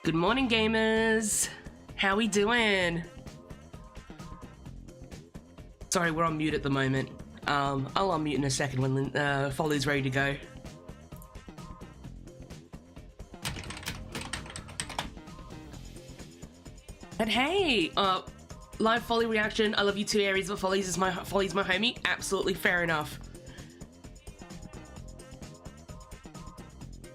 Good morning, gamers. How we doing? Sorry, we're on mute at the moment. I'll unmute in a second when Folly's ready to go. And hey, live Folly reaction. I love you too, Aries, but Folly's my homie. Absolutely fair enough.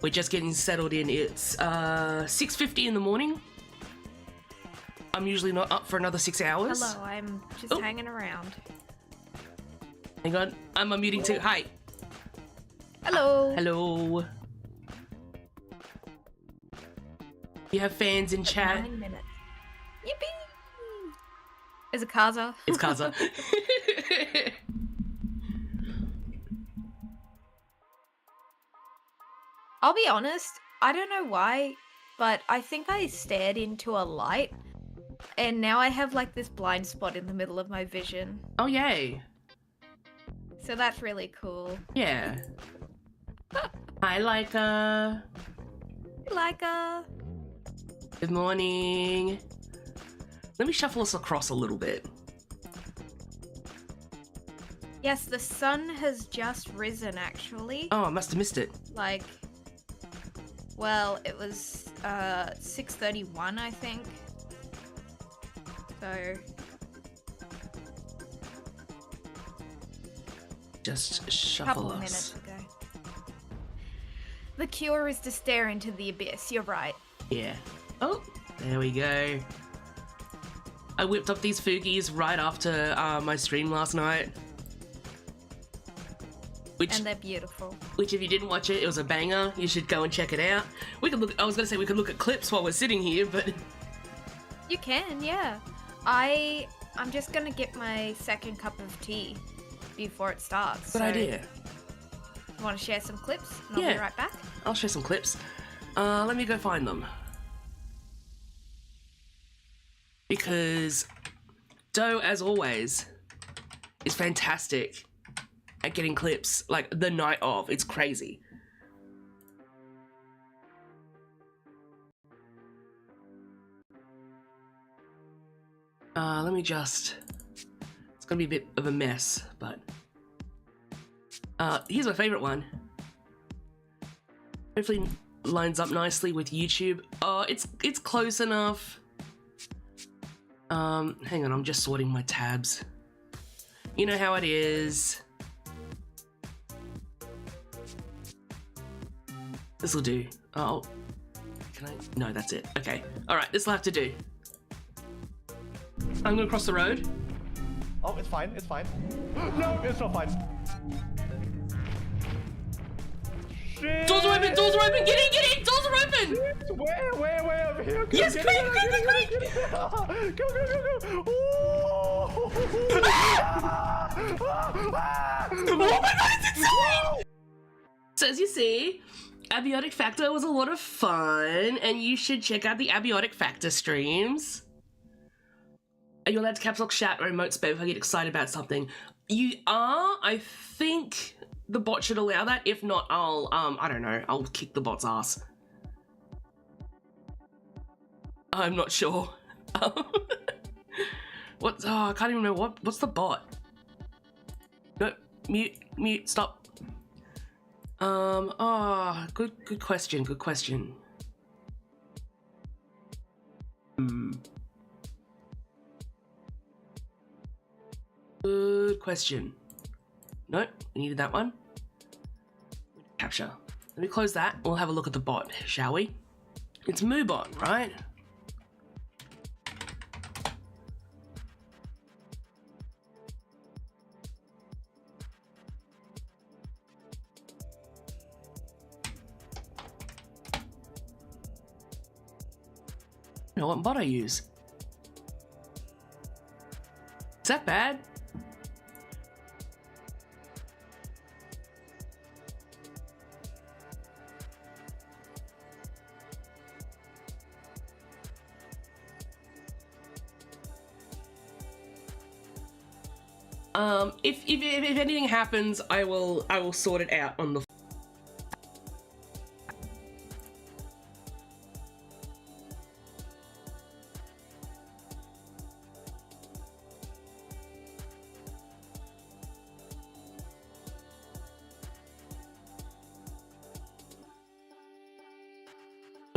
We're just getting settled in. It's 6:50 in the morning. I'm usually not up for another 6 hours. Hello, I'm just hanging around. Hang on, I'm unmuting too. Hi. Hello. Hello. You have fans in chat. 9 minutes. Yippee! Is it Kaza? It's Kaza. I'll be honest, I don't know why, but I think I stared into a light, and now I have like this blind spot in the middle of my vision. Oh, yay. So that's really cool. Yeah. Hi, Laika. Laika. Good morning. Let me shuffle us across a little bit. Yes, the sun has just risen, actually. Oh, I must have missed it. Like, well, it was 6:31, I think. So Just a shuffle couple of us. minutes ago. The cure is to stare into the abyss. You're right. Yeah. Oh, there we go. I whipped up these Fugies right after my stream last night. And they're beautiful. Which, if you didn't watch it, it was a banger. You should go and check it out. We could look. I was gonna say we could look at clips while we're sitting here, but You can, yeah. I'm just gonna get my second cup of tea before it starts. good idea. You want to share some clips? And I'll Yeah. be right back. I'll share some clips. Let me go find them. Because Doe, as always, is fantastic at getting clips like the night of. It's crazy. Let me just... It's gonna be a bit of a mess, but... here's my favorite one. Hopefully lines up nicely with YouTube. Oh, it's close enough. Hang on, I'm just sorting my tabs. You know how it is. This'll do. Oh, can I? No, that's it. Okay. All right, this'll have to do. I'm gonna cross the road. Oh, it's fine, it's fine. No, it's not fine. Shit. Doors are open! Doors are open! Get in! Doors are open! Where? Over here? Yes, quick! Go! Oh! Oh my god, it's insane! So as you see, Abiotic Factor was a lot of fun, and you should check out the Abiotic Factor streams. Are you allowed to caps lock chat or emote spam if I get excited about something? You are. I think the bot should allow that. If not, I'll I don't know. I'll kick the bot's ass. I'm not sure. What? Oh, I can't even know what's the bot. No, mute, stop. Oh, good question. Good question. Nope, we needed that one. Capture. Let me close that. We'll have a look at the bot, shall we? It's Moobot, right? I know what bot I use. Is that bad? If anything happens, I will sort it out on the.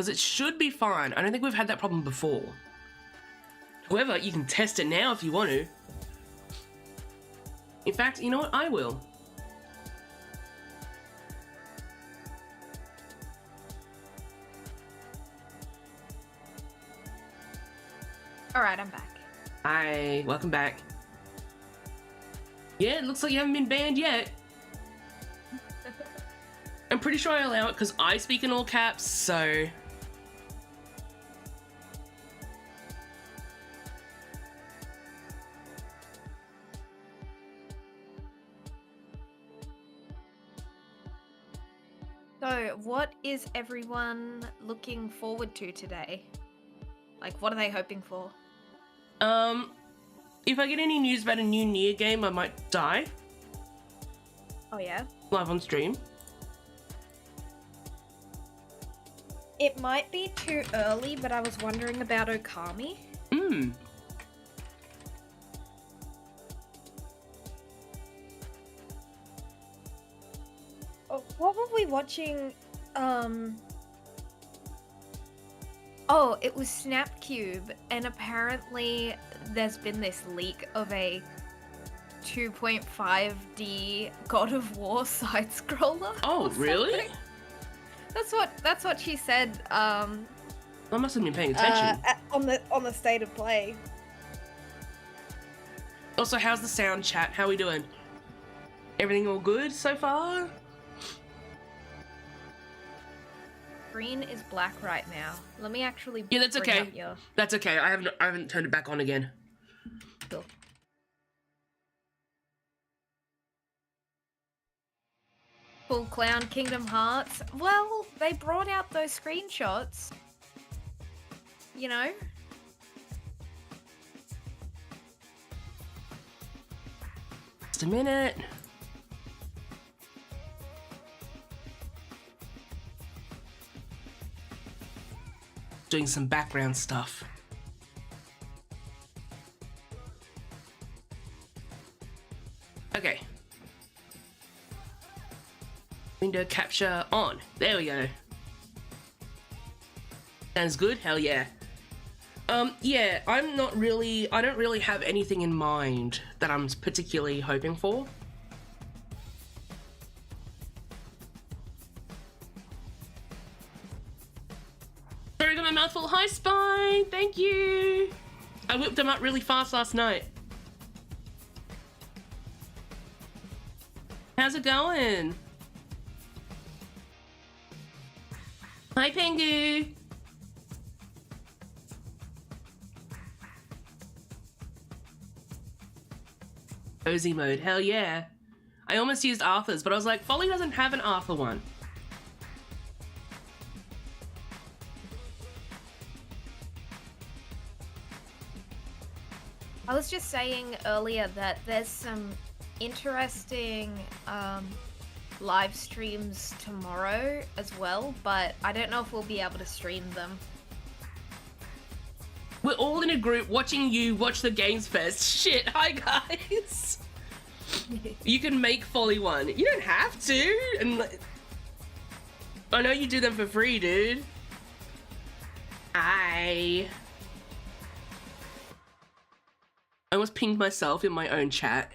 because it should be fine. I don't think we've had that problem before. However, you can test it now if you want to. In fact, you know what? I will. Alright, I'm back. Hi, welcome back. Yeah, it looks like you haven't been banned yet. I'm pretty sure I allow it because I speak in all caps, so... So, what is everyone looking forward to today? Like, what are they hoping for? If I get any news about a new Nier game, I might die. Oh, yeah? Live on stream. It might be too early, but I was wondering about Okami. Oh, what were we watching? Oh, it was Snapcube, and apparently there's been this leak of a 2.5D God of War side-scroller. Oh, really? That's what she said. I must have been paying attention. On the state of play. Also, how's the sound, chat? How are we doing? Everything all good so far? Screen is black right now. Let me actually. Yeah, that's bring okay. up your... That's okay. I haven't turned it back on again. Cool. Full Clown Kingdom Hearts. Well, they brought out those screenshots. You know? Just a minute. Doing some background stuff. Okay. Window capture on. There we go. Sounds good? Hell yeah. Yeah, I don't really have anything in mind that I'm particularly hoping for. Sorry, I got my mouth full. Hi, Spine! Thank you! I whipped them up really fast last night. How's it going? Hi, Pengu! Cozy mode, hell yeah. I almost used Arthur's, but I was like, Folly doesn't have an Arthur one. I was just saying earlier that there's some interesting live streams tomorrow as well, but I don't know if we'll be able to stream them. We're all in a group watching you watch the Games Fest. Shit, hi guys. You can make Folly one. You don't have to. And I know you do them for free, dude. I almost pinged myself in my own chat.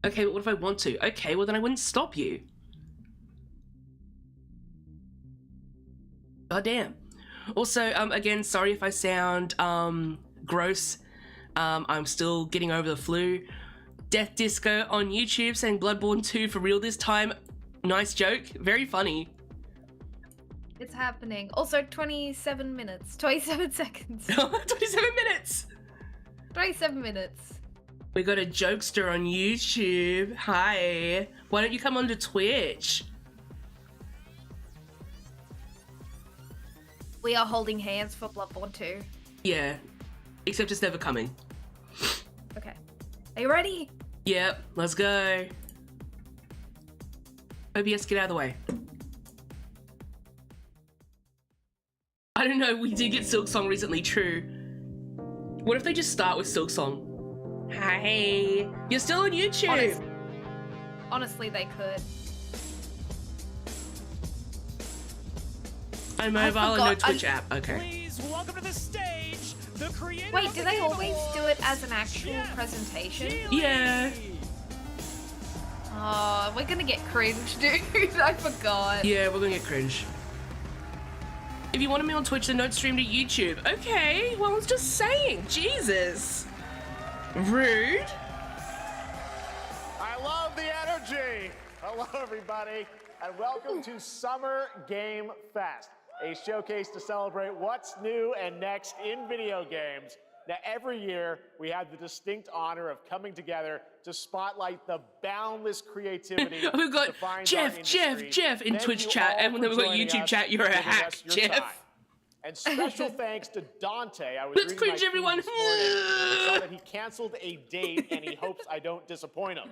Okay, but what if I want to? Okay, well then I wouldn't stop you. God damn. Also, again, sorry if I sound gross. I'm still getting over the flu. Death Disco on YouTube saying Bloodborne 2 for real this time. Nice joke. Very funny. It's happening. Also, 27 minutes. 27 seconds. 27 minutes! 27 minutes. We got a jokester on YouTube. Hi. Why don't you come onto Twitch? We are holding hands for Bloodborne 2. Yeah. Except it's never coming. Okay. Are you ready? Yep, let's go. OBS, get out of the way. I don't know, we did get Silksong recently, true. What if they just start with Silksong? Hi, you're still on YouTube. Honestly, they could. I'm mobile and no forgot- Twitch app. Okay. Please welcome to the stage the creator Wait, of do the they Game always do it Awards, as an actual Jeff presentation? Keighley. Yeah. Oh, we're gonna get cringe, dude. I forgot. Yeah, we're gonna get cringe. If you wanted me on Twitch, then don't stream to YouTube. Okay, well, I was just saying. Jesus. Rude. I love the energy. Hello, everybody, and welcome to Summer Game Fest, a showcase to celebrate what's new and next in video games. Now, every year, we have the distinct honor of coming together to spotlight the boundless creativity We've got that defines Jeff, our Jeff, industry. Jeff in Thank Twitch you chat, all and then for we've got joining YouTube us chat. You're a and giving hack, us your Jeff. time. And special thanks to Dante. I was Let's reading cringe, my feed everyone. this morning and saw that he canceled a date and he hopes I don't disappoint him.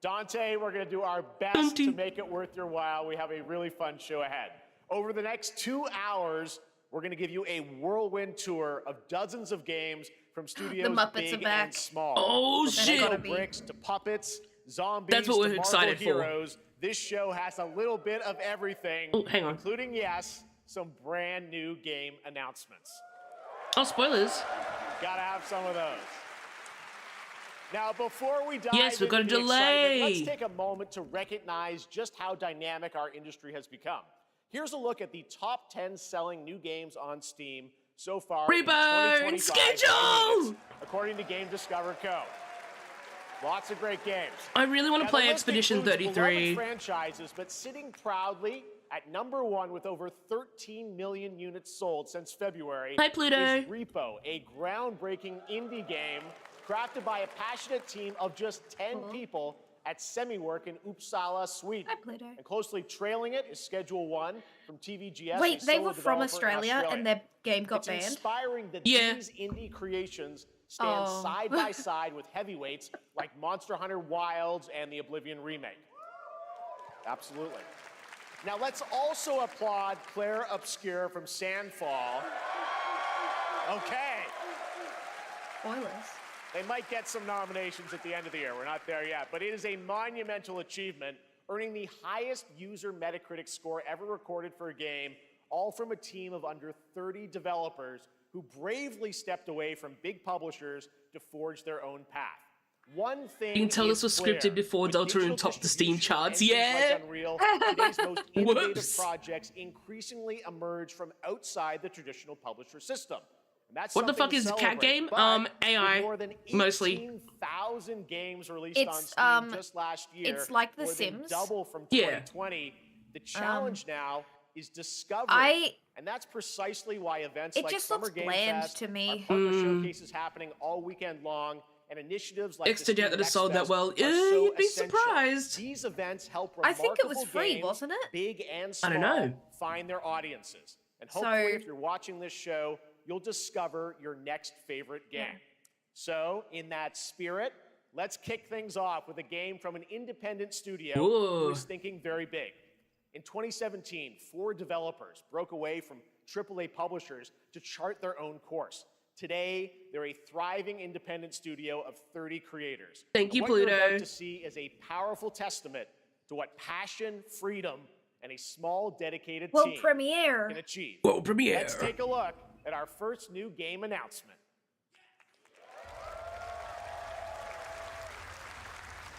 Dante, we're going to do our best to make it worth your while. We have a really fun show ahead. Over the next 2 hours, we're going to give you a whirlwind tour of dozens of games from studios Muppets big are back. and small. Oh, From shit. Lego bricks to puppets, zombies That's what to we're Marvel excited for. heroes. This show has a little bit of everything, Oh, hang on. including, yes, some brand new game announcements. Oh, spoilers. Gotta have some of those. Now, before we dive Yes, we've got into a the excitement, delay. let's take a moment to recognize just how dynamic our industry has become. Here's a look at the top 10 selling new games on Steam so far in Reborn 2025 schedule! according to Game Discover Co. Lots of great games. I really want Now, to play the list Expedition includes 33. beloved franchises, but sitting proudly at #1 with over 13 million units sold since February Hi, Pluto. is Repo, a groundbreaking indie game crafted by a passionate team of just 10 people at SemiWork in Uppsala, Sweden. Hi, Pluto. And closely trailing it is Schedule 1 from TVGS. Wait, a they solo were from developer in Australia and their game got It's banned? inspiring that Yeah. these indie creations stand Oh. side by side with heavyweights like Monster Hunter Wilds and the Oblivion remake. Absolutely. Now let's also applaud Claire Obscure from Sandfall. Okay. Spoilers. They might get some nominations at the end of the year. We're not there yet, but it is a monumental achievement, earning the highest user Metacritic score ever recorded for a game, all from a team of under 30 developers who bravely stepped away from big publishers to forge their own path. One thing You can tell is this was clear. scripted before With Deltarune digital topped the Steam distribution, charts. engines Yeah. like Unreal, today's most innovative Whoops. projects increasingly emerge from outside the traditional publisher system. And that's What the something fuck to is cat celebrate. game? But with AI, more than mostly. 18,000 games released It's, on Steam just last year. it's like The more than Sims. double from Yeah. 2020. The challenge now is discovery. And that's precisely why events It like just Summer looks Game bland Fest, to me. our partner showcases happening all weekend long, and initiatives like Extra the doubt that it Steam sold that Next well. Fest are Yeah, so you'd be essential. surprised. These events help I think it was remarkable free, games, wasn't it? big and I small, don't know. find their audiences. And So- hopefully, if you're watching this show, you'll discover your next favorite game. So, in that spirit, let's kick things off with a game from an independent studio who Ooh. is thinking very big. In 2017, 4 developers broke away from AAA publishers to chart their own course. Today, they're a thriving independent studio of 30 creators. Thank you, What you're Pluto. about to see is a powerful testament to what passion, freedom, and a small, dedicated World team premiere. can achieve. World premiere. Let's take a look at our first new game announcement.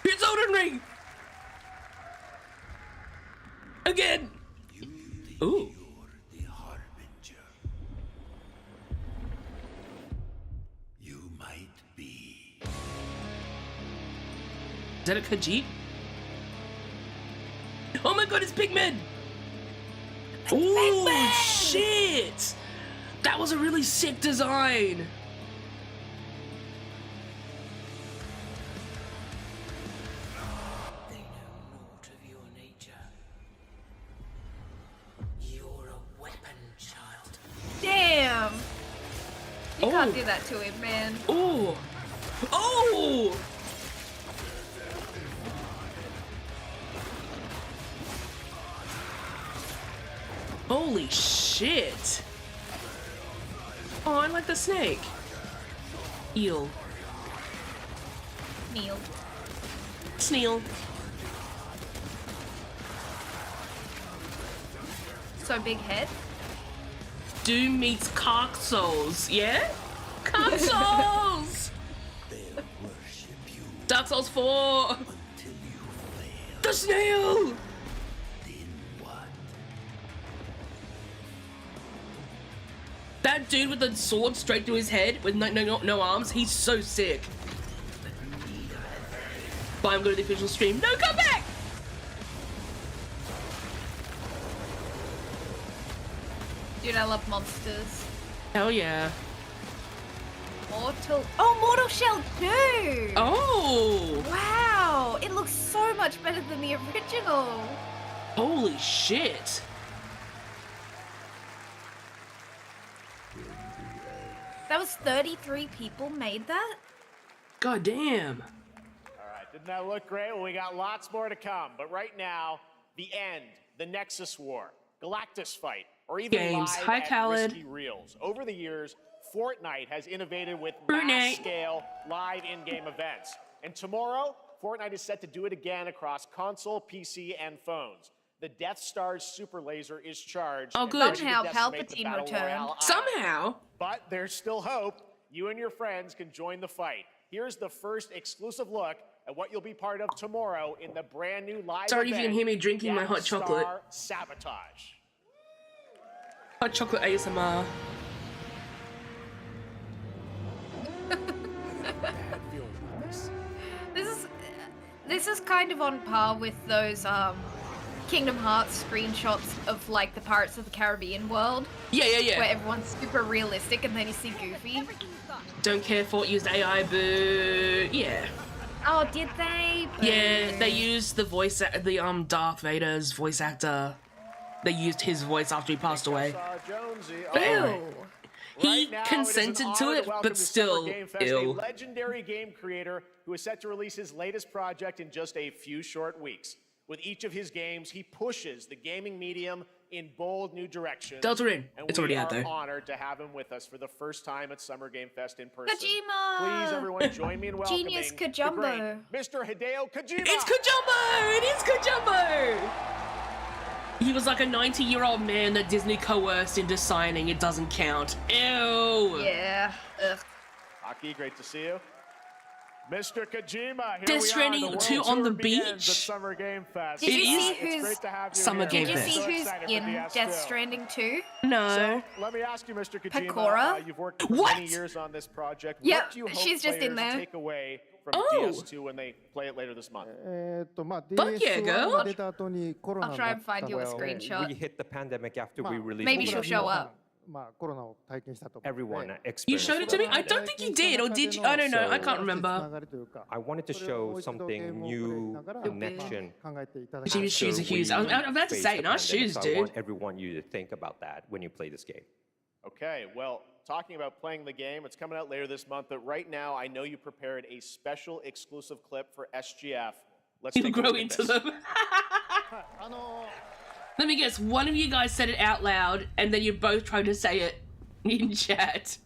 It's Elden Ring! Again! Ooh. The harbinger. You might be. Is that a Khajiit? Oh my god, it's Pigman! Ooh, shit! That was a really sick design! They know naught of your nature. You're a weapon, child. Damn! You Oh. can't do that to him, man. Ooh! Oh! Holy shit! Oh, I like the snake. Eel. Neil. Sneal. So big head. Doom meets Dark Souls, yeah? Dark Souls! They'll worship you Dark Souls 4! till you fail. The snail! Then what? That dude with the sword straight through his head with no arms, he's so sick. But I'm going to the official stream. No, come back! Dude, I love monsters. Hell yeah. Mortal Shell 2! Oh! Wow! It looks so much better than the original. Holy shit. That was 33 people made that? God damn. All right, didn't that look great? Well, we got lots more to come. But right now, the end, the Nexus War, Galactus Fight, or even Games. live Hi, at Khaled. Risky Reels. Over the years, Fortnite has innovated with Fortnite. mass-scale live in-game events. And tomorrow, Fortnite is set to do it again across console, PC, and phones. The Death Star's super laser is charged. Oh, and good. ready to Somehow decimate the Palpatine Battle returned. Royale island. Somehow. But there's still hope. You and your friends can join the fight. Here's the first exclusive look at what you'll be part of tomorrow in the brand new live Sorry if you event, can hear me drinking my hot Death chocolate. Star Sabotage. Hot chocolate ASMR. This is kind of on par with those Kingdom Hearts screenshots of like the Pirates of the Caribbean world, Yeah, yeah, yeah. where everyone's super realistic and then you see Goofy. Don't care for it, used AI, boo. Yeah. Oh, did they? Yeah, Boo. they used the voice, Darth Vader's voice actor. They used his voice after he passed away. Jonesy. But anyway, Ew. he Right now, consented it is to an honor it, welcome but to still, Summer Game Fest, a ill. legendary game creator who is set to release his latest project in just a few short weeks. With each of his games, he pushes the gaming medium in bold new directions. Delta Ring. And It's already we out are there. honored to have him with us for the first time at Summer Game Fest in person. Kojima! Please, everyone, join me in welcoming Genius the Kojumbo. great Mr. Hideo Kojima. It's Kojumbo! It is Kojumbo! He was like a 90-year-old man that Disney coerced into signing It Doesn't Count. Ew! Yeah. Ugh. Aki, great to see you. Mr. Kojima, here Death we are. Stranding The world 2 on tour the begins beach? At Summer Game Fest. Did you see It's who's great to have you Summer here. Game Did you Fest. see So who's excited for in DS2. Death Stranding 2? No. So, let me ask you, Mr. Kojima. Pecora? You've worked for What? many years on this project. Yep, What do you hope she's just in players there. take away from Oh. DS2 when they play it later this month? Fuck yeah, girl. I'll try and find you a screenshot. We hit the pandemic after we released Maybe the she'll show up. Everyone You experienced showed it to me? I don't think you did, or did you? I don't know. I can't remember. I wanted to show something new, next gen. Shoes, shoes, shoes. I was about to say, nice shoes, I dude. want everyone you to think about that when you play this game. Okay, well, talking about playing the game, it's coming out later this month, but right now I know you prepared a special exclusive clip for SGF. Let's You take a grow look at into this. them. Let me guess, one of you guys said it out loud, and then you're both trying to say it in chat.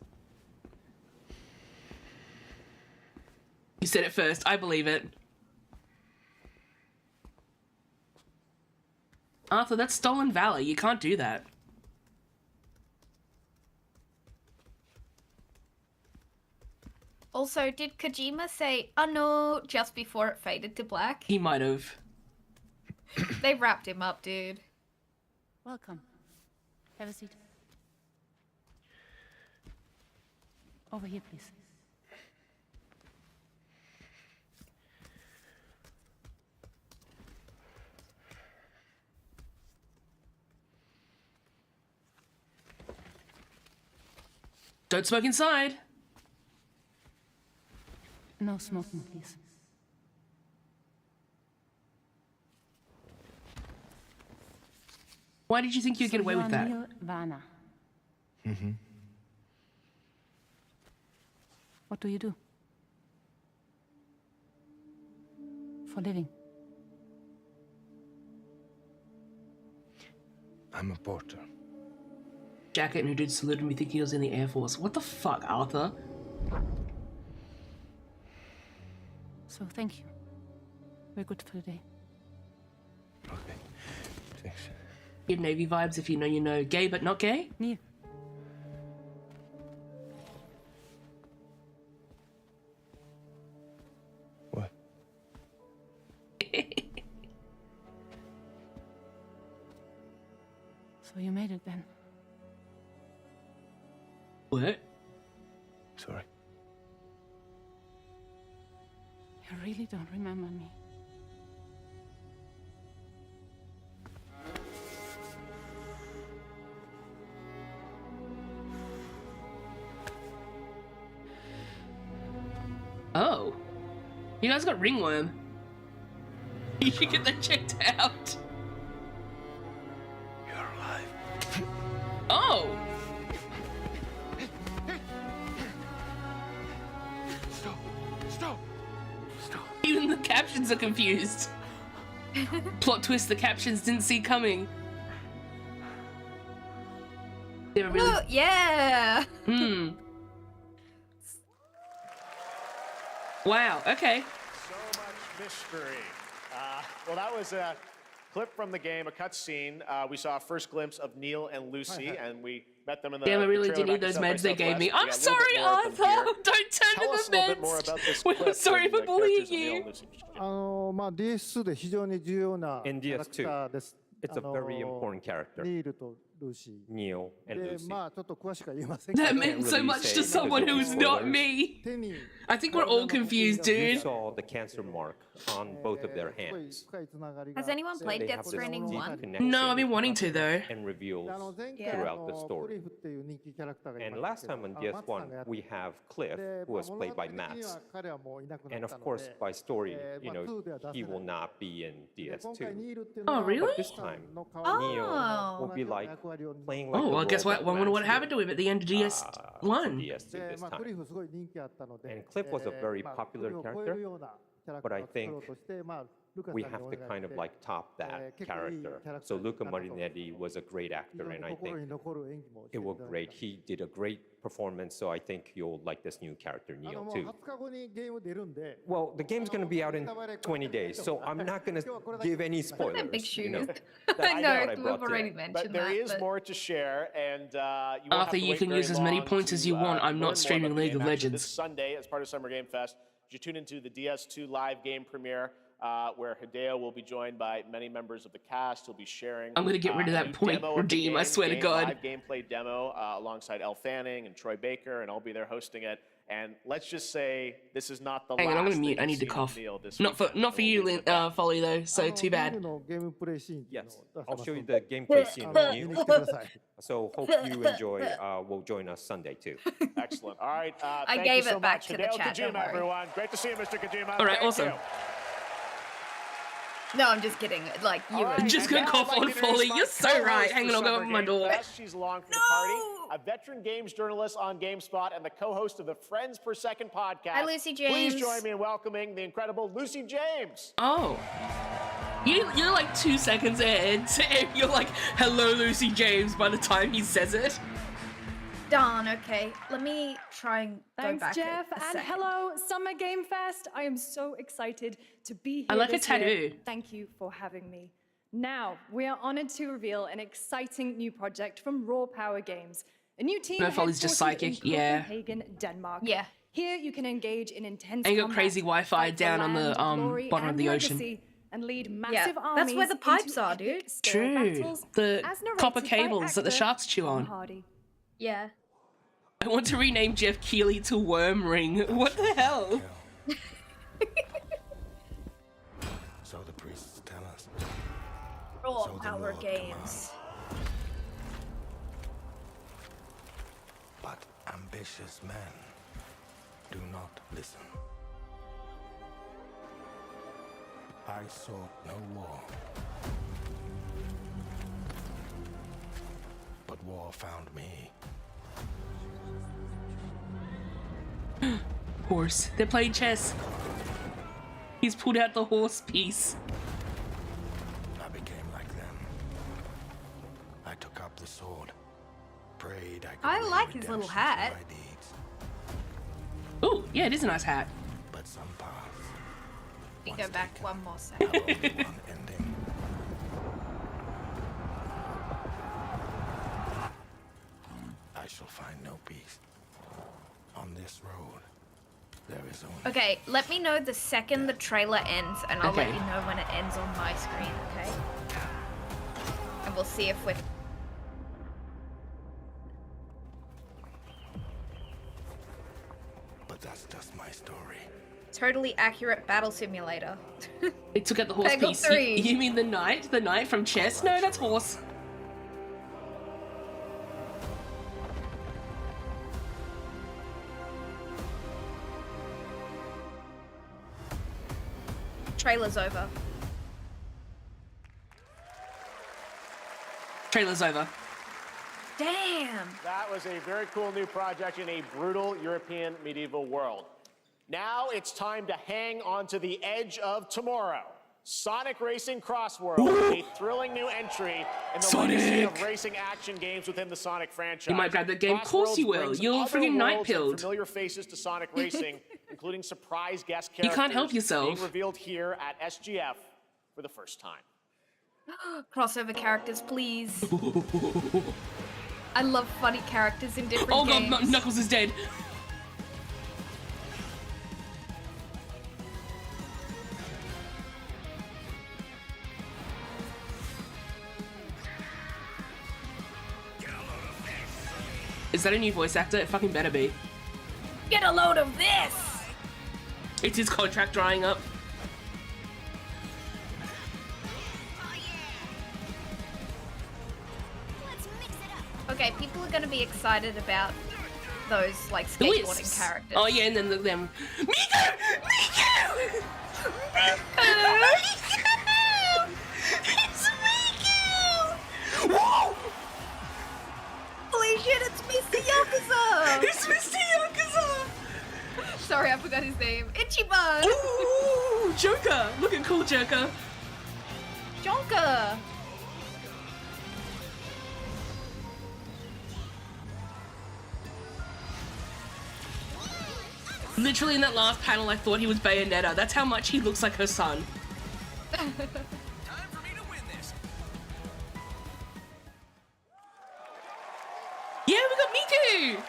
You said it first. I believe it. Arthur, that's stolen valor. You can't do that. Also, did Kojima say, "Oh no," just before it faded to black? He might have. They wrapped him up, dude. Welcome. Have a seat. Over here, please. Don't smoke inside. No smoking, please. Why did you think you'd get away with that? Neil Vana. Mm-hmm. What do you do? For living? I'm a porter. Jacket and who did saluted me thinking he was in the Air Force. What the fuck, Arthur? So thank you. We're good for the day. Okay. Thanks. Give Navy vibes if you know you know. Gay but not gay? Neil. What? So you made it then. What? Sorry. You really don't remember me. Oh. You guys got ringworm. You should get that checked out. You're alive. Oh! Stop! Stop! Stop! Even the captions are confused. Plot twist the captions didn't see coming. They were really... Look, yeah. Wow, okay. So much mystery. Well, that was a clip from the game, a cutscene. We saw a first glimpse of Neil and Lucy, and we met them in the Damn, I really the didn't trailer need back those to South by meds they gave me. Southwest. I'm We got a little sorry, bit more of them Arthur! here. Don't turn Tell to us the a little bit more about meds! this Well, clip I'm sorry and for the bullying characters of Neil you. and Lucy. まあ DS2 で非常に重要なキ In ャラクターです It's a very important character. ニールとルーシ Neil ー and で Lucy. まあちょっと詳しくは言えませんけど That meant so really much say to someone because who's of not spoilers. me. 手に I think we're all confused, You dude. saw the cancer mark on both of their すごい hands. 深いつながりが Has anyone played They Death have this Stranding deep 1? connection No, I've been wanting to though. and reveals で前回 throughout the ク story. リフっていう人気キャラクターがい And まし last た time け on どマツさん DS1, がやって we have Cliff, で who was 物 played 語 by 的には Mats. 彼はもういなくな And った of の course, で by story, まあ 2では出 he せ will ない not be in で今回 DS2. ニールっていうの Oh, は really? マツ This さ time, んの代わりに Neil Oh. will be 同じ like 役割を playing like Oh, the well, guess role what? that Wonder what Mats happened to did, him at the end of for DS1. DS2 で this まあクリ time. フすごい人気あったので And Cliff was a very まあ popular クリフを超え character, るようなキャラク but タ I ーを作ろう think としてまあルカさん we に have お to 願い kind し of て like top that 結構いいキャ character. ラクター So になった Luca と思います Marinetti was a great 非 actor, 常に and I 心 think に残る演技もして it い was ただき great. ました He did a great performance, so I think you'll like this new character, あの Neil, もう too. 20日後にゲーム出るんで Well, the game's going to be out in 20 days, so I'm not going to give any spoilers. Big you know. shoes. That's I what know, I we've brought already today. mentioned But there that. is but- more to share, and you won't have Arthur, to you wait can very use as many long points as you to, want. I'm learn not more streaming about the League game. of Actually, Legends. This Sunday, as part of Summer Game Fest, you tune into the DS2 live game premiere, where Hideo will be joined by many members of the cast. He'll be sharing. I'm gonna get rid of a that new point demo of the redeem, I game, swear to God. Live gameplay demo alongside Elle Fanning and Troy Baker, and I'll be there hosting it. And let's just say this is not the Hang on, last. I'm gonna that mute. I you've need to seen of cough. Neil this Not for weekend. not for We'll you, leave it at that. Folly though. So あの too ニー bad. ルのゲームプレイシーンっていうの Yes, を出 I'll せ show ま you す the gameplay scene あ of の見に来 Neil. てください So hope you enjoy. Will join us Sunday too. Excellent. All right. I thank gave you so it back much. to the Hideo chat, don't Kojima, worry. everyone. Great to see you, Mr. Kojima. All right, Thank awesome. you. No, I'm just kidding. Like, you All were right, Just and gonna now cough I'd like on to introduce Foley. my You're so co-host right. for Hang on, I'll go Summer open my Game door. Fest. She's along for the party, a veteran games journalist on GameSpot and the co-host of the Friends Per Second podcast. Hi, Lucy Please James. join me in welcoming the incredible Lucy James. Oh. You're like 2 seconds ahead. You're like, hello, Lucy James, by the time he says it. Darn, okay. Let me try and go Thanks, back Jeff, a and second. hello, Summer Game Fest. I am so excited to be here. I like a this year. tattoo. Thank you for having me. Now, we are honored to reveal an exciting new project from Raw Power Games. A new team No, Foley's just headquartered psychic, in yeah. Copenhagen, Denmark. Yeah. Here you can engage in intense And you got combat, crazy Wi-Fi fight for down on the, land, glory, bottom of and the ocean. legacy, and lead Yeah, massive that's armies where the pipes into are, dude. epic-scale True. battles, The as narrated copper by cables that the actor sharks chew Tom on. Hardy. Yeah. I want to rename Jeff Keighley to Worm Ring. What the hell? So the priests tell us. Raw So the Power Lord Games. But ambitious men do not listen. I sought no war. But war found me. Horse. They're playing chess. He's pulled out the horse piece. I became like them. I took up the sword. Prayed I could I bring like his little redemption to hat. my deeds. Ooh, yeah, it is a nice hat. But some paths Let me go back one more have second. only one ending. shall find no peace. On this road, there is only... Okay, let me know the second the trailer ends, and I'll let Okay. you know when it ends on my screen, okay? And we'll see if we're... But that's just my story. Totally accurate battle simulator. They took out the horse Peggle piece. 3. You mean the knight? The knight from chess? No, that's horse. Trailer's over. Trailer's over. Damn! That was a very cool new project in a brutal European medieval world. Now it's time to hang on to the edge of tomorrow. Sonic Racing Crossworld, a thrilling new entry in the legacy of racing action games within the Sonic franchise. You might grab that game. Of course you will. Brings You're other freaking night worlds and pilled. familiar faces to Sonic Racing, including surprise guest You characters. can't help yourself. Being revealed here at SGF for the first time. Crossover characters, please. I love funny characters in different Oh games. god, Knuckles is dead. Is that a new voice actor? It fucking better be. Get a load of this! It's his contract drying up. Okay, people are gonna be excited about those, like, Who is? skateboarding characters. Oh yeah, and then them. Miku! Miku! It's Miku! Whoa! Holy shit, it's Mr. Yakuza! It's Mr. Yakuza! Sorry, I forgot his name. Ichiban! Ooh, Joker! Looking cool, Joker. Jonker! Literally in that last panel, I thought he was Bayonetta. That's how much he looks like her son. Time for me to win this. Yeah, we got Miku!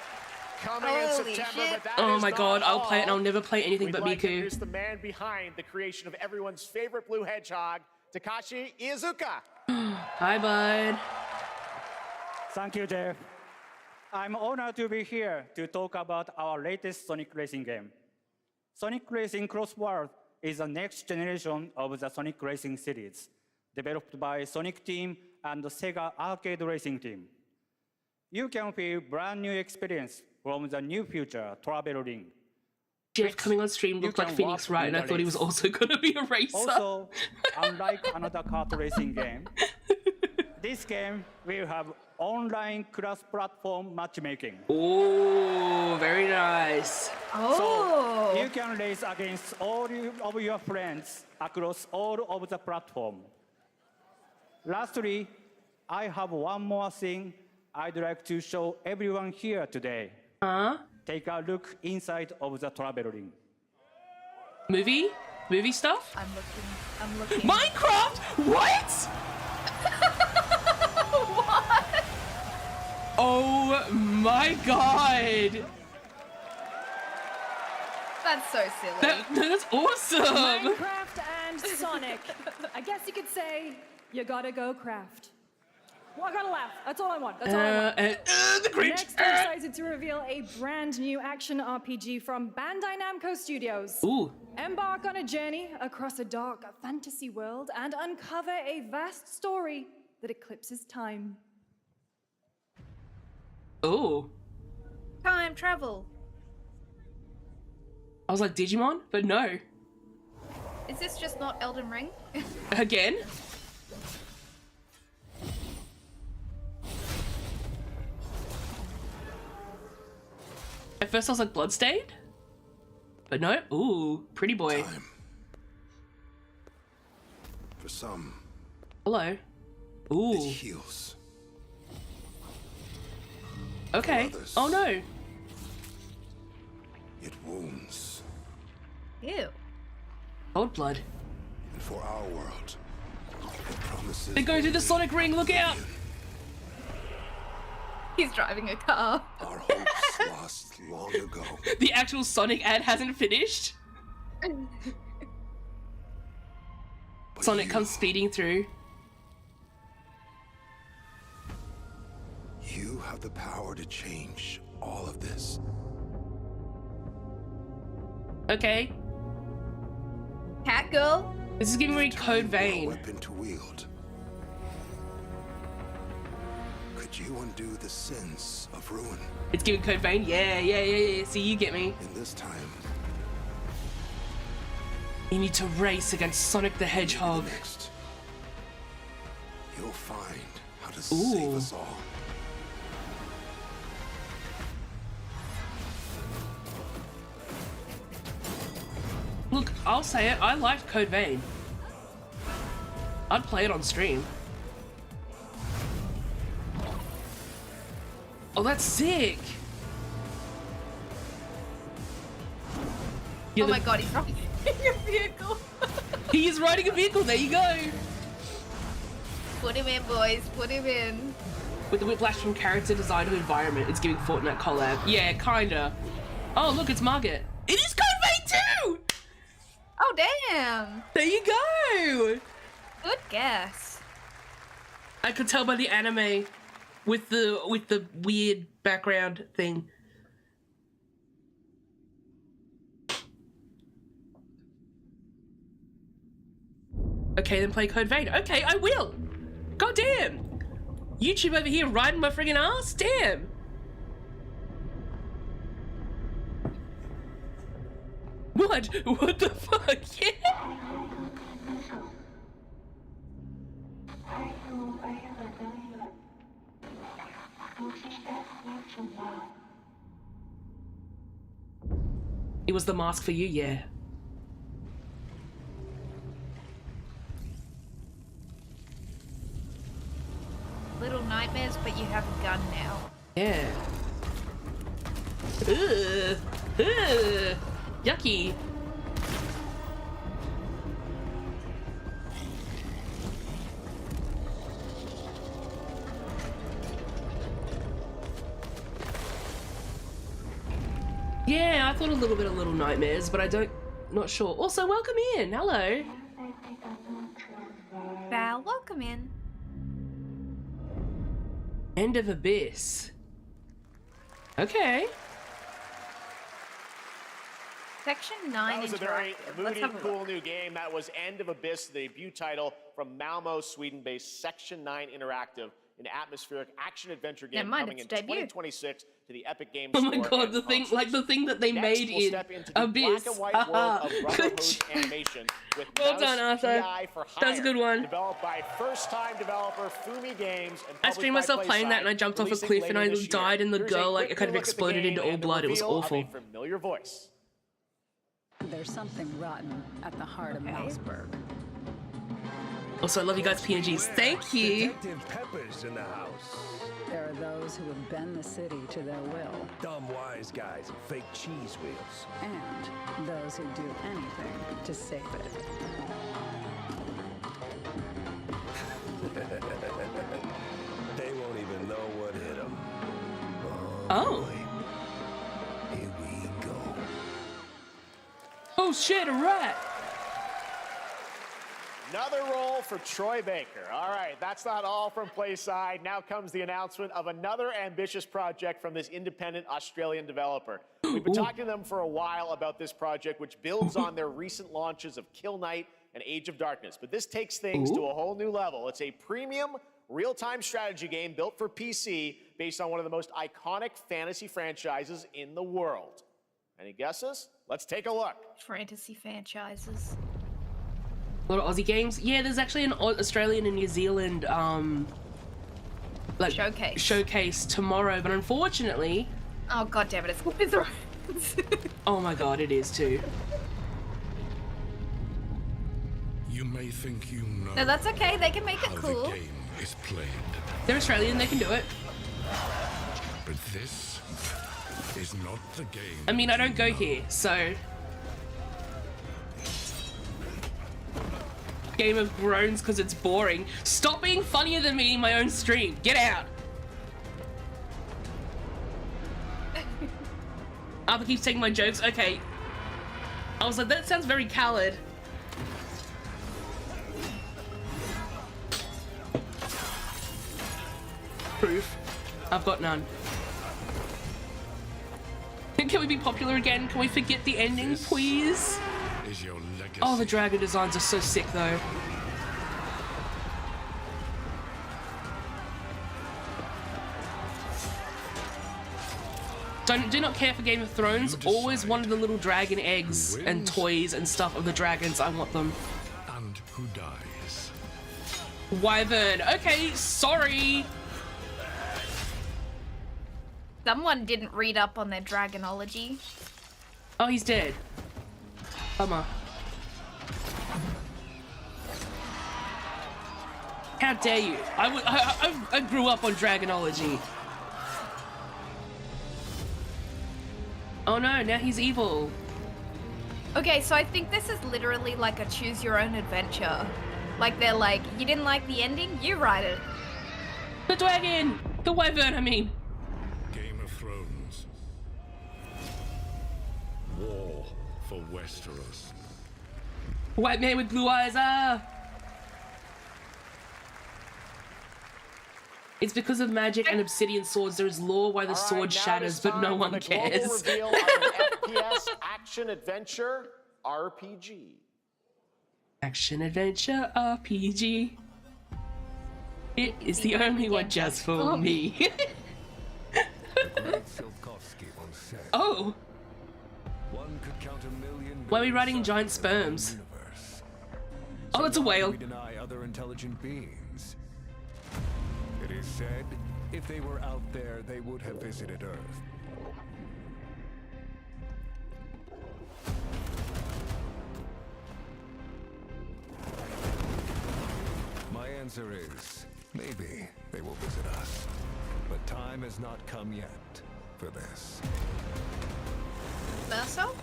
Coming in Holy September, shit. but that Oh is my not god, I'll play it and all. I'll never play anything We'd but like to Miku. introduce the man behind the creation of everyone's favorite blue hedgehog, Takashi Iizuka. Hi, bud. Thank you, Jeff. I'm honored to be here to talk about our latest Sonic Racing game. Sonic Racing Crossworld is the next generation of the Sonic Racing series, developed by Sonic Team and the Sega Arcade Racing Team. You can feel brand new experience from the new future travel ring. Jeff coming on stream looked like Phoenix Wright, and I thought he was also gonna be a racer. Also, unlike another kart racing game, this game will have online cross-platform matchmaking. Oh, very nice. Oh! So you can race against all of your friends across all of the platform. Lastly, I have one more thing I'd like to show everyone here today. Huh? Take a look inside of the travel ring. Movie? Movie stuff? I'm looking. Minecraft? What? What? Oh my god. That's so silly. That's awesome. Minecraft and Sonic. I guess you could say you gotta go craft. Well, I gotta laugh. That's all I want. That's all I want. The Grinch. Next, we're excited to reveal a brand new action RPG from Bandai Namco Studios. Ooh. Embark on a journey across a dark fantasy world and uncover a vast story that eclipses time. Ooh. Time travel. I was like, Digimon? But no. Is this just not Elden Ring? Again? At first I was like, Bloodstained? But no. Ooh, pretty boy. Time. For some, Hello. it Ooh. heals. Okay. For others. Oh no. It wounds. Ew. Old blood. And for our world, it promises... They go through the Sonic ring, look out! He's driving a car. Our hopes lost long ago. The actual Sonic ad hasn't finished. Sonic comes speeding through. You have the power to change all of this. Okay. Cat girl. This is giving me Code A Vein. weapon to wield. Could you undo the sins of ruin? It's giving Code Vein. Yeah. See, you get me. In this time, You need to race against Sonic the Hedgehog. next, you'll find how to save us all. Look, I'll say it. I liked Code Vein. I'd play it on stream. Oh, that's sick. Oh my god, he's riding a vehicle. He is riding a vehicle. There you go. Put him in, boys. Put him in. With the whiplash from character design to environment, it's giving Fortnite collab. Yeah, kinda. Oh, look, it's Margaret. It is Code Vein too! Oh, damn. There you go! Good guess. I could tell by the anime with the weird background thing. Okay, then play Code Vein. Okay, I will. God damn. YouTube over here riding my friggin' ass? Damn. What? What the fuck? Yeah. It was the mask for you, yeah. Little nightmares, but you have a gun now. Yeah. Ugh. Ugh. Yucky. Yeah, I thought a little bit of Little Nightmares, but not sure. Also, welcome in. Hello. Val, welcome in. End of Abyss. Okay. Section 9 That was a very interactive. Let's moody, have a cool look. new game. That was End of Abyss, the debut title from Malmo, Sweden-based Section 9 Interactive, an atmospheric action-adventure game Never mind, coming in it's debut. 2026 to the Epic Games Oh Store. my god, and the thing, consoles. like the thing that they Next, made we'll in step into the Abyss. black and white world of Good rubber hose animation with Well Mouse done, Arthur. PI for That was a Hire, good one. Developed by first-time developer Fumi Games and I published streamed by myself playing that and I PlaySide, jumped off a releasing cliff and I later this died year. and the Here's a girl quick like kind of look at the exploded game into all and the blood. It was reveal of a awful. familiar voice. There's something rotten at the heart of Mouseburg. Also, I love you guys, PNGs. Thank you. Detective Pepper's in the house. There are those who have bent the city to their will, Dumb wise guys and fake cheese wheels. and those who do anything to save it. They won't even know what hit them. Oh. Here we go. Oh shit, a rat. Another role for Troy Baker. All right, that's not all from Playside. Now comes the announcement of another ambitious project from this independent Australian developer. We've been talking to them for a while about this project, which builds on their recent launches of Kill Knight and Age of Darkness. But this takes things to a whole new level. It's a premium real-time strategy game built for PC based on one of the most iconic fantasy franchises in the world. Any guesses? Let's take a look. Fantasy franchises. A lot of Aussie games. Yeah, there's actually an Australian and New Zealand like showcase tomorrow, but unfortunately, Oh god damn it, it's Game of Thrones. oh my god, it is too. You may think you know No, that's okay, they can make it how cool. the game is played, They're Australian, they can do it. but this is not the game. I mean, I don't go here, so. Game of Groans because it's boring. Stop being funnier than me in my own stream. Get out. Arthur keeps taking my jokes. Okay. I was like, that sounds very coward. Proof. I've got none. Can we be popular again? Can we forget the ending, please? Is your legacy. Oh, the dragon designs are so sick, though. Do not care for Game of Thrones. Always wanted the little dragon eggs and toys and stuff of the dragons. I want them. And who dies? Wyvern. Okay, sorry. Someone didn't read up on their dragonology. Oh, he's dead. Bummer. How dare you? I grew up on dragonology. Oh no, now he's evil. Okay, so I think this is literally like a choose your own adventure. Like they're like, you didn't like the ending? You write it. The dragon! The wyvern, I mean. Game of Thrones. War for Westeros. White man with blue eyes, ah! It's because of magic and obsidian swords. There is lore why the sword shatters, but no one cares. Reveal of an FPS action adventure RPG. Action adventure RPG. It is the only one just for me. Oh. One could count a million. Why are we riding giant sperms? Oh, it's a whale. We deny other intelligent beings. It is said, if they were out there, they would have visited Earth. My answer is, maybe they will visit us. But time has not come yet for this. Verso?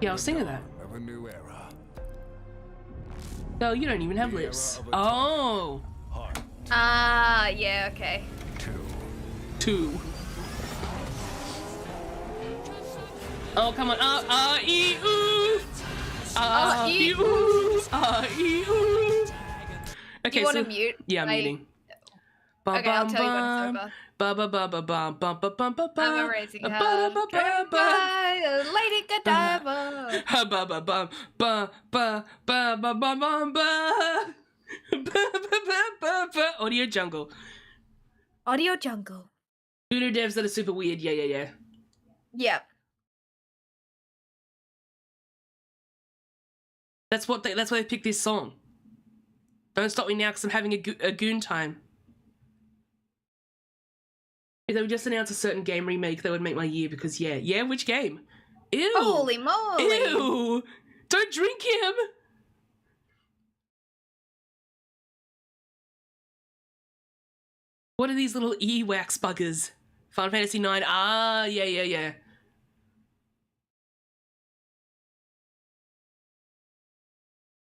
Yeah, I was thinking that. Of a new era. No, you don't even have lips. Oh. Ah, yeah, okay. Two. Oh, come on. E, ooh. E, ooh. E, ooh. Okay, you want so, to mute? yeah, I'm muting. Okay, I'll tell you when it's over. I'm raising her. Lady Godiva. Audio jungle. Audio jungle. Uno devs that are super weird. Yeah. Yeah. That's why they picked this song. Don't stop me now because I'm having a goon time. If they would just announce a certain game remake, that would make my year because yeah, which game? Ew. Holy moly. Ew. Don't drink him. What are these little wax buggers? Final Fantasy 9. Ah, yeah.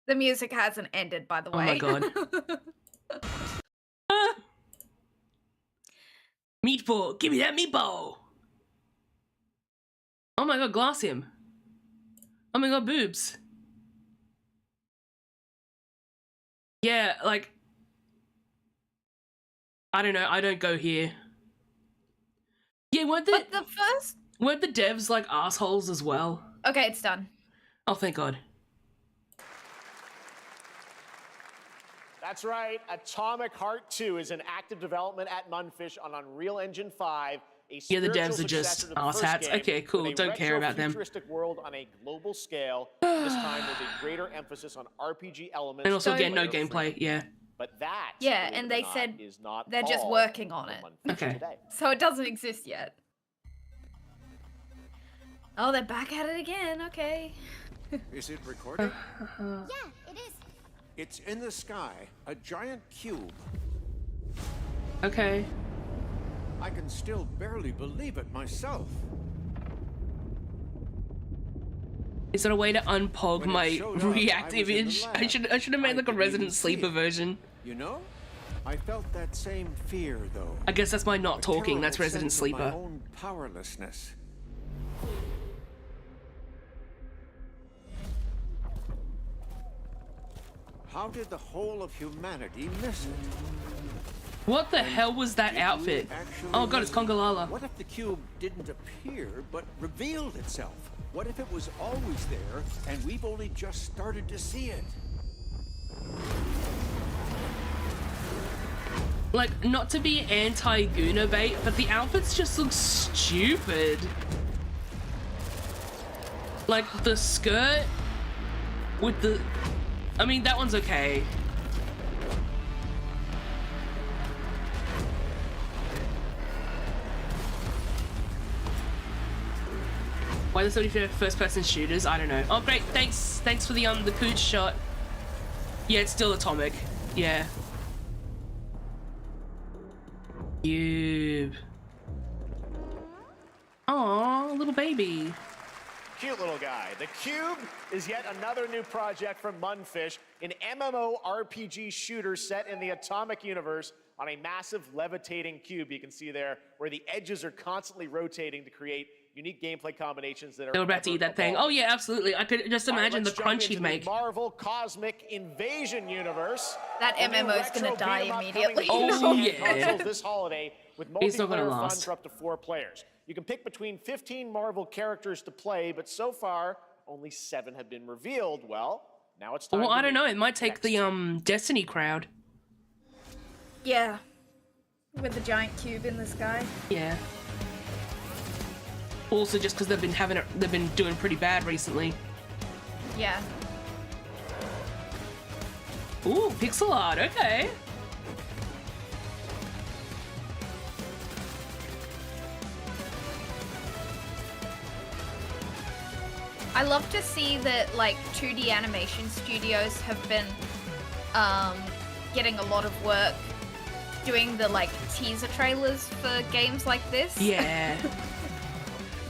The music hasn't ended, by the way. Oh my god. Meatball, give me that meatball. Oh my god, glass him. Oh my god, boobs. Yeah, like, I don't know, I don't go here. Yeah, weren't the devs like assholes as well? Okay, it's done. Oh, thank god. That's right. Atomic Heart 2 is in active development at Mundfish on Unreal Engine 5. Yeah, the devs are just arse-hats. Okay, cool. Don't care about them. Futuristic world on a global scale. This time with a greater emphasis on RPG elements. And also, again, no gameplay. Yeah. But that, yeah, and they said they're just working on it. Okay. So it doesn't exist yet. Oh, they're back at it again. Okay. Is it recording? Yeah, it is. It's in the sky, a giant cube. Okay. I can still barely believe it myself. Is there a way to unpog my React image? I should have made like a Resident Sleeper version. You know? I felt that same fear, though. I guess that's my not A talking. That's terrible Resident sense of my Sleeper. own powerlessness. How did the whole of humanity miss it? What the hell was that Did we outfit? actually Oh god, it's miss it? Congalala. What if the cube didn't appear, but revealed itself? What if it was always there, and we've only just started to see it? Like, not to be anti-Guna bait, but the outfits just look stupid. Like, the skirt with the... I mean, that one's okay. Why the 75 first-person shooters? I don't know. Oh, great. Thanks for the Cooch shot. Yeah, it's still atomic. Yeah. Cube. Aw, little baby. Cute little guy. The Cube is yet another new project from Munfish, an MMORPG shooter set in the Atomic universe on a massive levitating cube you can see there, where the edges are constantly rotating to create unique gameplay combinations that are... They were about to eat that thing. Oh yeah, absolutely. I could just imagine the crunch he'd make. Marvel Cosmic Invasion universe. That MMO is gonna die immediately. Oh yeah. Consoles this holiday with He's not gonna multiplayer fun last. for up to 4 players. You can pick between 15 Marvel characters to play, but so far only 7 have been revealed. Well, now it's time. Well, to I don't meet know. It might take next. the Destiny crowd. Yeah. With the giant cube in the sky. Yeah. Also, just because they've been doing pretty bad recently. Yeah. Ooh, pixel art. Okay. I love to see that like 2D animation studios have been getting a lot of work doing the like teaser trailers for games like this. Yeah.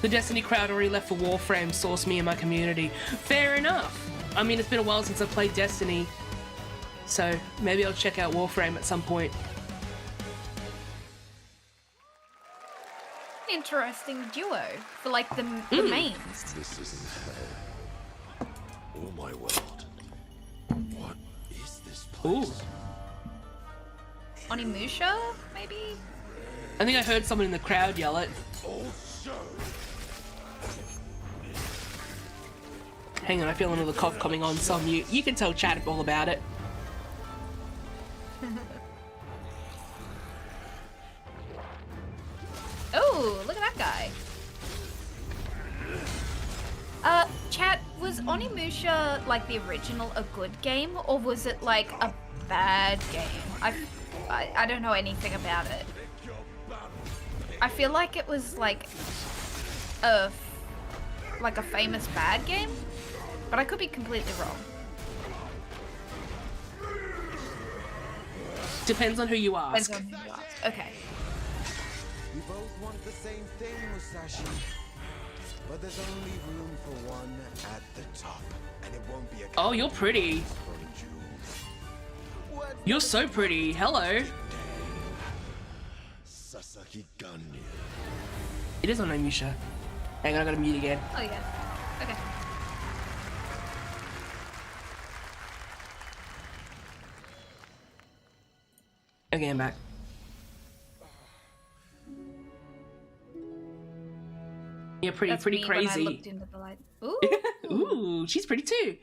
The Destiny crowd already left for Warframe. Source me in my community. Fair enough. I mean, it's been a while since I played Destiny, so maybe I'll check out Warframe at some point. Interesting duo for like the mains. This isn't hell. Oh my world. What is this place? Ooh. Onimusha, maybe? I think I heard someone in the crowd yell it. Hang on, I feel another cough coming on, so I'm mute. You can tell chat all about it. Oh, look at that guy. Chat, was Onimusha like the original a good game, or was it like a bad game? I don't know anything about it. I feel like it was like a famous bad game, but I could be completely wrong. Depends on who you ask. Depends on who you ask. Okay. We both want the same thing, Musashi. But there's only room for one at the top. And it won't be a Oh, you're pretty. You're so pretty. Hello. Sasaki Ganyu. It is on Onimusha. Hang on, I gotta mute again. Oh yeah. Okay. Okay, I'm back. Yeah, pretty That's me crazy. When I looked into the light. Ooh. Ooh, she's pretty too.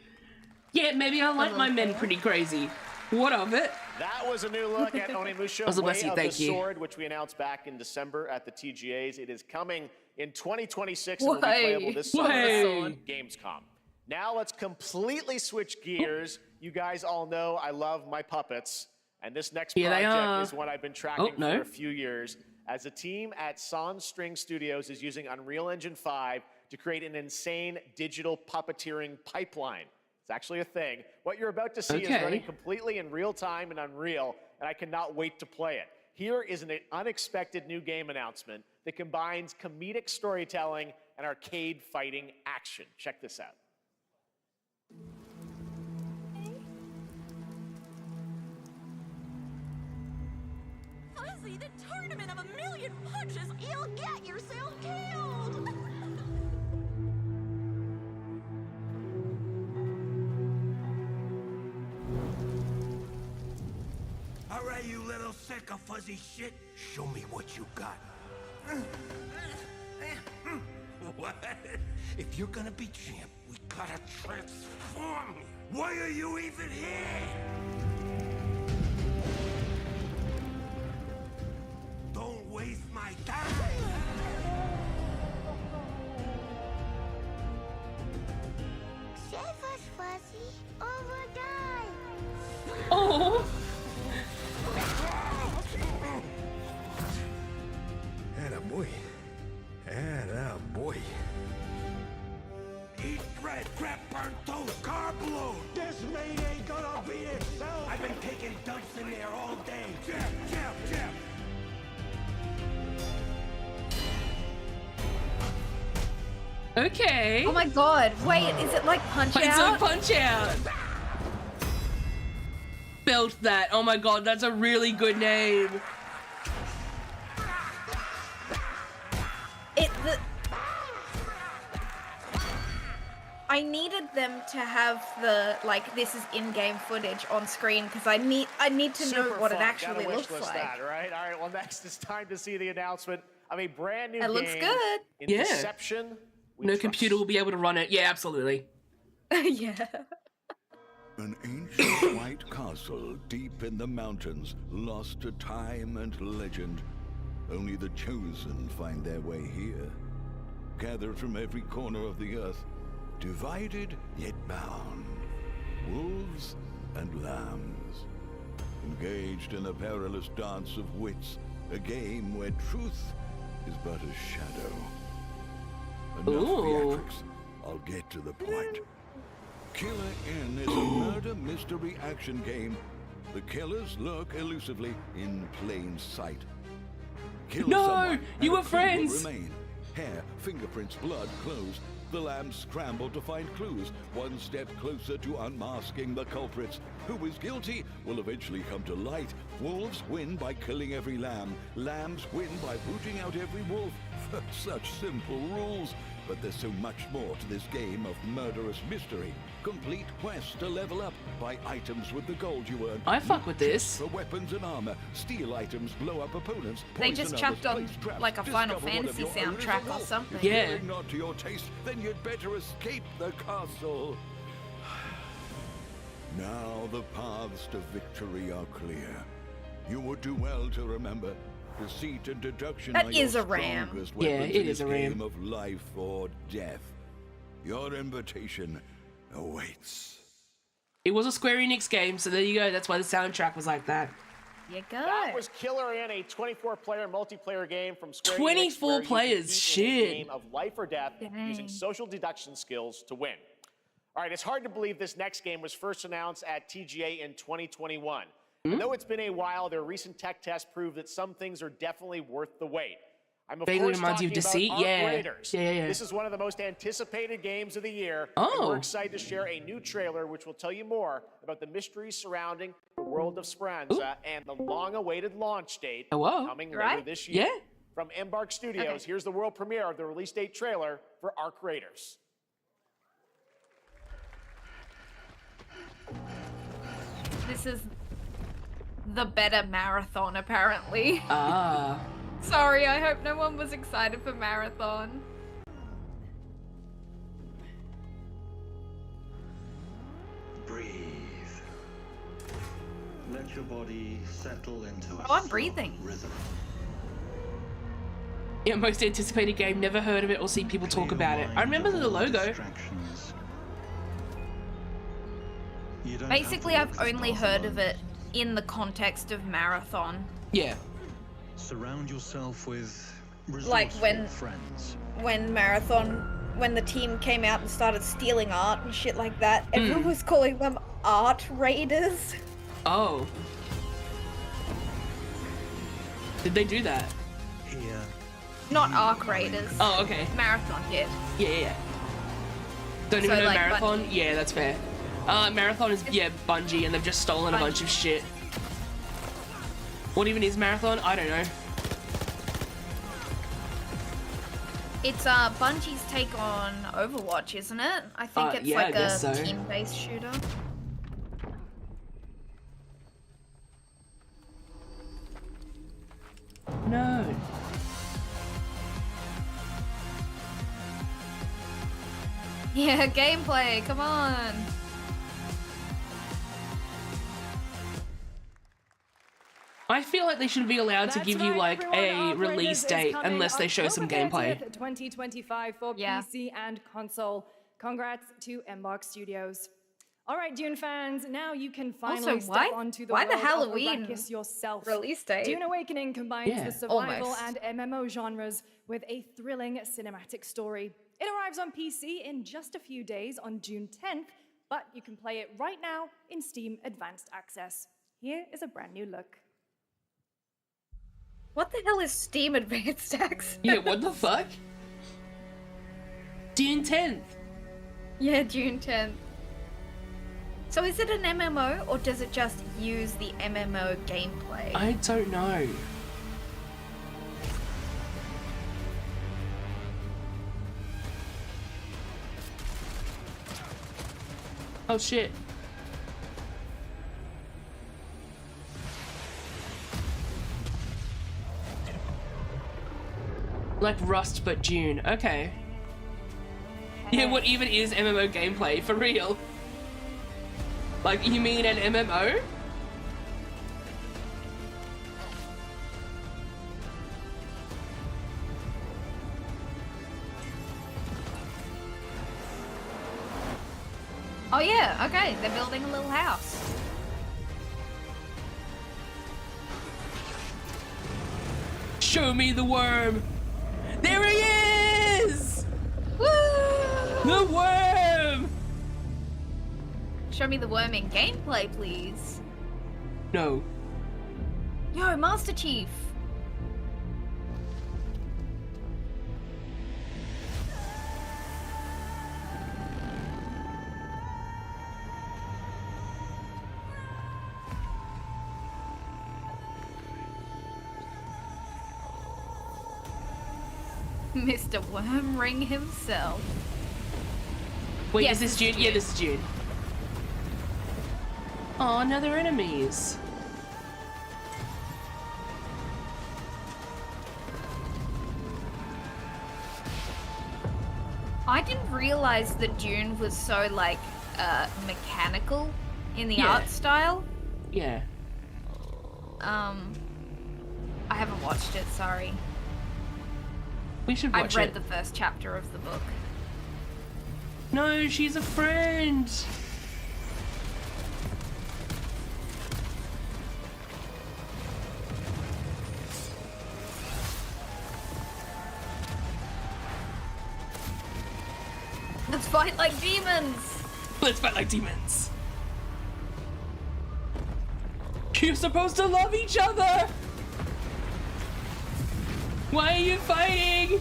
Yeah, maybe I like my men pretty crazy. What of it? That was a new look at Onimusha Puzzle Way Bessie, of thank the you. Sword, which we announced back in December at the TGAs. It is coming in 2026 and will be Way. playable this summer Way. at Gamescom. Now let's completely switch gears. You guys all know I love my puppets, and this next Here they are. project is one I've been tracking Oh, no. for a few years. As a team at Sans String Studios is using Unreal Engine 5 to create an insane digital puppeteering pipeline. It's actually a thing. What you're about to see is Okay. running completely in real time in Unreal, and I cannot wait to play it. Here is an unexpected new game announcement that combines comedic storytelling and arcade fighting action. Check this out. see the tournament of a million punches, you'll get yourself killed! All right, you little sick of fuzzy shit. Show me what you got. What? If you're gonna be champ, we gotta transform you. Why are you even here? Don't waste my time. Save us, Fuzzy, or we'll die. Oh. Attaboy. Attaboy. Eat bread, crap, burnt toast, carb load. This meat ain't gonna be itself. I've been taking dumps in there all day. Jeff. Okay. Oh my god, wait, is it like Punch It's Out? a Punch Out. Built that. Oh my god, that's a really good name. I needed them to have the like this is in-game footage on screen because I need to know Super what it fun. actually Gotta looks wishlist like. that, right? All right, well, next it's time to see the announcement of a brand new It game. looks good. In Yeah. Deception. No computer will be able to run it. Yeah, absolutely. Yeah. An ancient white castle deep in the mountains, lost to time and legend. Only the chosen find their way here. Gathered from every corner of the earth, divided yet bound. Wolves and lambs. Engaged in a perilous dance of wits, a game where truth is but a shadow. Enough theatrics. I'll get to the point. Killer Inn is a murder mystery action game. The killers lurk elusively in plain sight. Kill No, someone, you and were a clue will friends. Remain. Hair, fingerprints, blood, clothes. The lambs scramble to find clues, one step closer to unmasking the culprits. Who is guilty will eventually come to light. Wolves win by killing every lamb. Lambs win by booting out every wolf. Such simple rules. But there's so much more to this game of murderous mystery. Complete quests to level up. Buy items with the gold you earn. I fuck with this. For weapons and armor. Steal items, blow up opponents. They poison just others, chucked on place traps, like a Final discover one of Fantasy your own is a soundtrack or wolf. something. If Yeah. fearing not to your taste, then you'd better escape the castle. Now the paths to victory are clear. You would do well to remember, deceit and deduction That are is your a ram. strongest Yeah, weapons it in is this a ram. game of life or death. Your invitation awaits. It was a Square Enix game, so there you go. That's why the soundtrack was like that. You go. That was Killer Inn, a 24-player multiplayer game from Square Enix. 24 where you players, compete in a shit. game of life or death using Dang. social deduction skills to win. All right, it's hard to believe this next game was first announced at TGA in 2021. And though it's been a while, their recent tech tests prove that some things are definitely worth the wait. I'm of Vaguely course reminds you talking of about Deceit? Arc Yeah. Raiders. Yeah. This is one of the most anticipated games of the year. Oh. And we're excited to share a new trailer which will tell you more about the mysteries surrounding the world of Speranza and the long-awaited launch date coming later Right? this year. Yeah. From Embark Studios, here's the world premiere of the release date trailer for Arc Raiders. This is the better marathon, apparently. Ah. Sorry, I hope no one was excited for marathon. Breathe. Let your body settle into a Oh, I'm breathing. rhythm. Yeah, most anticipated game. Never heard of it or seen people talk about it. I remember the logo. Distractions. You don't Basically, have I've to look only for heard of alone. it in the context of marathon. Yeah. Surround yourself with Like resourceful when- friends. When the team came out and started stealing art and shit like that, everyone was calling them art raiders. Oh. Did they do that? Here. Not arc raiders. Oh, okay. Marathon did. Yeah. Don't So, even know like, Marathon? Bungie. Yeah, that's fair. Marathon is, yeah, Bungie, and they've just stolen a bunch of shit. What even is Marathon? I don't know. It's Bungie's take on Overwatch, isn't it? I think it's yeah, like I guess a so. team-based shooter. No. Yeah, gameplay, come on. I feel like they shouldn't be allowed to That's give you right, like everyone. a Our release Raiders is date coming unless they show some October gameplay. 30th, 2025 for PC and console. Congrats to Mbox Studios. All right, Dune fans, now you can finally Also, step onto the why world the Halloween of Arrakis yourself. release date? Dune Awakening combines Yeah, the survival almost. and MMO genres with a thrilling cinematic story. It arrives on PC in just a few days on June 10th, but you can play it right now in Steam Advanced Access. Here is a brand new look. What the hell is Steam Advanced Access? Yeah, what the fuck? June 10th. Yeah, June 10th. So is it an MMO or does it just use the MMO gameplay? I don't know. Oh shit. Like Rust but June. Okay. Yeah, what even is MMO gameplay for real? Like, you mean an MMO? Oh yeah, okay, they're building a little house. Show me the worm! There he is! Woo! The worm! Show me the worm in gameplay, please. No. Yo, Master Chief. Mr. Wormring himself. Wait, Yes, is this June? Yeah, this is June. Oh, no, they're enemies. I didn't realize that Dune was so like mechanical in the Yeah. art style. Yeah. I haven't watched it, sorry. We should watch I've read it. the first chapter of the book. No, she's a friend. Let's fight like demons! Let's fight like demons. You're supposed to love each other. Why are you fighting?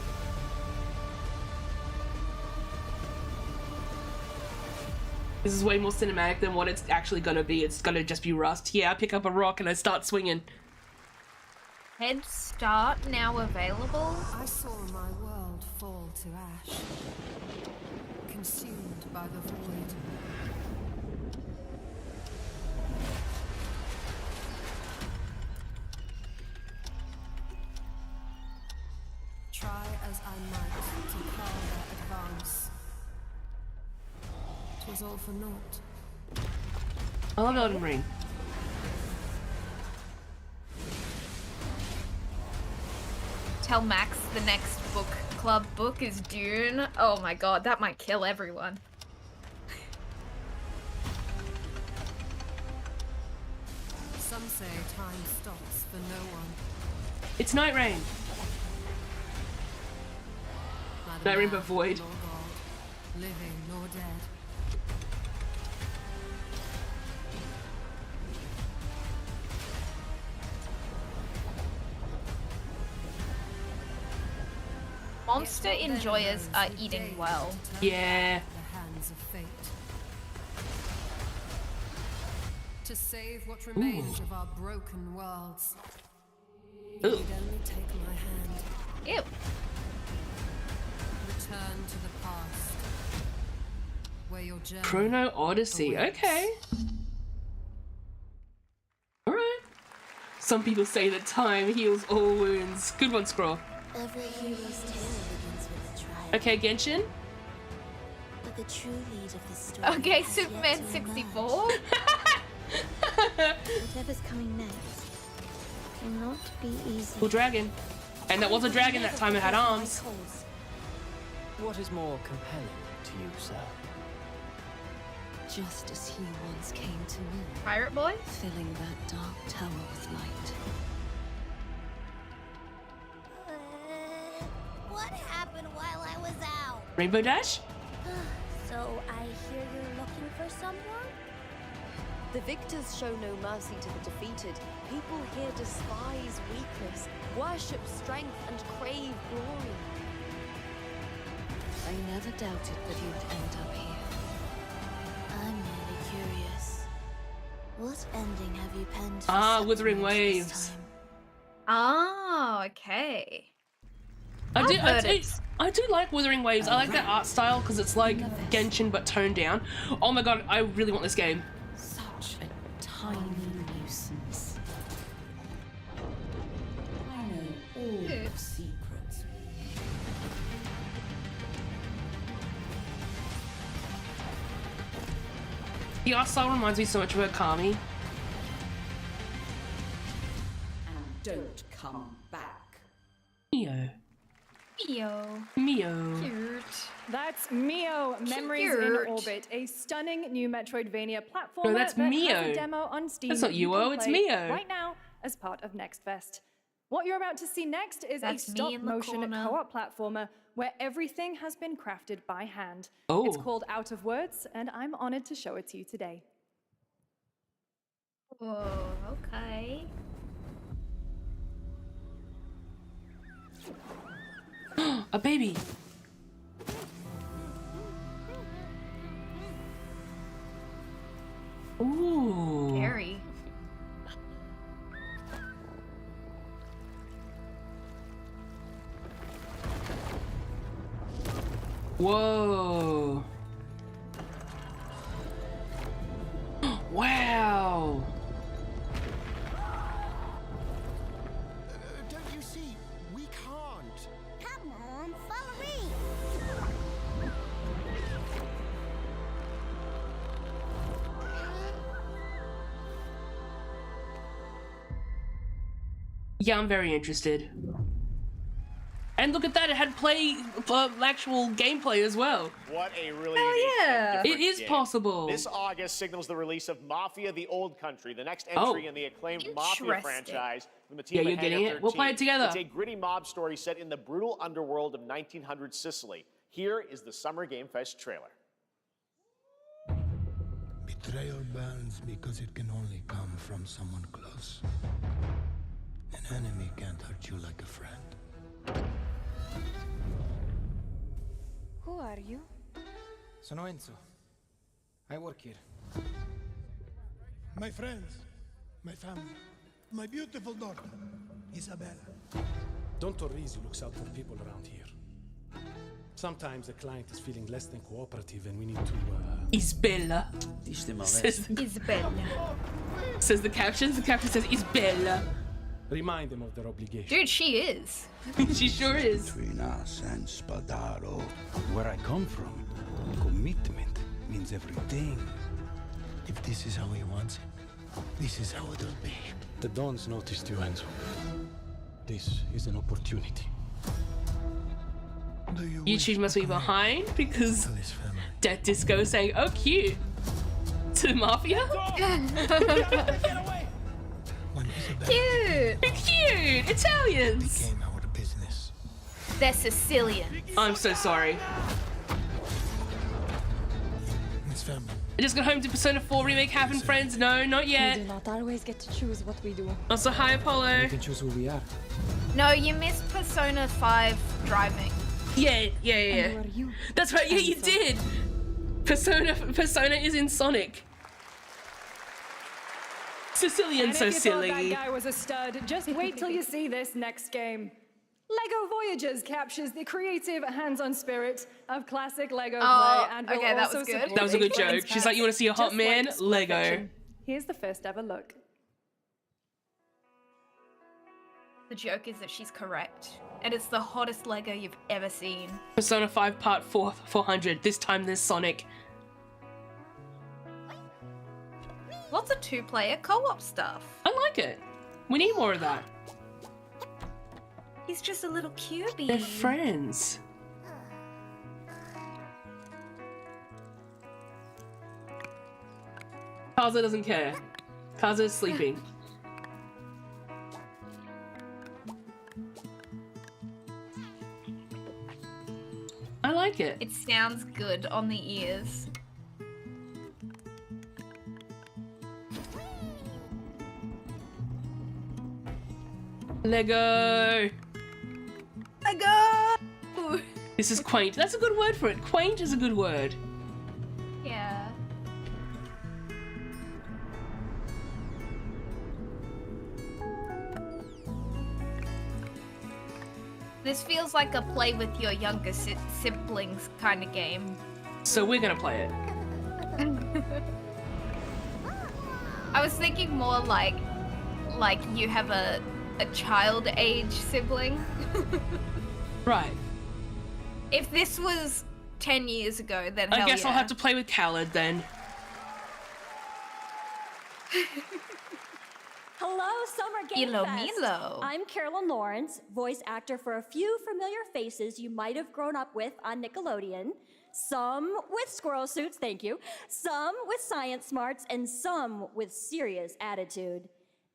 This is way more cinematic than what it's actually gonna be. It's gonna just be Rust. Yeah, I pick up a rock and I start swinging. Head Start now available? I saw my world fall to ash, consumed by the void. Try as I might to quell their advance. 'Twas all for naught. I love Elden Ring. Tell Max the next book club book is Dune. Oh my god, that might kill everyone. Some say time stops for no one. It's Night Rain. Neither Night Rain man but void. nor God, living nor dead. Monster enjoyers are eating well. Yeah. The hands of fate. To save what remains of our broken worlds. Ooh. You'd only take my hand. Ew. Return to the past. Where your journey Chrono Odyssey. awaits. Okay. Alright. Some people say that time heals all wounds. Good one, Scroll. Every hero's tale begins with trial. Okay, Genshin. But the true lead of the story. Okay, has yet Superman to 64. Whatever's coming next will not be easy. Cool dragon. And that was a dragon that time it had arms. What is more compelling to you, sir? Just as he once came to me. Pirate boy? Filling that dark tower with light. What happened while I was out? Rainbow Dash? So I hear you're looking for someone? The victors show no mercy to the defeated. People here despise weakness, worship strength, and crave glory. I never doubted that you would end up here. I'm really curious. What ending have you penned for Ah, Withering Septimus this Waves. time? Oh, okay. I heard do it. I do like Withering Waves. I like that art style because it's like Genshin but toned down. Oh my god, I really want this game. Such a tiny nuisance. I know all your secrets. The art style reminds me so much of Okami. And don't come back. Mio. Mio. Mio. Cute. That's Mio, Memories in Cute. Orbit, a stunning new Metroidvania platformer that's that Mio. has a demo on Steam. That's not that you Yuo, can it's play Mio. right now as part of Next Fest. What you're about to see next is That's a me in the stop-motion corner. co-op platformer where everything has been crafted by hand. Oh. It's called Out of Words, and I'm honored to show it to you today. Whoa, okay. A baby. Ooh. Scary. Whoa. Wow. Don't you see? We can't. Come on, follow me. Yeah, I'm very interested. And look at that, it had actual gameplay as well. What a really Hell unique yeah. and different It is game. possible. This August signals the release of Mafia: The Old Country, the next Oh. entry in the acclaimed Mafia Interesting. franchise from the Yeah, team you're at getting Hangar it? We'll play it 13. together. It's a gritty mob story set in the brutal underworld of 1900 Sicily. Here is the Summer Game Fest trailer. Betrayal burns because it can only come from someone close. An enemy can't hurt you like a friend. Who are you? Sono Enzo. I work here. My friends, my family, my beautiful daughter, Isabella. Don Torrisi looks out for people around here. Sometimes the client is feeling less than cooperative and we need to, Isabella. Says the, Isabella. says the captions. The caption says Isabella. remind them of their obligation. Dude, she is. She sure is. Between us and Spadaro, where I come from, commitment means everything. If this is how he wants it, this is how it'll be. The Dons noticed you, Enzo. This is an opportunity. YouTube must be behind because Death Disco saying, "Oh, cute," to Mafia. Cute. Cute Italians. They're Sicilian. I'm so sorry. I just got home to Persona 4 remake happen, friends. No, not yet. We do not always get to choose what we do. Also, hi Apollo. We can choose who we are. No, you missed Persona 5 driving. Yeah. And who are you? That's right. Yeah, you did. Persona is in Sonic. Sicilian And so if you thought silly. that guy was a stud, just wait till you see this next game. LEGO Voyagers captures the creative, hands-on spirit of classic LEGO play and will okay, that also was good. support That was a good influence joke. She's like, you want to see a hot just man? like Split Lego. Fiction. Here's the first ever look. The joke is that she's correct. And it's the hottest Lego you've ever seen. Persona 5 Part 400. This time there's Sonic. Lots of two-player co-op stuff. I like it. We need more of that. He's just a little cubie. They're friends. Kaza doesn't care. Kaza's sleeping. I like it. It sounds good on the ears. Lego. Lego. This is quaint. That's a good word for it. Quaint is a good word. Yeah. This feels like a play with your younger siblings kind of game. So we're gonna play it. I was thinking more like you have a child age sibling. Right. If this was 10 years ago, then I hell guess yeah. I'll have to play with Khaled then. Hello, Summer Game Milo, Fest. Milo. I'm Carolyn Lawrence, voice actor for a few familiar faces you might have grown up with on Nickelodeon. Some with squirrel suits, thank you. Some with science smarts, and some with serious attitude.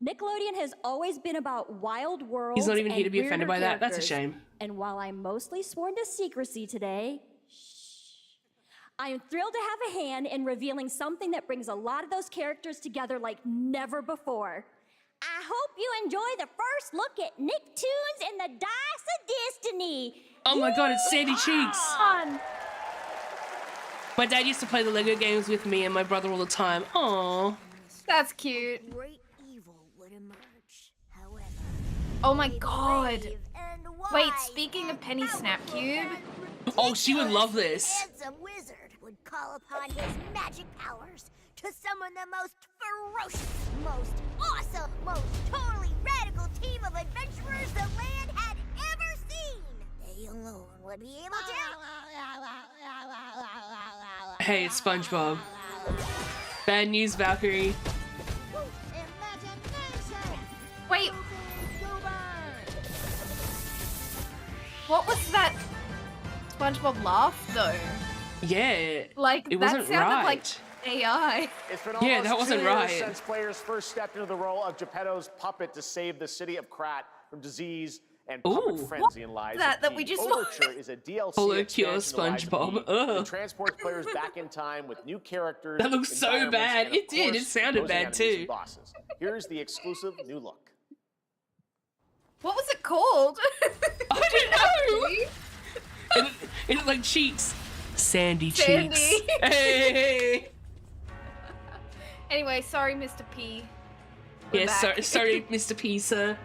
Nickelodeon has always been about wild worlds. He's not even here to and be offended weirder by that. That's a characters. shame. And while I'm mostly sworn to secrecy today, I am thrilled to have a hand in revealing something that brings a lot of those characters together like never before. I hope you enjoy the first look at Nicktoons and the Dice of Destiny. Oh my god, it's Sandy Cheeks. Fun. My dad used to play the Lego games with me and my brother all the time. Aww. That's cute. Great evil would emerge, however. Oh my god. Wait, speaking of Penny Snapcube. Oh, she would love this. Handsome wizard would call upon his magic powers to summon the most ferocious, most awesome, most totally radical team of adventurers the land had ever seen. They alone would be able to. Hey, it's SpongeBob. Bad news, Valkyrie. Wait. What was that SpongeBob laugh though? Yeah. Like it that wasn't sounded right. like AI. It's been Yeah, almost that wasn't 2 years right. since players first stepped into the role of Geppetto's puppet to save the city of Krat from disease and puppet frenzy in Lies that- of that P. we just Overture is a DLC Follow expansion Cure to Lies of SpongeBob. P Ugh. that transports players back in time with new characters. That looks so environments, bad. and of It did. It course, sounded opposing bad enemies too. and bosses. Here's the exclusive new look. What was it called? I don't know. It looked like cheeks. Sandy cheeks. Sandy. Hey. Anyway, sorry, Mr. P. We're Yes, back. sorry, Mr. P, sir.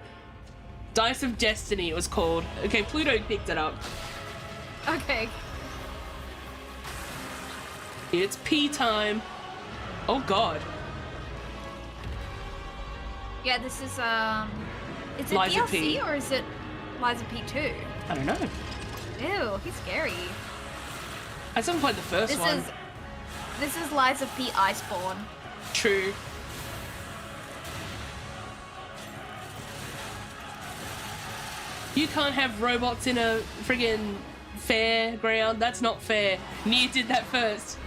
Dice of Destiny, it was called. Okay, Pluto picked it up. Okay. It's P time. Oh God. Yeah, this is is it Liza DLC P. or is it Liza P2? I don't know. Ew, he's scary. I just haven't played the first one. This is Liza P Iceborne. True. You can't have robots in a friggin' fairground. That's not fair. Nier did that first.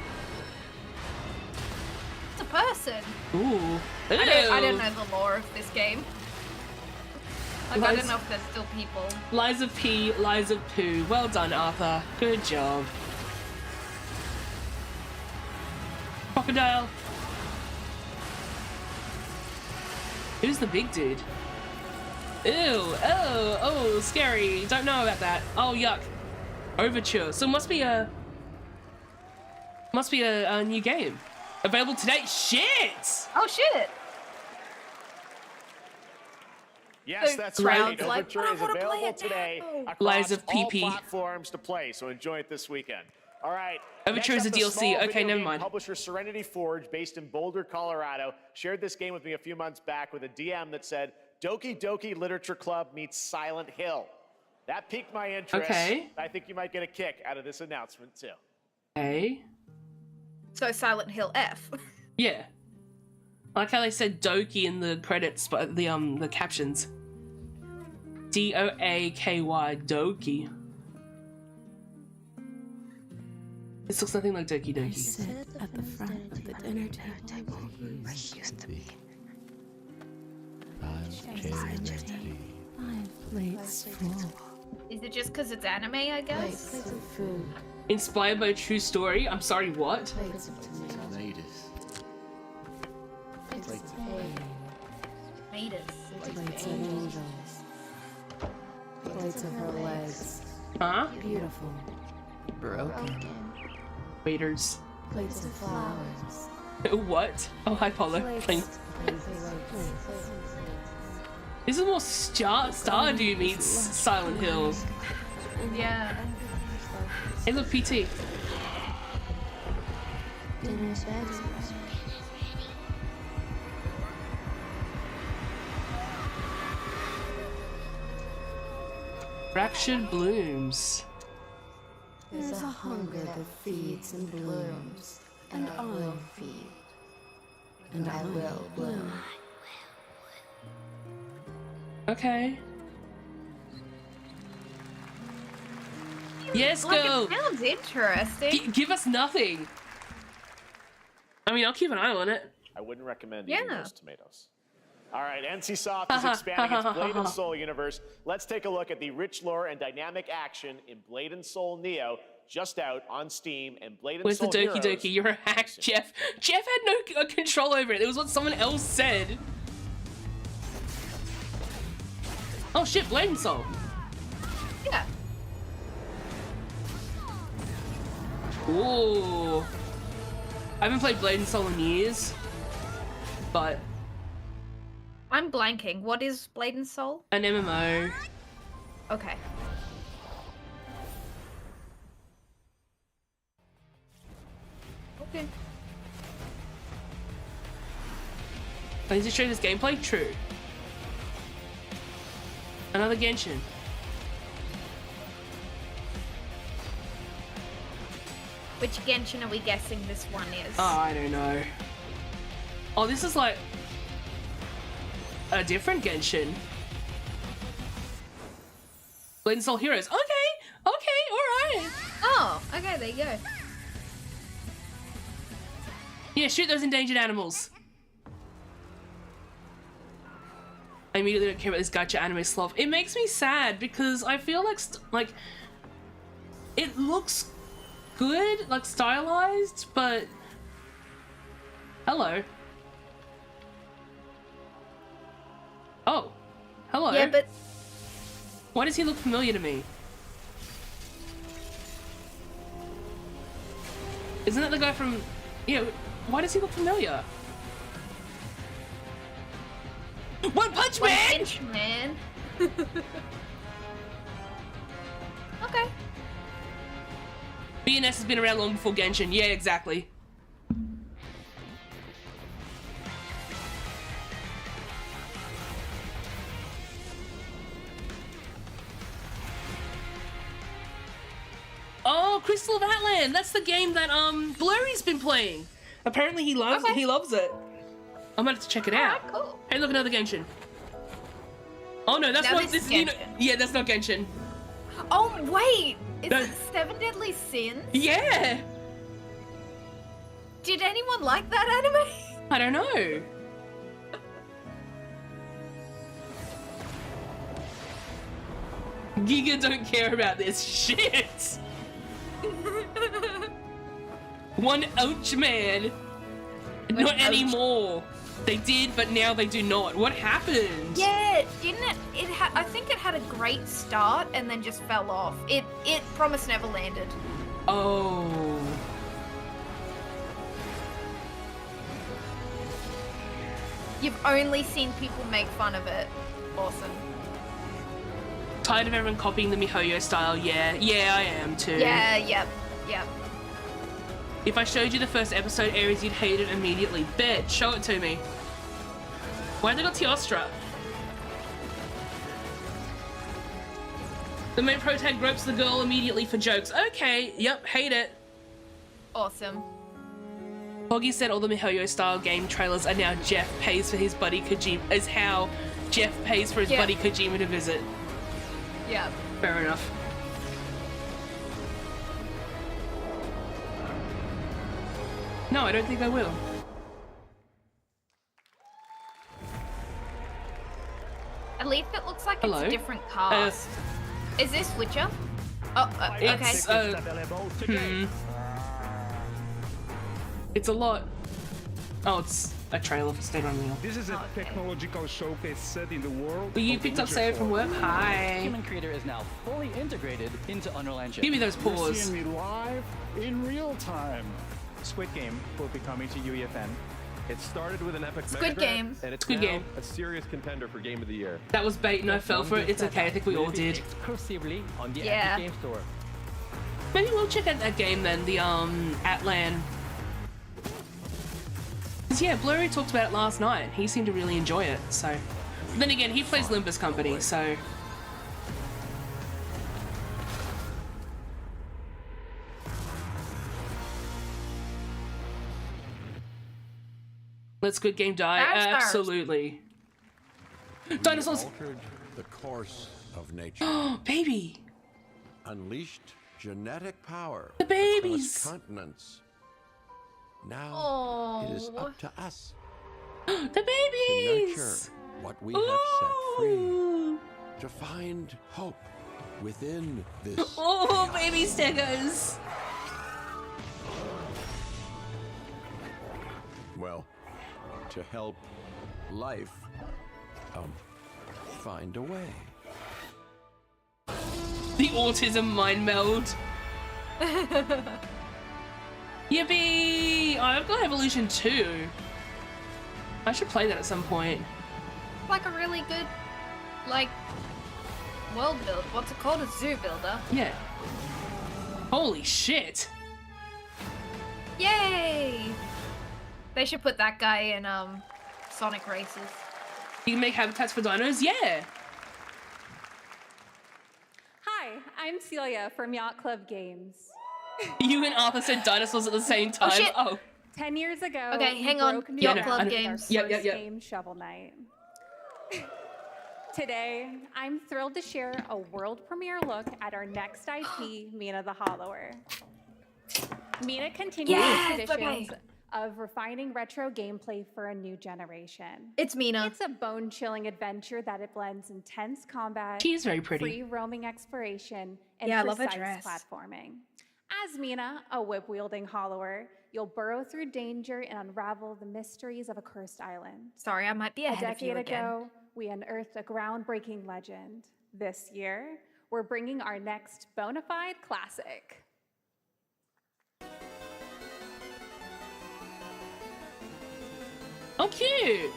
It's a person. Ooh. I don't know the lore of this game. Like, I Liza- don't know if there's still people. Liza P, Liza Poo. Well done, Arthur. Good job. Crocodile. Who's the big dude? Ew, oh, scary. Don't know about that. Oh, yuck. Overture. So it must be a new game. Available today. Shit! Oh, shit! Yes, that's right. Overture is available today across all platforms to play, so enjoy it this weekend. All right. Overture is a DLC. Okay, never mind. Publisher Serenity Forge, based in Boulder, Colorado, shared this game with me a few months back with a DM that said, Doki Doki Literature Club meets Silent Hill. That piqued my interest. Okay. I think you might get a kick out of this announcement, too. Okay. So Silent Hill F. Yeah. I like how they said Doki in the credits, but the captions. D-O-A-K-Y, Doki. This looks nothing like Doki Doki. I sit at the front of the dinner table where I used to be. 5 plates full. Is it just because it's anime, I guess? Plates of food. Inspired by a true story? I'm sorry, what? Plates of tomatoes. Plates of hay. Plates of angels. Plates of her legs. Huh? Beautiful. Broken. Waiters. Plates of flowers. What? Oh, hi, Paulo. Plates. This is more Stardew meets Silent Hill. Yeah. Hey, look, PT. Dinner's ready. Raptured blooms. There's a hunger that feeds and blooms, and I will feed, and I will bloom. Okay. Yes, girl. It sounds interesting. Give us nothing. I mean, I'll keep an eye on it. I wouldn't recommend eating those tomatoes. All right, NCSoft is expanding its Blade and Soul universe. Let's take a look at the rich lore and dynamic action in Blade and Soul Neo, just out on Steam, and Blade and Where's Soul the Doki Heroes. Doki? You're a hack, Jeff. Jeff had no control over it. It was what someone else said. Oh shit, Blade and Soul. Yeah. Ooh. I haven't played Blade and Soul in years, but I'm blanking. What is Blade and Soul? an MMO. Okay. Okay. Oh, is it showing this gameplay? True. Another Genshin. Which Genshin are we guessing this one is? Oh, I don't know. Oh, this is like a different Genshin. Blade and Soul Heroes. Okay, alright. Oh, okay, there you go. Yeah, shoot those endangered animals. I immediately don't care about this gacha anime sloth. It makes me sad because I feel like it looks good, like stylized, but hello. Oh, hello. Yeah, but why does he look familiar to me? Isn't that the guy from? Yeah. Why does he look familiar? One Punch Man! One Punch Man. Okay. BNS has been around long before Genshin. Yeah, exactly. Oh, Crystal of Atlan! That's the game that Blurry's been playing. Apparently he loves it. I'm gonna have to check it out. Cool. Hey, look, another Genshin. Oh no, that's Now what this this. is You know, Genshin. yeah, that's not Genshin. Oh wait, is No. it 7 Deadly Sins? Yeah. Did anyone like that anime? I don't know. Giga don't care about this shit. One ouch man. Not anymore. They did, but now they do not. What happened? Yeah, didn't it? I think it had a great start and then just fell off. It Promise Never landed. Oh. You've only seen people make fun of it. Awesome. Tired of everyone copying the MiHoYo style. Yeah, I am too. Yeah, yep. If I showed you the first episode, Aries, you'd hate it immediately. Bet, show it to me. Why have they got Teostra? The main pro tag gropes the girl immediately for jokes. Okay, yep, hate it. Awesome. Boggy said all the MiHoYo style game trailers are now Jeff pays for his buddy Kojima, is how Jeff pays for his buddy Kojima to visit. Yeah. Fair enough. No, I don't think I will. At least it looks like Hello? it's a different cast. Is this Witcher? Oh, okay. It's a lot. Oh, it's a trailer for State Unreal. This is a technological showcase set in the world. Well, you picked up Sarah from work? Hi. Human Creator is now fully integrated into Unreal Engine. Give me those paws. You're seeing me live in real time. Squid Game will be coming to UEFN. It started with an epic Squid Game. and it's Squid now Game. a serious contender for Game of the Year. That was bait and I fell for it. It's okay, I think we all did. Exclusively on the Yeah. Epic Game Store. Maybe we'll check out that game then, the Atlan. Cause yeah, Blurry talked about it last night. He seemed to really enjoy it, so. But then again, he plays Limbus Company, so. Let Squid Game die? Absolutely. Dinosaurs! Altered the course of nature. Baby! Unleashed genetic power. The babies! Across continents. Now it is up to us. The To babies! nurture what we have set free. To find hope within this. Oh, baby stickers! Well, to help life find a way. The autism mind meld. Yippee! Oh, I've got Evolution 2. I should play that at some point. Like a really good, like, world build. What's it called? A zoo builder. Yeah. Holy shit! Yay! They should put that guy in Sonic Races. You can make habitats for dinos? Yeah! Hi, I'm Celia from Yacht Club Games. You and Arthur said dinosaurs at the same time. shit. Oh. 10 years ago, Okay, we hang on. broke new Yacht ground Club with Games. our Yep, first yep. game, Shovel Knight. Today, I'm thrilled to share a world premiere look at our next IP, Mina the Hollower. Mina continues the traditions of refining retro gameplay for a new generation. It's Mina. It's a bone-chilling adventure that it blends intense combat, She is very pretty. free roaming exploration, and Yeah, I love her precise dress. platforming. As Mina, a whip-wielding hollower, you'll burrow through danger and unravel the mysteries of a cursed island. Sorry, I might be A ahead of you decade again. ago, we unearthed a groundbreaking legend. This year, we're bringing our next bona fide classic. Oh, cute!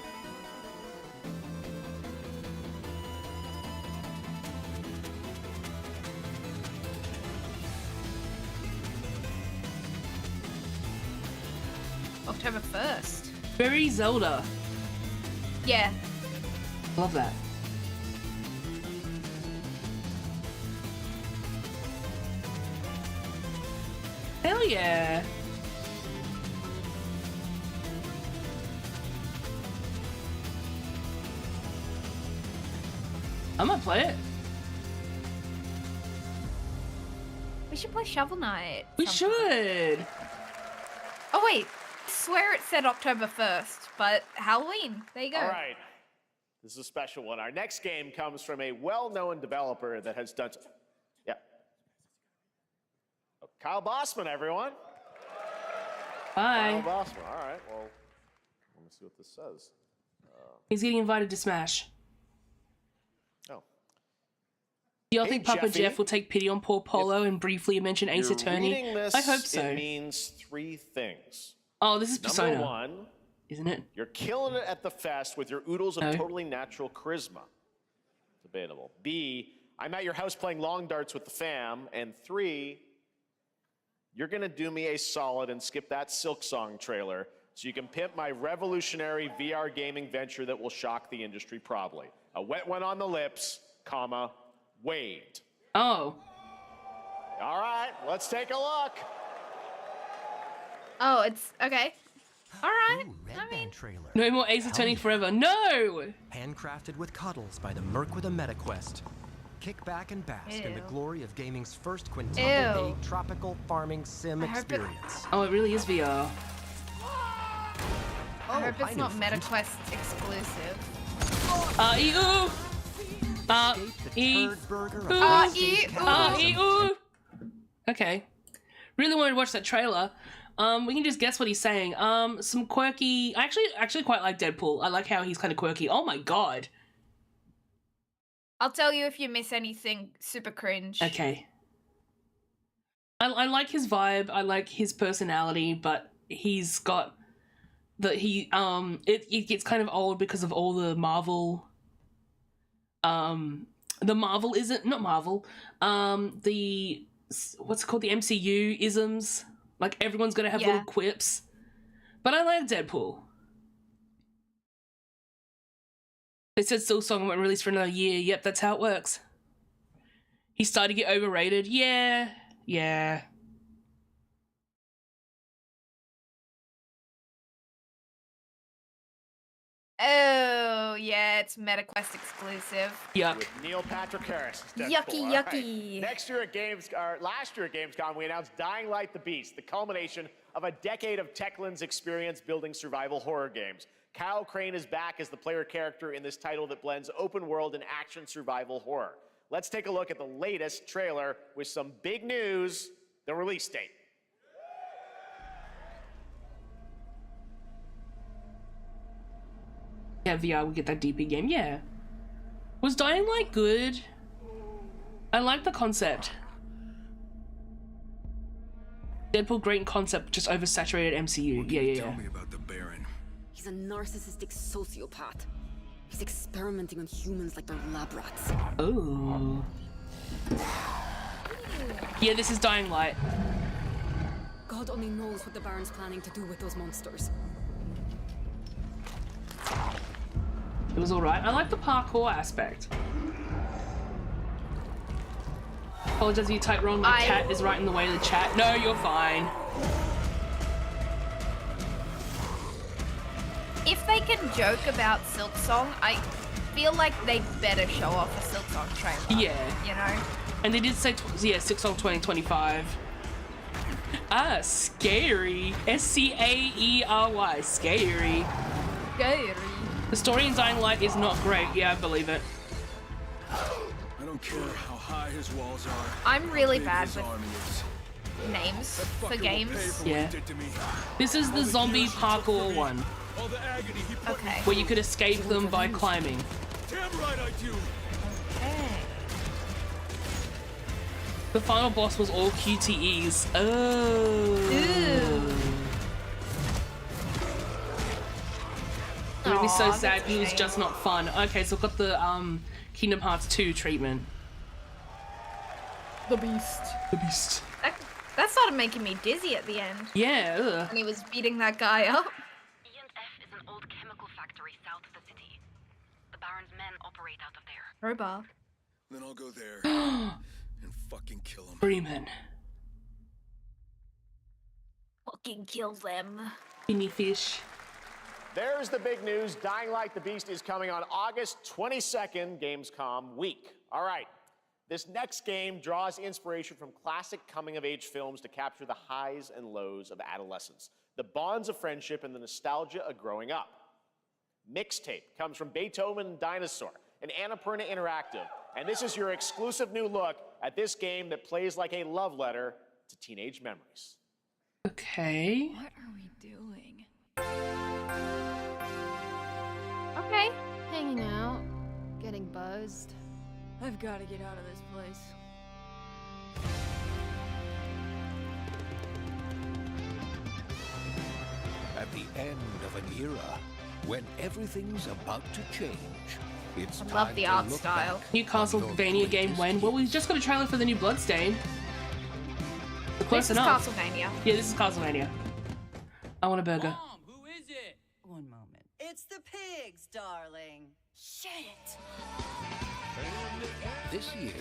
October 1st. Very Zelda. Yeah. Love that. Hell yeah! I might play it. We should play Shovel Knight. We should. Oh wait, I swear it said October 1st, but Halloween. There you go. All right. This is a special one. Our next game comes from a well-known developer that has done... Yeah. Oh, Kyle Bossman, everyone. Bye. Kyle Bossman. All right, well, let me see what this says. He's getting invited to Smash. Oh. Do y'all Hey, think Papa Jeffy. Jeff will take pity on poor Polo and briefly mention Ace You're Attorney? reading this, I hope so. It means three things. Oh, this is Number Persona. one, isn't it? You're killing it at the fest with your oodles of No. totally natural charisma. Debatable. B, I'm at your house playing long darts with the fam. And 3, you're gonna do me a solid and skip that Silk Song trailer so you can pimp my revolutionary VR gaming venture that will shock the industry probably. A wet one on the lips, comma, Wade. Oh. All right, let's take a look. Oh, it's okay. All right. Red Band trailer. No more Ace Attorney forever. No! Handcrafted with cuddles by the Merc with a MetaQuest. Kick back and bask in the Ew. glory of gaming's first quintuple Ew. A tropical farming sim I hope it- experience. Oh, it really is VR. I hope hi, it's new not friend. MetaQuest exclusive. Ew! Turd burger of Ew. Okay. Really wanted to watch that trailer. We can just guess what he's saying. Some quirky. I actually quite like Deadpool. I like how he's kind of quirky. Oh my god. I'll tell you if you miss anything super cringe. Okay. I like his vibe. I like his personality, but he's got it gets kind of old because of all the Marvel. The Marvel isn't not Marvel. The what's it called, the MCU isms. Like everyone's gonna have little quips. But I like Deadpool. They said Silk Song won't release for another year. Yep, that's how it works. He's starting to get overrated. Yeah. Oh, yeah, it's MetaQuest exclusive. Yuck. With Neil Patrick Harris. as Deadpool. Yucky, All right. yucky. Last year at Gamescom, we announced Dying Light the Beast, the culmination of a decade of Techland's experience building survival horror games. Kyle Crane is back as the player character in this title that blends open world and action survival horror. Let's take a look at the latest trailer with some big news, the release date. Yeah, VR, we get that DP game. Yeah. Was Dying Light good? I like the concept. Deadpool, great in concept, just oversaturated MCU. Yeah. Tell me about the Baron. He's a narcissistic sociopath. He's experimenting on humans like they're lab rats. Oh. Yeah, this is Dying Light. God only knows what the Baron's planning to do with those monsters. It was alright. I like the parkour aspect. Apologize if you type wrong. My cat is right in the way of the chat. No, you're fine. If they can joke about Silk Song, I feel like they better show off a Silk Song trailer. Yeah. You know? And they did say, Silk Song 2025. Ah, scary. SCAERY. Scary. Scary. The story in Dying Light is not great. Yeah, I believe it. I don't care how high his walls are. I'm really how big bad his with army is. names That for fucker will pay games. for what Yeah. he did to me. This is the zombie parkour one, All the agony he put Okay. where you could escape them by climbing. Damn right I do. The final boss was all QTEs. Oh. It made me so Aw, sad. that's a He was shame. just not fun. Okay, so I've got the Kingdom Hearts 2 treatment. The Beast. The Beast. That started making me dizzy at the end. Yeah. Ugh. When he was beating that guy up. E&F is an old chemical factory south of the city. The Baron's men operate out of there. Crowbar. Then I'll go there and fucking kill him. Freeman. Fucking kill them. Beanie fish. There's the big news. Dying Light the Beast is coming on August 22nd, Gamescom week. All right. This next game draws inspiration from classic coming-of-age films to capture the highs and lows of adolescence, the bonds of friendship, and the nostalgia of growing up. Mixtape comes from Beethoven and Dinosaur, and Annapurna Interactive, and this is your exclusive new look at this game that plays like a love letter to teenage memories. Okay. What are we doing? Okay. Hanging out, getting buzzed. I've got to get out of this place. at the end of an era, when everything's about to change. It's I love time the to art look style. back New Castlevania game when? Well, we just got a trailer for the new Bloodstain. Close This enough. is Castlevania. Yeah, this is Castlevania. I want a burger. Mom, who is it? One moment. It's the pigs, darling. Shit. This year,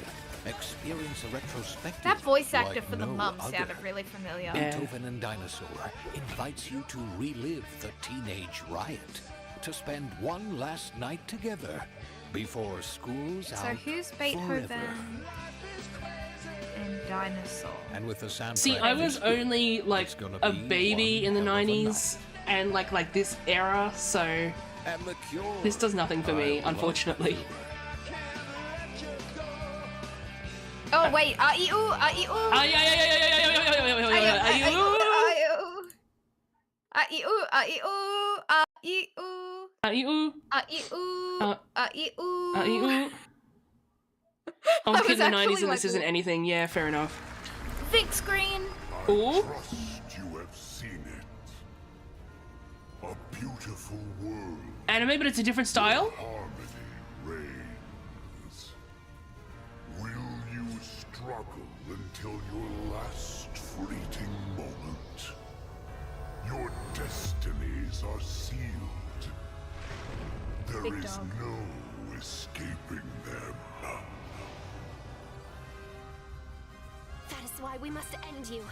experience a retrospective. That voice actor like for the no mum other. sounded really familiar. Beethoven and Dinosaur invites you to relive the teenage riot, to spend one last night together before school's out. So who's Beethoven forever. and Dinosaur? And with the soundtrack. See, I of was this book, only like gonna a be baby in the one hell of a 90s and like this era, so And the cure. this does nothing for me, unfortunately. Oh wait, ah-ee-oo, ah-ee-oo. Ah-ee-oo. Ah-ee-oo, ah-ee-oo, ah-ee-oo. Ah-ee-oo. Ah-ee-oo, ah-ee-oo. Ah-ee-oo. I'm a kid in the 90s and this isn't anything. Yeah, fair enough. Big screen. Ooh. Trust you have seen it. A beautiful world. Anime, but it's a different style? Harmony reigns. Will you struggle until your last fleeting moment? Your destinies are sealed. There Big is dog. no escaping them. That is why we must end you.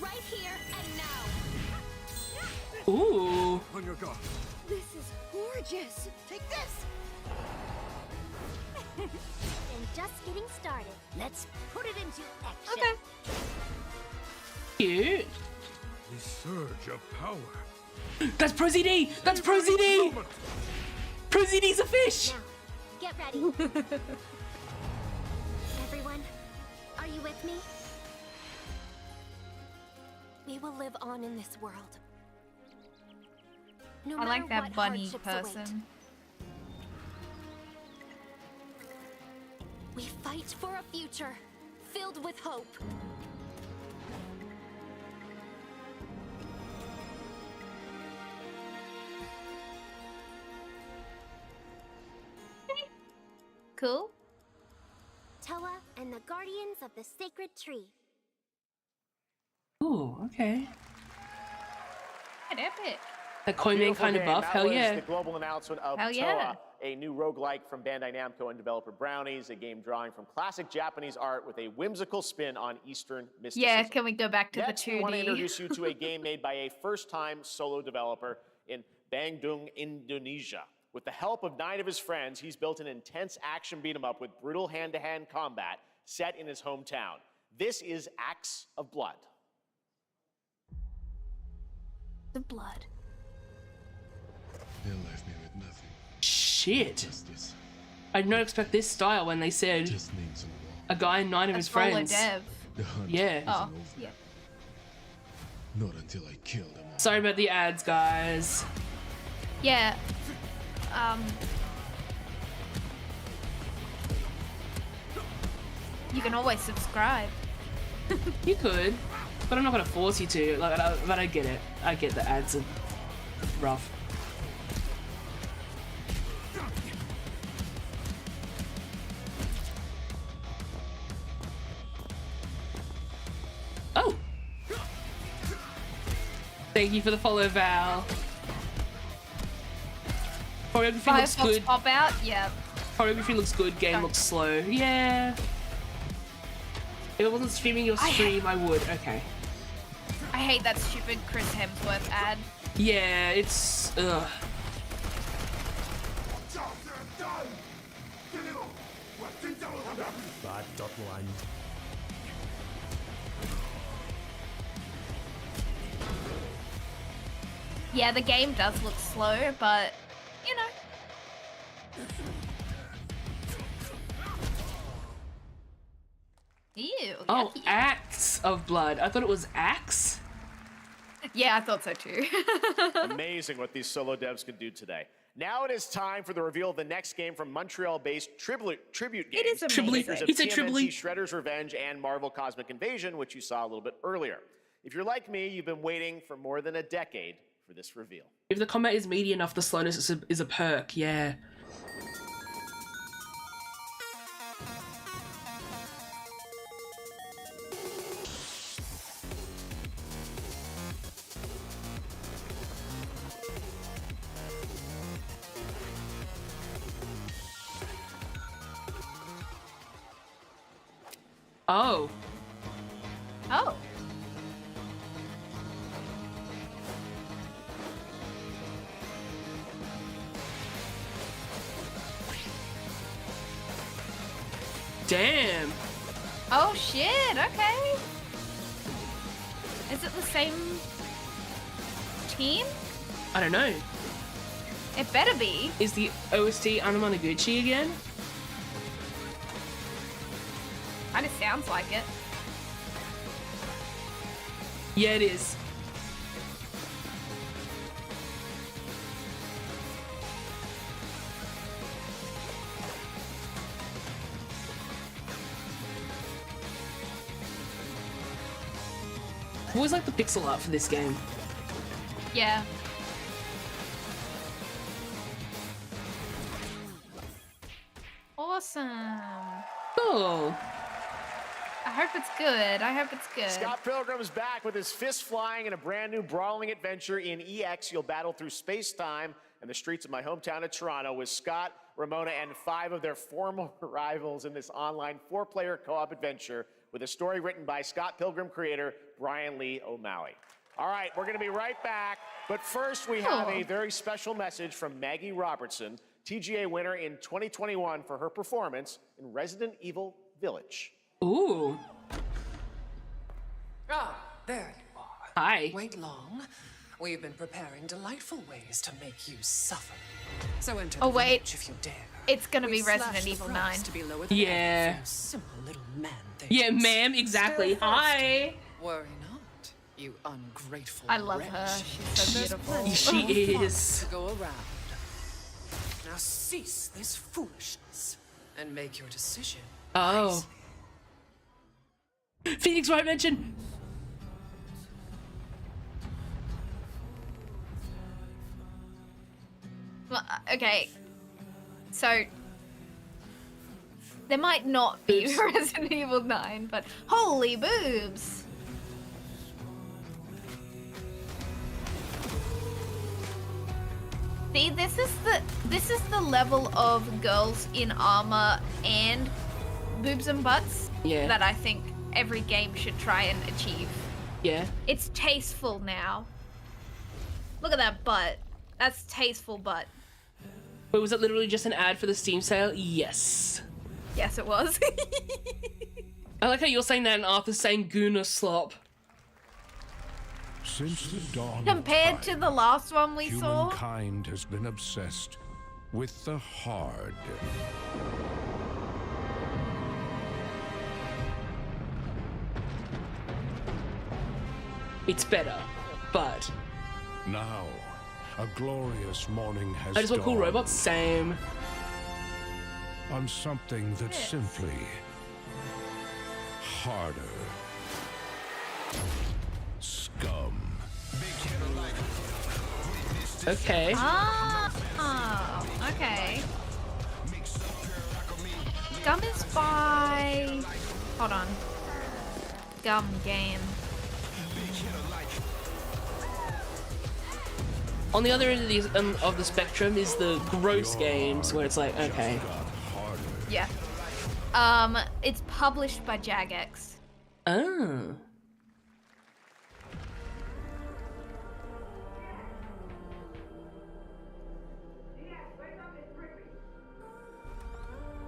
Right here and now. Ooh. On your guard. This is gorgeous. Take this. And just getting started. Let's put it into action. Okay. Cute. The surge of power. That's Pro ZD! That's Pro ZD! Pro ZD's a fish! Now, get ready. Everyone, are you with me? We will live on in this world. No I like matter that what bunny hardships await. person. We fight for a future filled with hope. Cool. Toa and the Guardians of the Sacred Tree. Ooh, okay. An epic. That coin man Beautiful kind of game. buff, That hell was yeah. the global announcement of Hell Toa, yeah. a new roguelike from Bandai Namco and developer Brownies, a game drawing from classic Japanese art with a whimsical spin on Eastern mysticism. Yeah, can we go back to Next, the we 2D? want to introduce you to a game made by a first-time solo developer in Bandung, Indonesia. With the help of 9 of his friends, he's built an intense action beat-em-up with brutal hand-to-hand combat set in his hometown. This is Acts of Blood. The blood. They left me with nothing. Shit. Just this. I did not expect this style when they said Just names on the wall. a guy and 9 of his friends. Dev. The hunt Yeah. isn't Oh, over. yeah. Not until I kill them all. Sorry about the ads, guys. Yeah. You can always subscribe. You could, but I'm not gonna force you to. Like, but I get it. I get the ads are rough. Oh! Thank you for the follow, Val. Choreography looks Firefox good. pop out? Yeah. Choreography looks good. Game looks slow. Yeah. If it wasn't streaming your stream, I would. Okay. I hate that stupid Chris Hemsworth ad. Yeah, it's ugh. Bad dot line. Yeah, the game does look slow, but you know. Ew. Oh, yucky. Acts of Blood. I thought it was Axe. Yeah, I thought so too. Amazing what these solo devs can do today. Now it is time for the reveal of the next game from Montreal-based Tribute Games. It is amazing. Makers of He said TMNT, Tribute. Shredder's Revenge, and Marvel Cosmic Invasion, which you saw a little bit earlier. If you're like me, you've been waiting for more than a decade for for this reveal. If the combat is meaty enough, the slowness is a perk, yeah. Oh. Oh. Damn. Oh shit, okay. Is it the same team? I don't know. It better be. Is the OST Anamanaguchi again? Kinda sounds like it. Yeah, it is. I always like the pixel art for this game. Yeah. Awesome. Cool. I hope it's good. I hope it's good. Scott Pilgrim's back with his fist flying in a brand new brawling adventure in EX. You'll battle through space-time and the streets of my hometown of Toronto with Scott, Ramona, and 5 of their former rivals in this online 4-player co-op adventure with a story written by Scott Pilgrim creator Brian Lee O'Malley. All right, we're going to be right back. But first, we have a very special message from Maggie Robertson, TGA winner in 2021 for her performance in Resident Evil Village. Ooh. Ah, there you are. Hi. Wait long. We've been preparing delightful ways to make you suffer. So enter the village if you dare. It's gonna be We Resident slashed the Evil price 9. to be lower than Yeah. ever for a simple little man. Yeah, ma'am, exactly. Still Hi. Worry not, you ungrateful I love wretch. her. She's so There's beautiful. plenty She of is. fun to go around. Now cease this foolishness and make your decision. Oh. Phoenix Wright mention. Well, okay. So there might not be Resident Evil 9, but holy boobs! See, this is the level of girls in armor and boobs and butts that I think every game should try and achieve. Yeah. It's tasteful now. Look at that butt. That's tasteful butt. Wait, was it literally just an ad for the Steam sale? Yes. Yes, it was. I like how you're saying that and Arthur's saying Guna slop. Since the dawn Compared of to the last one we saw. humankind has been obsessed with the hard. It's better, but Now, a glorious morning has I just want cool dawned robots. Same. on something that's simply harder. Scum. Okay. Ah, okay. Gum is by. Hold on. Gum game. On the other end of the spectrum is the gross games where it's like, okay. Yeah. It's published by Jagex. Oh.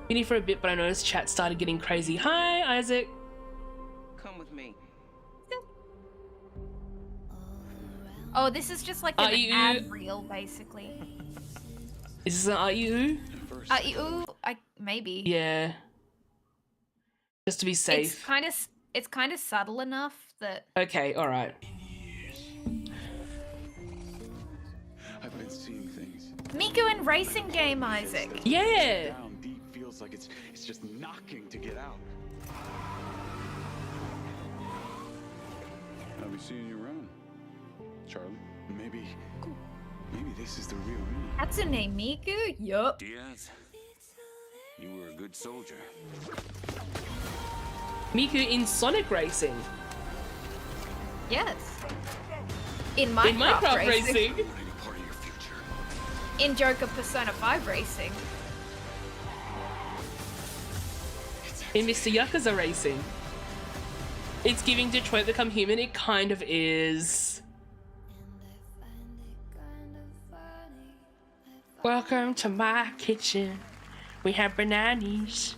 Been here for a bit, but I noticed chat started getting crazy. Hi, Isaac. Come with me. Oh, this is just like an ad reel, basically. Is this an IU? Maybe. Yeah. Just to be safe. It's kind of subtle enough that. Okay, all right. I've been seeing things. Miku and racing game, Isaac. Yeah. Down deep feels like it's just knocking to get out. I'll be seeing you around, Charlie. Maybe this is the real me. That's a name, Miku? Yup. Diaz, you were a good soldier. Miku in Sonic Racing. Yes. In Minecraft, Racing. In Joker Persona 5 Racing. In Mr. Yakuza Racing. It's giving Detroit Become Human. It kind of is. Welcome to my kitchen. We have bananas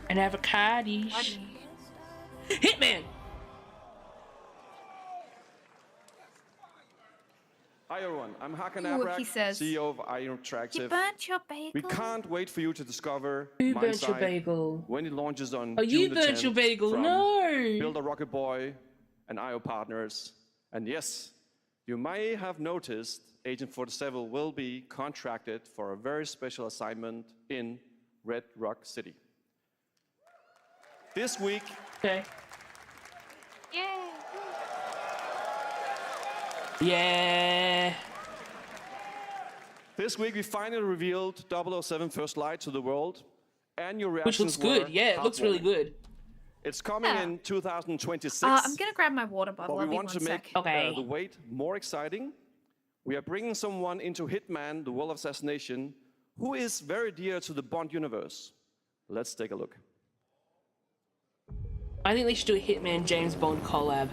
and avocados. Hitman! Hi everyone, I'm Hakan Ooh, Abrak, he says. CEO of Iron You Interactive. burnt your bagel. We can't wait for you to discover Who my burnt your site bagel? when it launches on Oh, you June the burnt 10th your bagel, from no! Build a Rocket Boy and IO partners. And yes, you may have noticed Agent 47 will be contracted for a very special assignment in Red Rock City. This week, okay. Yay! Yeah. This week we finally revealed 007 First Light to the world, and your Which reactions looks good. were Yeah, it looks really heartwarming. good. It's coming Yeah. in 2026. I'm gonna grab my water bottle. But I'll we be want one to make sec. Okay. the wait more exciting. We are bringing someone into Hitman, the World of Assassination, who is very dear to the Bond universe. Let's take a look. I think they should do a Hitman James Bond collab.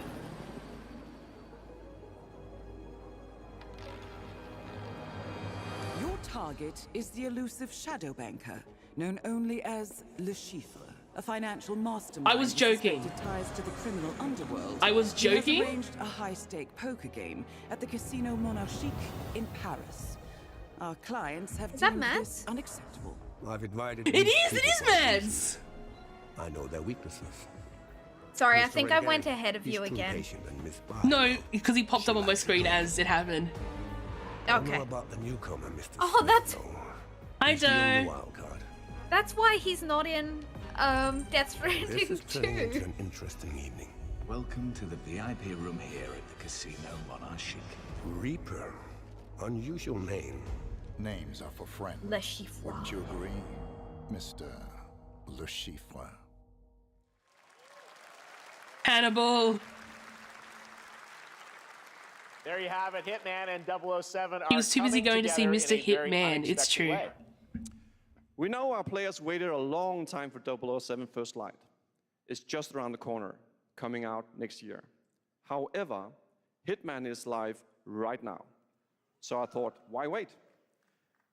Your target is the elusive shadow banker, known only as Le Chiffre, a financial mastermind. I was with joking. suspected ties to the criminal underworld. I was He has joking? arranged a high-stake poker game at the Casino Monarchique in Paris. Our clients have Is that deemed Mads? this unacceptable. I've invited. It these is people for a Mads! reason. I know their weaknesses. Sorry, I Mr. think I Renegade, went ahead of he's you too again. patient and Miss Barr. No, because he popped up on my screen as it happened. I Okay. know about the newcomer, Mr. Oh, Smith, that's though. I He's the only do. wild card. that's why he's not in Death This Stranding is turning into 2. an interesting evening. Welcome to the VIP room here at the Casino Monarchique. Reaper. Unusual name. Names are for friends. Le Chiffre. Wouldn't you agree, Mr. Le Chiffre? Hannibal. There you have it, Hitman and 007 are He was too busy coming going to see together Mr. in a very Hitman. It's unexpected true. way. We know our players waited a long time for 007 First Light. It's just around the corner, coming out next year. However, Hitman is live right now. So I thought, why wait?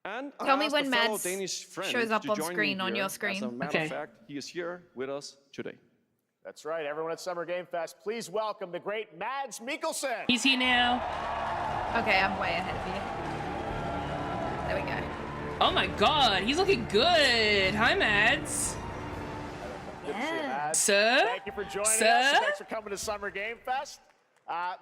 And I Tell me asked when a fellow Mads Danish friend shows up to on join me screen on here. your As screen. a matter Okay. of fact, he is here with us today. That's right, everyone at Summer Game Fest, please welcome the great Mads Mikkelsen. He's here now. Okay, I'm way ahead of you. There we go. Oh my god, he's looking good. Hi, Mads. Good to see you, Mads. Sir? Thank you for joining Sir? us. And thanks for coming to Summer Game Fest.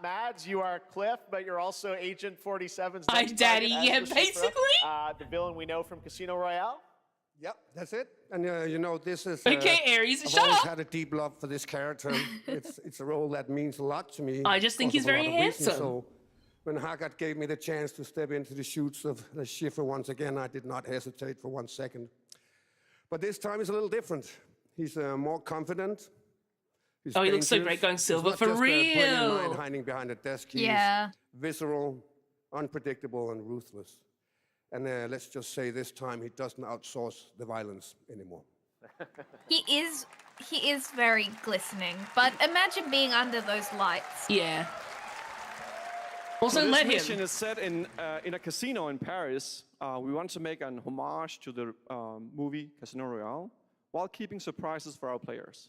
Mads, you are Cliff, but you're also Agent 47's Hi, next Daddy. target as Yeah, the Chiffre, basically. the villain we know from Casino Royale. Yep, that's it. And you know, this is. Okay, Aries, I've shut always up. had a deep love for this character. it's a role that means a lot to me. I just think because he's of a very lot of reasons. handsome. So when Haggard gave me the chance to step into the shoots of the Schiffer once again, I did not hesitate for 1 second. But this time is a little different. He's more confident. He's Oh, he looks so dangerous. great going He's silver not for just a brilliant real. mind hiding behind a desk. He's Yeah. visceral, unpredictable, and ruthless. And let's just say this time he doesn't outsource the violence anymore. He is very glistening, but imagine being under those lights. Yeah. Also, So this let mission him. is set in a casino in Paris. We want to make an homage to the movie Casino Royale while keeping surprises for our players.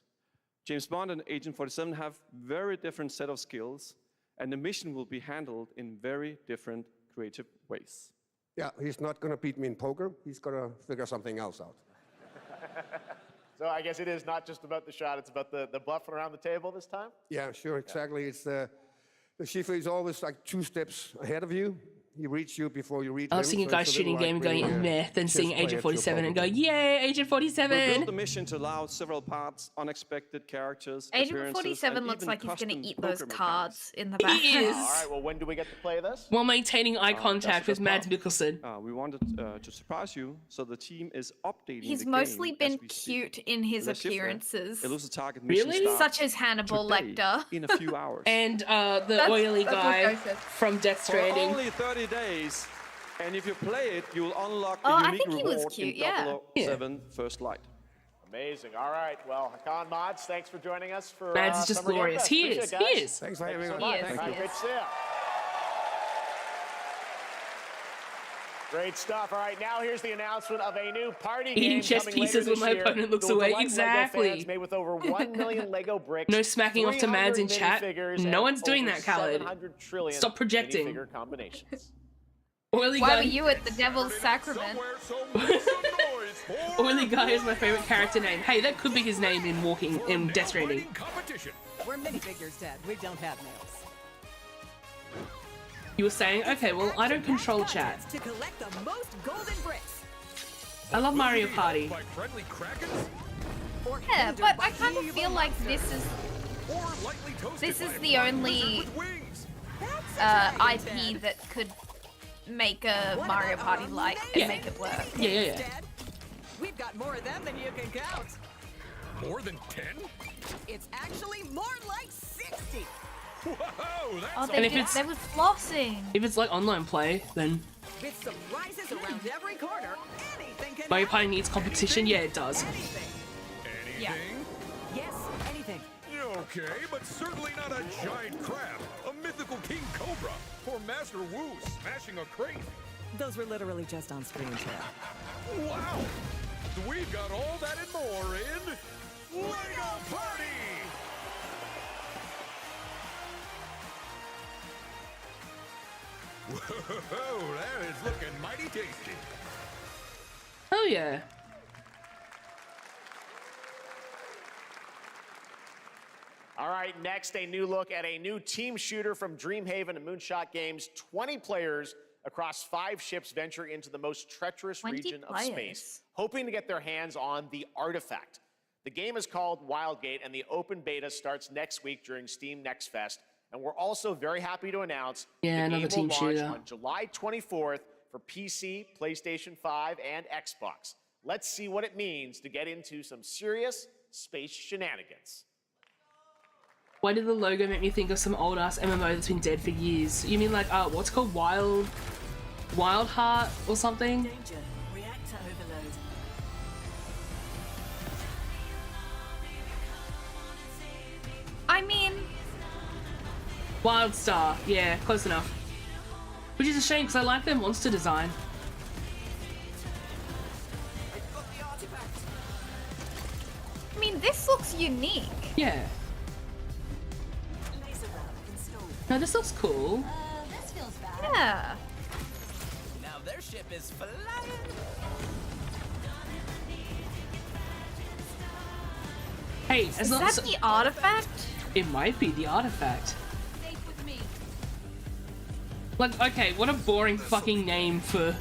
James Bond and Agent 47 have very different set of skills, and the mission will be handled in very different creative ways. Yeah, he's not going to beat me in poker. He's going to figure something else out. So I guess it is not just about the shot, it's about the bluffing around the table this time? Yeah, sure, exactly. It's the Schiffer is always like 2 steps ahead of you, He reads you before you read I him. love seeing a so guy it's a shooting a little game like going being a meh, then chess seeing player to Agent your 47 and go, opponent. yay, Agent We 47! built the mission to allow several parts, unexpected characters, Agent appearances, 47 and looks even like he's gonna custom eat those poker cards in the He background. is. All right, well, when do we get to play this? While maintaining eye That's contact the with best Mads part. Mikkelsen. We wanted to surprise you, so the team is updating He's the mostly game been as we speak. cute in his Le Chiffre, appearances. elusive target mission Really? starts Such as Hannibal today Lecter. in a few hours. And the That's- oily that's what guy Joseph- from Death For Stranding. only 30 days, and if you play it, you'll unlock Oh, the I unique think he was reward cute, in yeah. 007 First Light. Amazing. All right. Well, Hakan Mods, thanks for joining us for Mads is just Summer Game glorious. Fest. He Appreciate is. it, He guys. is. Thanks for having Thanks me. so much. He is, Thank you. he Great is. to see you. Great stuff. All right, now here's the announcement of a new party Eating game chess coming pieces later when this my year opponent looks that will away. delight Exactly. Lego fans made with over 1 million Lego bricks. No smacking off to Mads in 300 chat. minifigures, No and one's doing over that, Khaled. 700 trillion Stop projecting. minifigure combinations. Oily Why guy. were you at the Devil's Sacrament? Oily guy is my favorite character name. Hey, that could be his name in Walking in Death Stranding. We're minifigures, Dad. We don't have nails. You were saying, okay, well, I don't control chat. To collect the most golden bricks. I love Mario Party. Yeah, but I kind of feel like this is the only IP that could make a Mario Party like and Yeah. make it work. Yeah. Dad, we've got more of them than you can count. More than 10? It's actually more like 60. Whoa, Oh, And if it's- they was flossing. If it's like online play, then With surprises around every corner, anything can Mario happen. Party needs competition. Yeah, it does. Anything. Yeah. Yes, anything. Okay, but certainly not a giant crab, a mythical king cobra, or Master Wu smashing a crate. Those were literally just on screen, Chad. Wow! We've got all that and more in Lego Party! Whoa, that is looking mighty tasty. Oh yeah. All right, next, a new look at a new team shooter from Dreamhaven and Moonshot Games. 20 players across 5 ships venture into the most treacherous 20 region of players. space, hoping to get their hands on the artifact. The game is called Wildgate, and the open beta starts next week during Steam Next Fest. And we're also very happy to announce Yeah, the another game will team launch shooter. on July 24th for PC, PlayStation 5, and Xbox. Let's see what it means to get into some serious space shenanigans. Why did the logo make me think of some old ass MMO that's been dead for years? You mean like what's it called, Wild Heart or something? Danger. Reactor overload. I mean, Wild Star, yeah, close enough. Which is a shame because I like their monster design. this looks unique. Yeah. No, this looks cool. This feels bad. Yeah. Now their ship is flying. Hey, Is that the artifact? It might be the artifact. Like, okay, what a boring fucking name for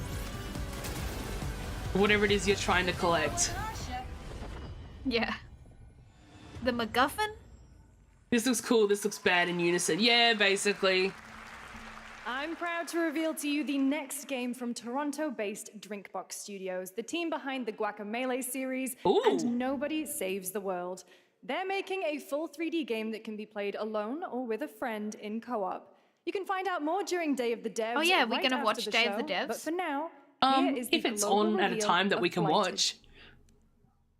whatever it is you're trying to collect. Yeah. The MacGuffin? This looks cool, this looks bad in unison. Yeah, basically. I'm proud to reveal to you the next game from Toronto-based Drinkbox Studios, the team behind the Guacamelee series and Nobody Saves the World. They're making a full 3D game that can be played alone or with a friend in co-op. You can find out more during Day of the Devs. Oh yeah, we're right gonna after watch the Day of show, the Devs. But for now, here is if the it's global on at a reveal time that of we can Flighted. watch.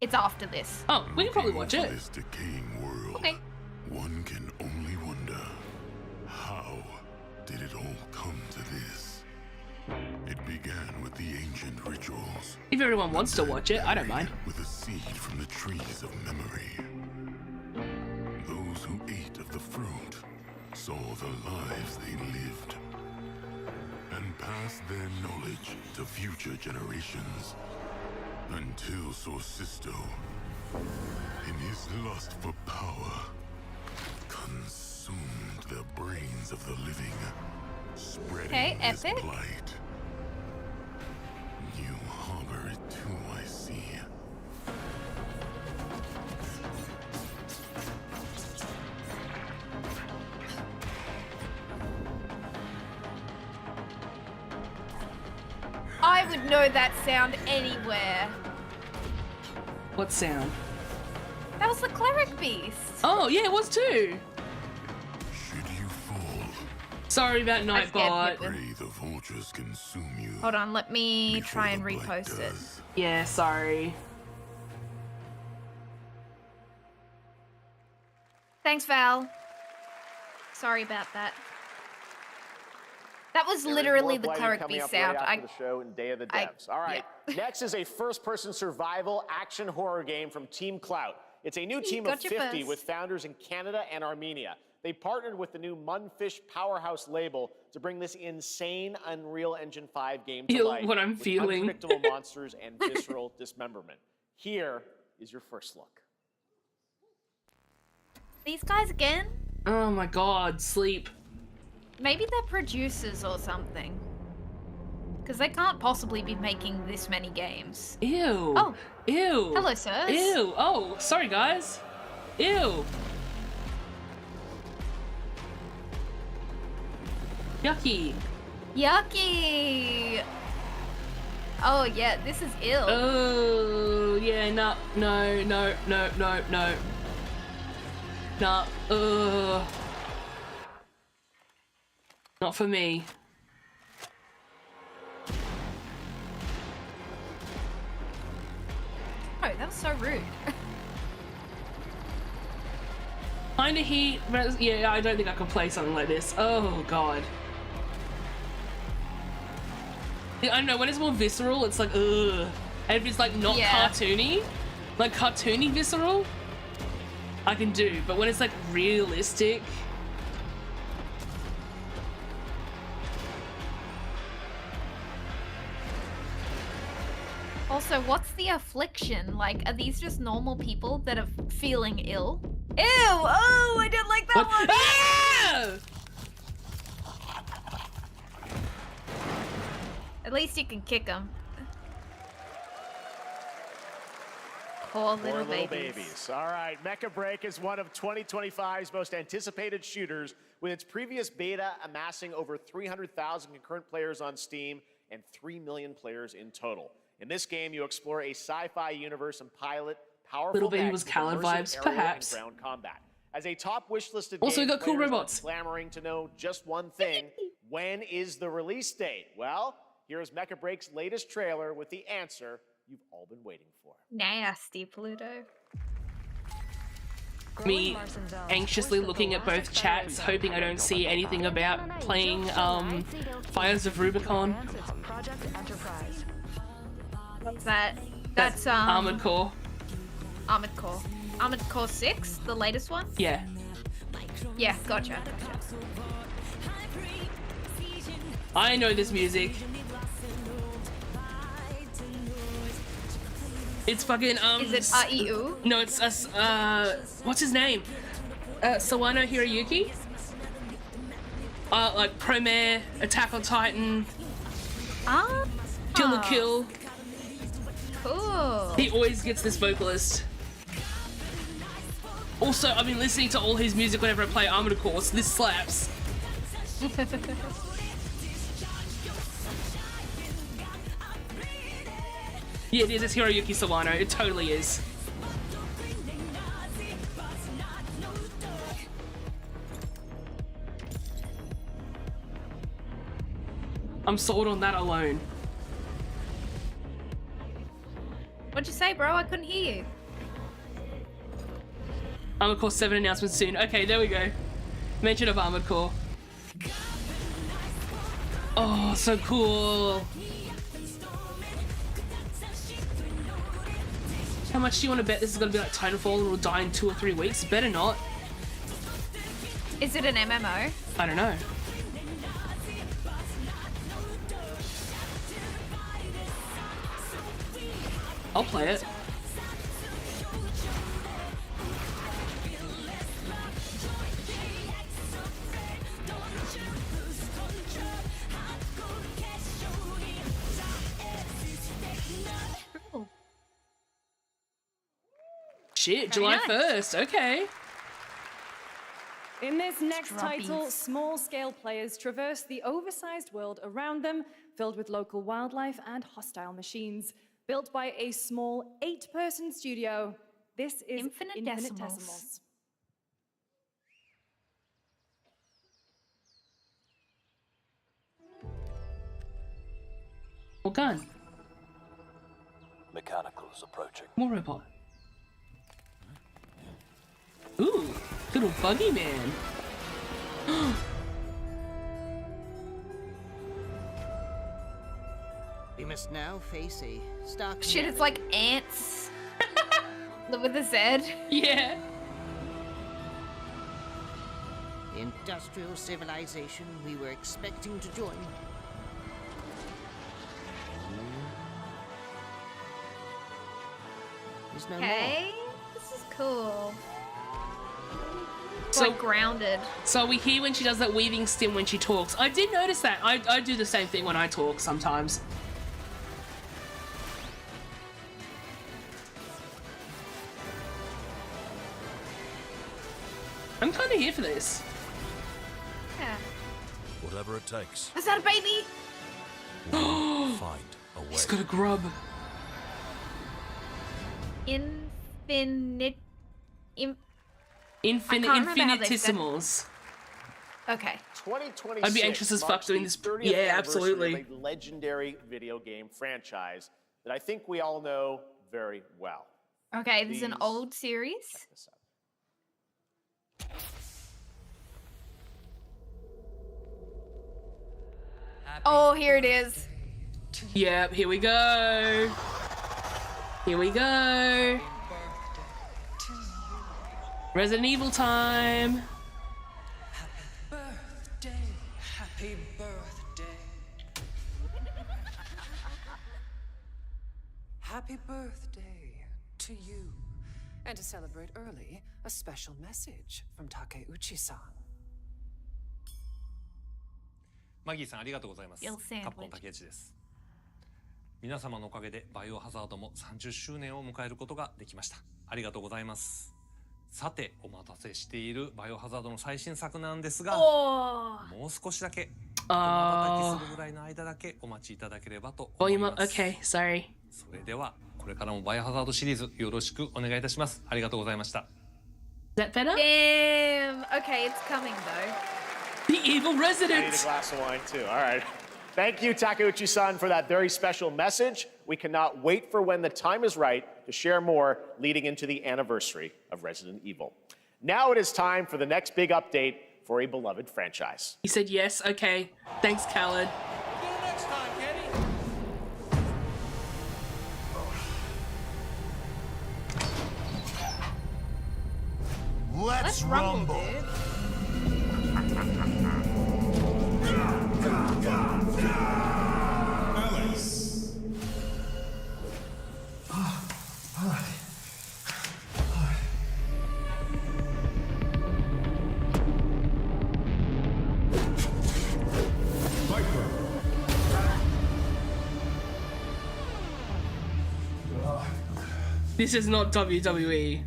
It's after this. Oh, we can probably watch it. This decaying world. Okay. One can only wonder, how did it all come to this? It began with the ancient rituals. If everyone wants to watch it, I don't mind. With a seed from the trees of memory. Those who ate of the fruit saw the lives they lived and passed their knowledge to future generations until Sorcisto, in his lust for power, consumed the brains of the living Okay, epic. Blight. You harbor it too, I see. I would know that sound anywhere. What sound? That was the cleric beast. Oh, yeah, it was too. Should you fall, Sorry about Nightbot. pray the vultures consume you. Hold on, let me try and repost it. Yeah, sorry. Thanks, Val. Sorry about that. That was literally the cleric beast sound. Right after the show and Day of the Devs. All right. Yeah. Next is a first-person survival action horror game from Team Clout. It's a new team of 50 with founders in Canada and Armenia. They partnered with the new Munfish Powerhouse label to bring this insane Unreal Engine 5 game to life. What I'm with feeling. unpredictable monsters and visceral dismemberment. Here is your first look. These guys again? Oh my god, sleep. Maybe they're producers or something. Because they can't possibly be making this many games. Ew. Oh. Ew. Hello, sirs. Ew. Oh, sorry, guys. Ew. Yucky. Yucky! Oh, yeah, this is ill. Oh, yeah, no. Nah, not for me. Oh, that was so rude. Kinda heat, yeah, I don't think I could play something like this. Oh, God. I don't know, when it's more visceral, it's like, ugh. And if it's like not cartoony, like cartoony visceral, I can do. But when it's like realistic, Also, what's the affliction? Like, are these just normal people that are feeling ill? Ew! Oh, I didn't like that one! Ah! At least you can kick them. Poor little babies. All right, Mecha Break is one of 2025's most anticipated shooters, with its previous beta amassing over 300,000 concurrent players on Steam and 3 million players in total. In this game, you explore a sci-fi universe and pilot powerful Little Baby mechs was with Khaled immersive vibes, aerial perhaps. and ground combat. As a top wish-listed Also, game, we got cool players are robots. clamoring to know just one thing: when is the release date? Well, here's Mecha Break's latest trailer with the answer you've all been waiting for. Nasty, Pluto. Me anxiously looking at both chats, hoping I don't see anything about playing Fires of Rubicon. What's that? That's Armored Core. Armored Core. Armored Core 6, the latest one? Yeah. Yeah, gotcha. I know this music. It's fucking Is it A.E.U.? No, it's what's his name? Sawano Hiroyuki? Like Promare, Attack on Titan, Ah. Kill la Kill. Cool. He always gets this vocalist. Also, I've been listening to all his music whenever I play Armored Core, so this slaps. Yeah, it is. It's Hiroyuki Sawano. It totally is. I'm sold on that alone. What'd you say, bro? I couldn't hear you. Armored Core 7 announcement soon. Okay, there we go. Mention of Armored Core. Oh, so cool. How much do you want to bet this is going to be like Titanfall and it'll die in 2 or 3 weeks? Better not. Is it an MMO? I don't know. I'll play it. Shit, Very July nice. 1st. Okay. In this next Strawberries. title, small-scale players traverse the oversized world around them, filled with local wildlife and hostile machines. Built by a small 8-person studio, this is Infinite Decimals. More gun. Mechanicals approaching. More robot. Ooh, little buggy man. We must now face a stark Shit, it's like ants. With a Z. Yeah. the industrial civilization we were expecting to join. There's no more. Okay, this is cool. It's So- like grounded. So we hear when she does that weaving stim when she talks. I did notice that. I do the same thing when I talk sometimes. I'm kind of here for this. Yeah. Whatever it takes. Is that a baby? We'll find a way. He's got a grub. Infinite. Infinitesimals. Okay. 2026 I'd be anxious as fuck marks doing the this. 30th Yeah, anniversary absolutely. of a legendary video game franchise that I think we all know very well. Okay, this is an Please old series. check this out. Oh, here it is. Yep, here we go. Here we go. Resident Evil time. Happy birthday. Happy birthday to you. And to celebrate early, a special message from Takeuchi-san. マギーさんありがとうございます。 Bill Sandwich. カプコン竹内です。皆様のおかげでバイオハザードも30周年を迎えることができました。ありがとうございます。さてお待たせしているバイオハザードの最新作なんですが、もう少しだけ瞬きするぐらいの間だけお待ちいただければと思い Volume ま up. す。 Okay, sorry. それではこれからもバイオハザードシリーズよろしくお願いいたします。ありがとうございました。 Is that better? Damn. Okay, it's coming though. The evil I need a resident. glass of wine too. All right. Thank you, Takeuchi-san, for that very special message. We cannot wait for when the time is right to share more leading into the anniversary of Resident Evil. Now it is time for the next big update for a beloved franchise. He said yes. Okay. Thanks, Khaled. Let's rumble, dude. Alex. Viper. This is not WWE.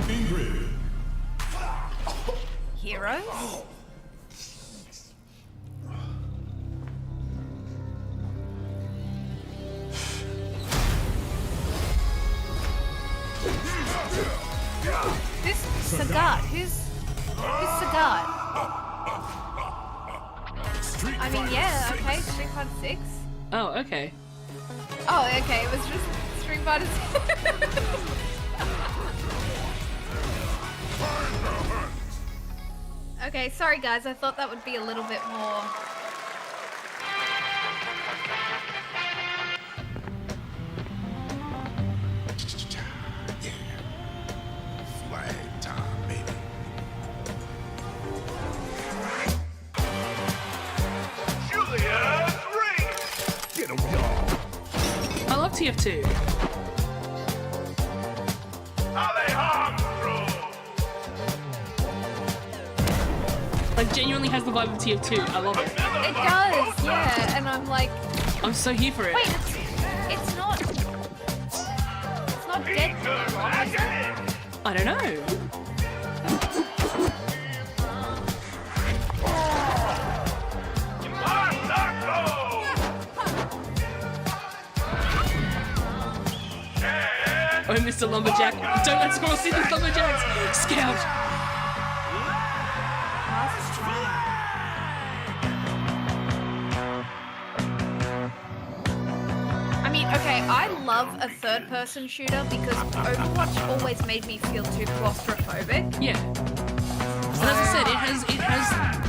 Ingrid. Heroes? Who's Sagat? Who's Sagat? I mean, yeah, okay, Street Fighter 6. Oh, okay. Oh, okay, it was just Street Fighter 6. Okay, sorry guys, I thought that would be a little bit more. Flag time, baby. Julia's ring! Get him, y'all. I love TF2. Alejandro! Like, genuinely has the vibe of TF2. I love it. It does, yeah, and I'm like, I'm so here for it. Wait, it's not dead. I don't know. Oh, Mr. Lumberjack. Don't let Squirrel see these lumberjacks. Scout. I mean, okay, I love a third-person shooter because Overwatch always made me feel too claustrophobic. Yeah. And as I said, it has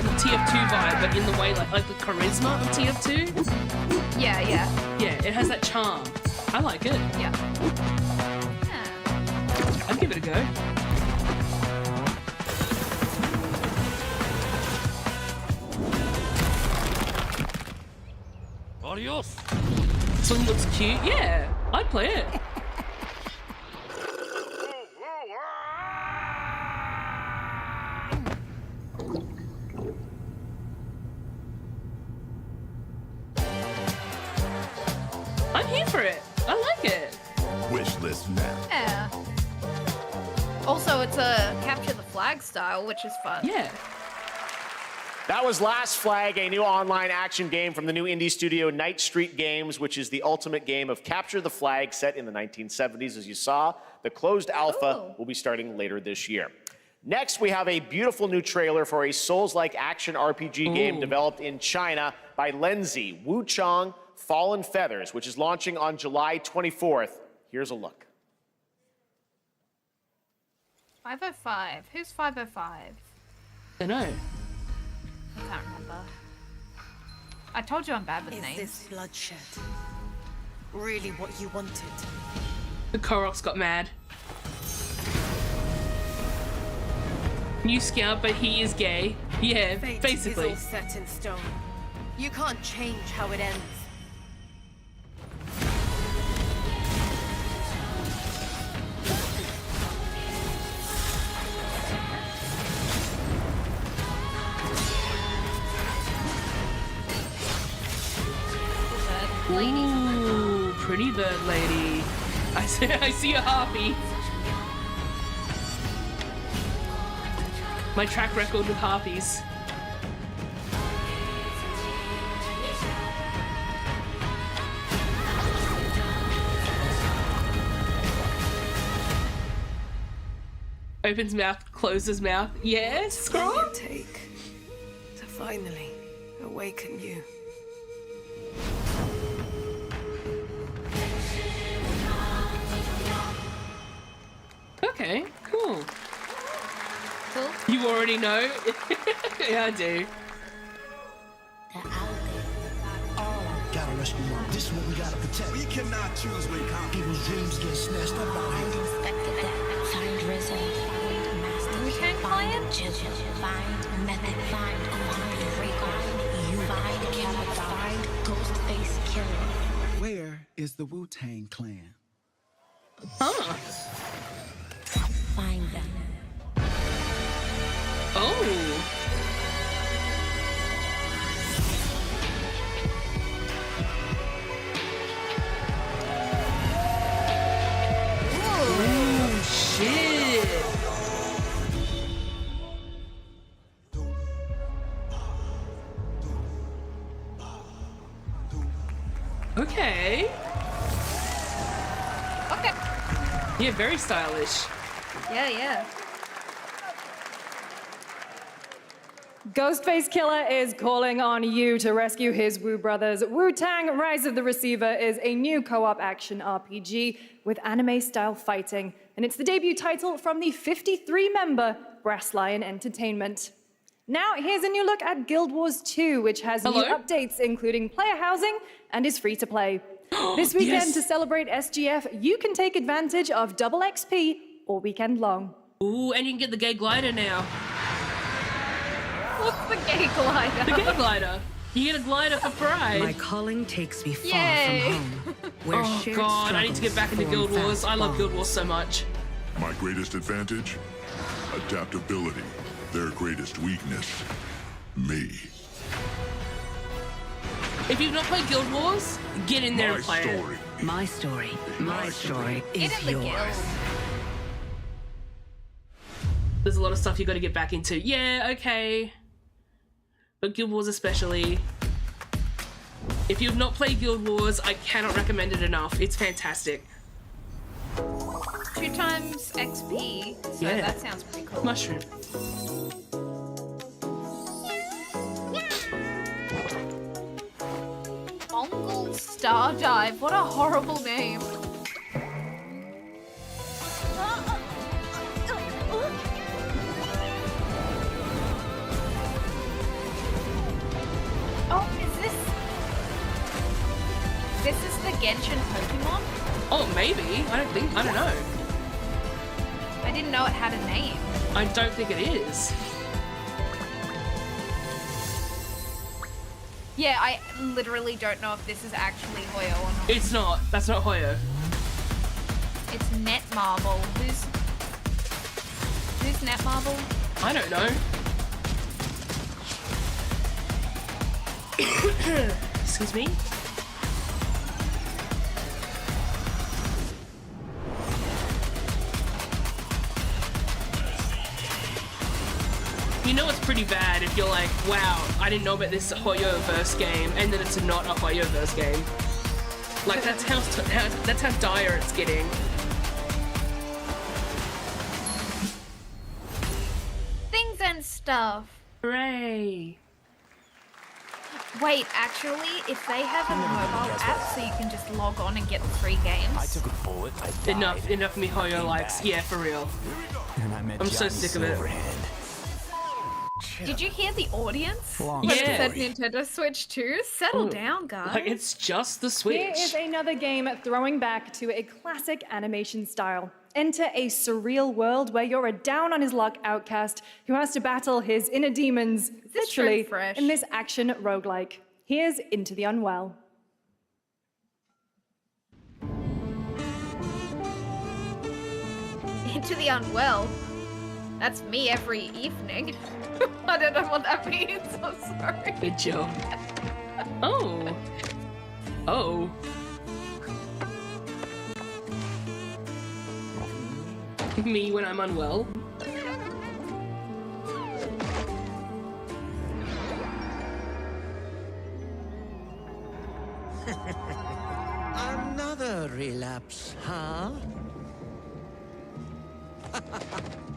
the TF2 vibe, but in the way like the charisma of TF2. Yeah, yeah. Yeah, it has that charm. I like it. Yeah. I'd give it a go. Adios. Something looks cute. Yeah, I'd play it. I'm here for it. I like it. Wish list now. Yeah. Also, it's a capture the flag style, which is fun. Yeah. That was Last Flag, a new online action game from the new indie studio Night Street Games, which is the ultimate game of capture the flag set in the 1970s. As you saw, the closed alpha will be starting later this year. Next, we have a beautiful new trailer for a Souls-like action RPG game developed in China by Lenzi, Wu Chong, Fallen Feathers, which is launching on July 24th. Here's a look. 505. Who's 505? I know. I can't remember. I told you I'm bad with names. Is this bloodshed really what you wanted? The Koroks got mad. New Scout, but he is gay. Yeah, Fate basically. is all set in stone. You can't change how it ends. Ooh, pretty bird lady. I see a harpy. My track record with harpies. Opens mouth, closes mouth. Yes, scroll. What will it take to finally awaken you? Okay, cool. You already know? Yeah, I do. Gotta rescue them. This is what we gotta protect. We cannot choose when people's dreams get snatched up out here. Find RZA, find Master, find Jizzle, find Method, find Rico, you find Killer, find Ghostface Killer. Where is the Wu-Tang Clan? Huh. Find them. Oh. Ooh, shit. Okay. Okay. Yeah, very stylish. Yeah, yeah. Ghostface Killer is calling on you to rescue his Wu brothers. Wu-Tang Rise of the Receiver is a new co-op action RPG with anime-style fighting, and it's the debut title from the 53-member Brass Lion Entertainment. Now, here's a new look at Guild Wars 2, which has new updates, including player housing, and is free to play. This weekend, to celebrate SGF, you can take advantage of double XP all weekend long. Ooh, and you can get the gay glider now. What's the gay glider? The gay glider. You get a glider for Pride. My calling takes me far Yay. from home. Where Oh shared god, I need to get back into struggles Guild form Wars. fast I love bonds. Guild Wars so much. My greatest advantage? Adaptability. Their greatest weakness? Me. If you've not played Guild Wars, get in there and play it. My story is Get in the yours. guild. There's a lot of stuff you got to get back into. Yeah, okay. But Guild Wars especially. If you've not played Guild Wars, I cannot recommend it enough. It's fantastic. 2 times XP, so Yeah. that sounds pretty cool. Mushroom. Mongol Star Dive, what a horrible name. Oh, this is the Genshin Pokemon? Oh, maybe. I don't know. I didn't know it had a name. I don't think it is. Yeah, I literally don't know if this is actually Hoyo or not. It's not. That's not Hoyo. It's Netmarble. Who's Netmarble? I don't know. Excuse me. You know it's pretty bad if you're like, wow, I didn't know about this Hoyo-verse game, and then it's not a Hoyo-verse game. Like, that's how dire it's getting. Things and stuff. Hooray. Wait, actually, if they have a mobile app so you can just log on and get the free games. I took a bullet. I died. Enough Mihoyo likes. Yeah, for real. And I met I'm so Johnny sick of it. Silverhand. Did you hear the audience? Long When it Yeah. said Nintendo Switch 2? Settle Oh, down, guys. Like, it's just the Switch. Here is another game throwing back to a classic animation style. Enter a surreal world where you're a down-on-his-luck outcast who has to battle his inner demons, this literally, trend fresh? in this action roguelike. Here's Into the Unwell. Into the Unwell. That's me every evening. I don't know what that means. I'm sorry. Good job. Oh. Oh. Me when I'm unwell. Another relapse, huh?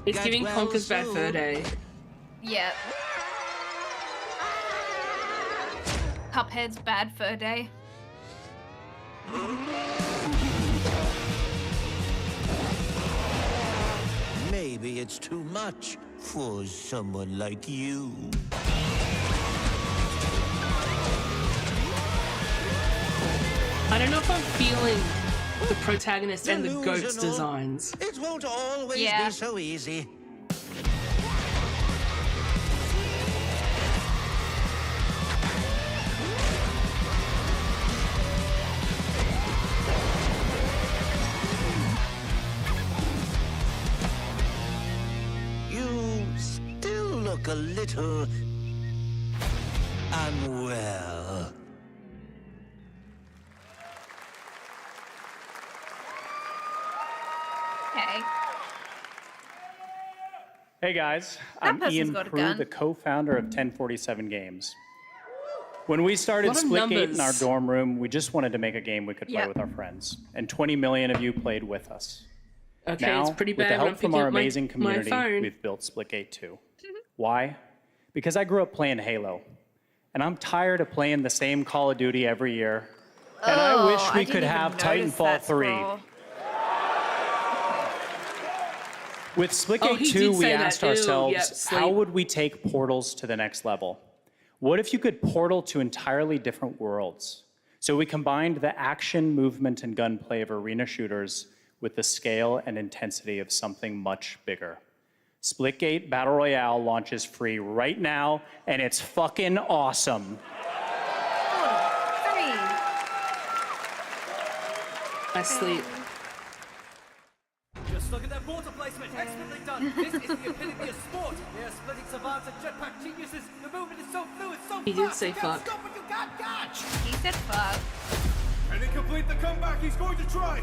It's Get giving well Conker's Bad soon. Fur Day. Yeah. Cuphead's Bad Fur Day. Maybe it's too much for someone like you. I don't know if I'm feeling the protagonist and the goat's Delusional. designs. It won't always Yeah. be so easy. You still look a little unwell. Okay. Hey guys, That I'm person's Ian got a Prue, gun. the co-founder of 1047 Games. When we started Lot of Splitgate in numbers. our dorm room, we just wanted to make a game we could play Yep. with our friends, and 20 million of you played with us. Okay, Now, it's pretty with bad the when I'm help from picking our up my amazing community, phone. we've built Splitgate 2. Why? Because I grew up playing Halo, and I'm tired of playing the same Call of Duty every year. And I wish we could have Titanfall 3. With Splitgate Oh, he 2, did we say that. asked Ew, ourselves, yep, how sleep. would we take Portals to the next level? What if you could portal to entirely different worlds? So we combined the action, movement, and gunplay of arena shooters with the scale and intensity of something much bigger. Splitgate Battle Royale launches free right now, and it's fucking awesome. 3. I sleep. Just look at that water placement. Expertly done. This is the epitome of sport. They're splitting savants and jetpack geniuses. The movement is so fluid, so He did say You can't fuck. stop what you got. He said fuck. Can he complete the comeback he's going to try?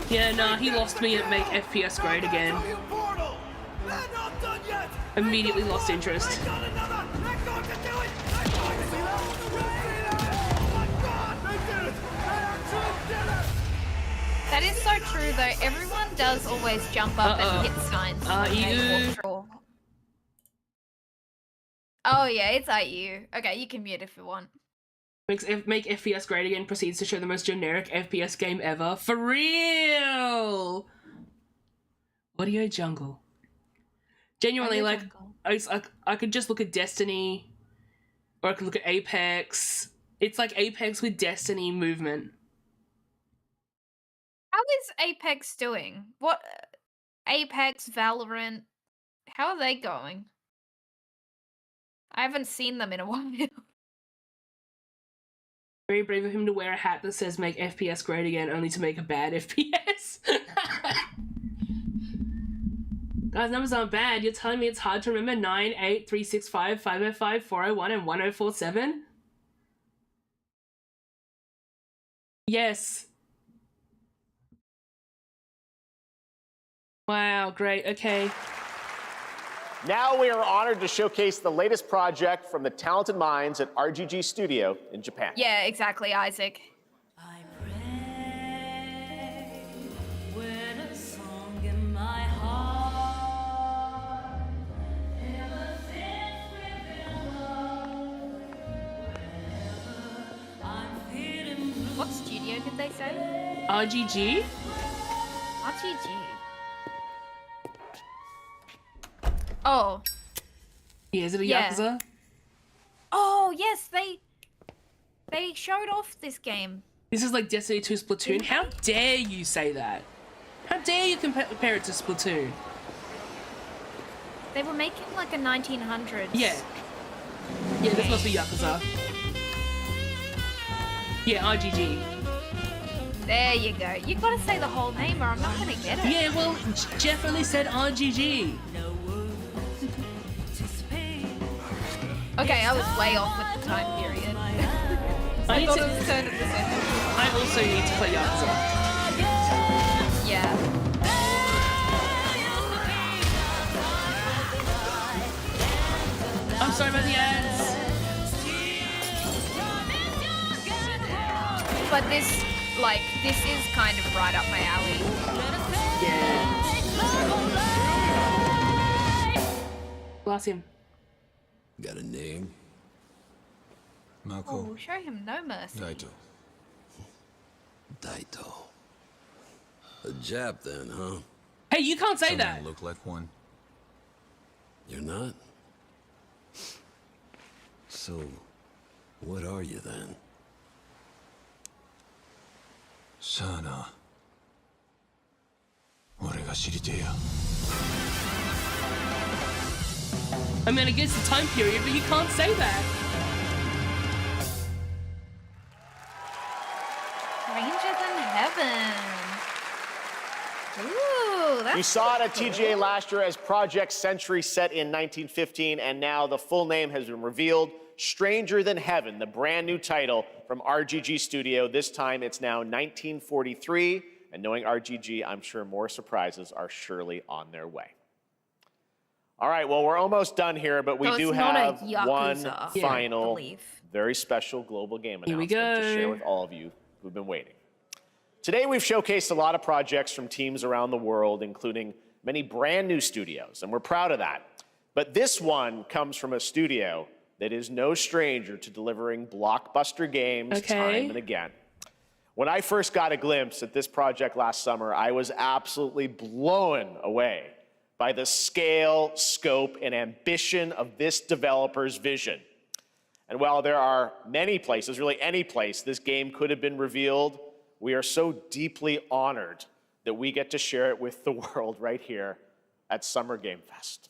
Yeah, nah, he lost me at Make FPS Great Again. Immediately lost interest. That is so true though. Everyone does always jump up and hit signs when they walk through. Oh yeah, it's IU. Okay, you can mute if you want. Make FPS Great Again proceeds to show the most generic FPS game ever. For real! Audio Jungle. Genuinely, Audio like, Jungle. I could just look at Destiny, or I could look at Apex. It's like Apex with Destiny movement. How is Apex doing? What? Apex, Valorant, how are they going? I haven't seen them in a while. Very brave of him to wear a hat that says make FPS great again, only to make a bad FPS. Guys, numbers aren't bad. You're telling me it's hard to remember 9, 8, 3, 6, 5, 505, 401, and 1047? Yes. Wow, great, okay. Now we are honored to showcase the latest project from the talented minds at RGG Studio in Japan. Yeah, exactly, Isaac. What studio did they say? RGG? RGG. Oh. Yeah, is it a Yakuza? Oh, yes, they showed off this game. This is like Destiny 2 Splatoon. How dare you say that? How dare you compare it to Splatoon? They were making like a 1900s. Yeah. Yeah, this must be Yakuza. Yeah, RGG. There you go. You gotta say the whole name or I'm not gonna get it. Yeah, well, Jeff only said RGG. Okay, I was way off with the time period. I thought it was turn of the century. I also need to play Yakuza. Yeah. I'm sorry about the ads. But this, like, this is kind of right up my alley. Yeah. Blast him. Got a name? Mako. Oh, show him no mercy. Daito. Daito. A Jap then, huh? Hey, you can't say that. Look like one. You're not? So, what are you then? Sana. 俺が知りてえや。 I mean, I guess the time period, but you can't say that. Strangers in Heaven. Ooh, that's We saw it at TGA last year as Project Century set in 1915, and now the full name has been revealed. Stranger Than Heaven, the brand new title from RGG Studio. This time it's now 1943, and knowing RGG, I'm sure more surprises are surely on their way. All right, well, we're almost done here, but we do have one final, very special global game announcement to share with all of you who've been waiting. Today, we've showcased a lot of projects from teams around the world, including many brand new studios, and we're proud of that. But this one comes from a studio that is no stranger to delivering blockbuster games time and again. When I first got a glimpse at this project last summer, I was absolutely blown away by the scale, scope, and ambition of this developer's vision. And while there are many places, really any place, this game could have been revealed, we are so deeply honored that we get to share it with the world right here at Summer Game Fest.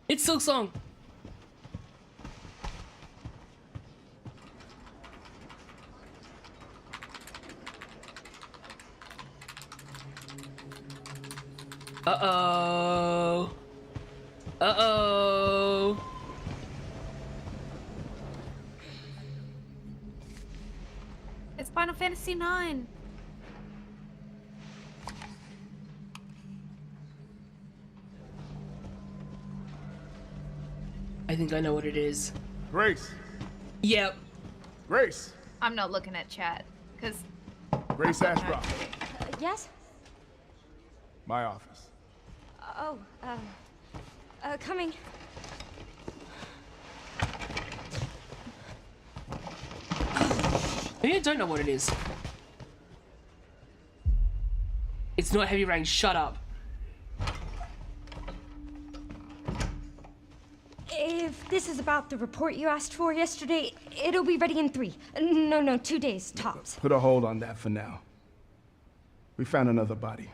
It's Silk Song. Uh-oh. Uh-oh. It's Final Fantasy IX. I think I know what it is. Grace. Yep. Grace. I'm not looking at chat, because... Grace Ashcroft. Yes? My office. Coming. Maybe I don't know what it is. It's not Heavy Rain, shut up. If this is about the report you asked for yesterday, it'll be ready in 3. No, 2 days, tops. Put a hold on that for now. We found another body.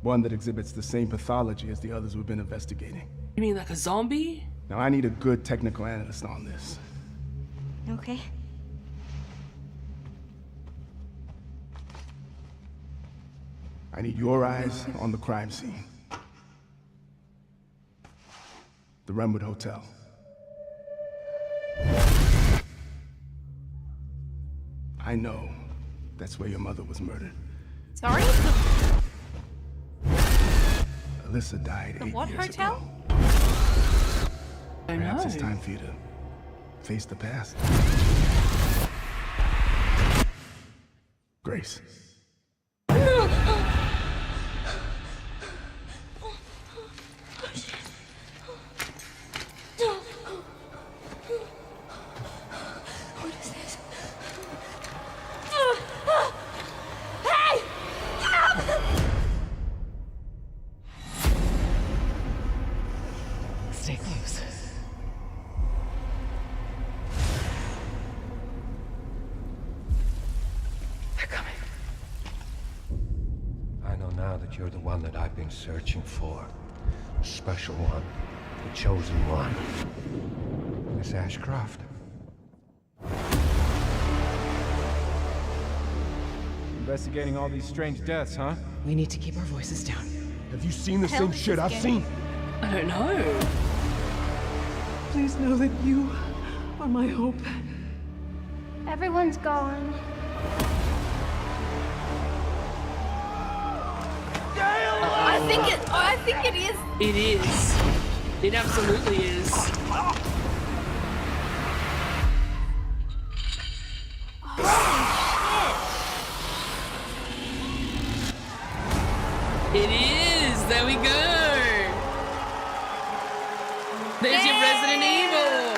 One that exhibits the same pathology as the others we've been investigating. You mean like a zombie? Now I need a good technical analyst on this. Okay. I need your eyes on the crime scene. The Renwood Hotel. I know that's where your mother was murdered. Sorry? Alyssa died 8 What years hotel? ago. I Perhaps know. it's time for you to face the past. Grace. What is this? Hey! Stay close. They're coming. I know now that you're the one that I've been searching for. The special one. The chosen one. Miss Ashcroft. Investigating all these strange deaths, huh? We need to keep our voices down. Have you seen the same shit I've seen? I don't know. Please know that you are my hope. Everyone's gone. I think it is. It is. It absolutely is. It is. There we go. There's your Resident Evil.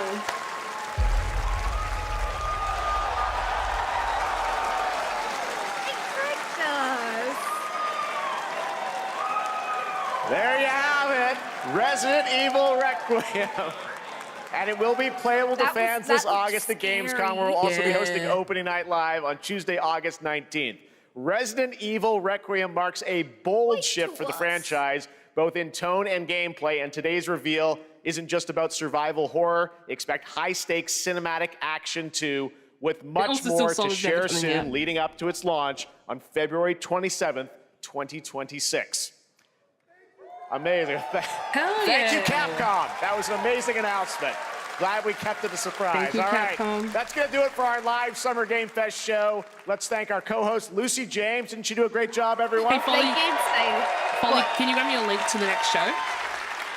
There you have it, Resident Evil Requiem. And it will be playable to fans this August at Gamescom, where we'll also be hosting Opening Night Live on Tuesday, August 19th. Resident Evil Requiem marks a bold shift for the franchise, both in tone and gameplay, and today's reveal isn't just about survival horror. Expect high-stakes cinematic action too, with much more to share soon, leading up to its launch on February 27th, 2026. Amazing. Thank you, Capcom. That was an amazing announcement. Glad we kept it a surprise. Thank you, All right, Capcom. that's going to do it for our live Summer Game Fest show. Let's thank our co-host, Lucy James. Didn't she do a great job, everyone? Hey, Folly, can you grab me a link to the next show?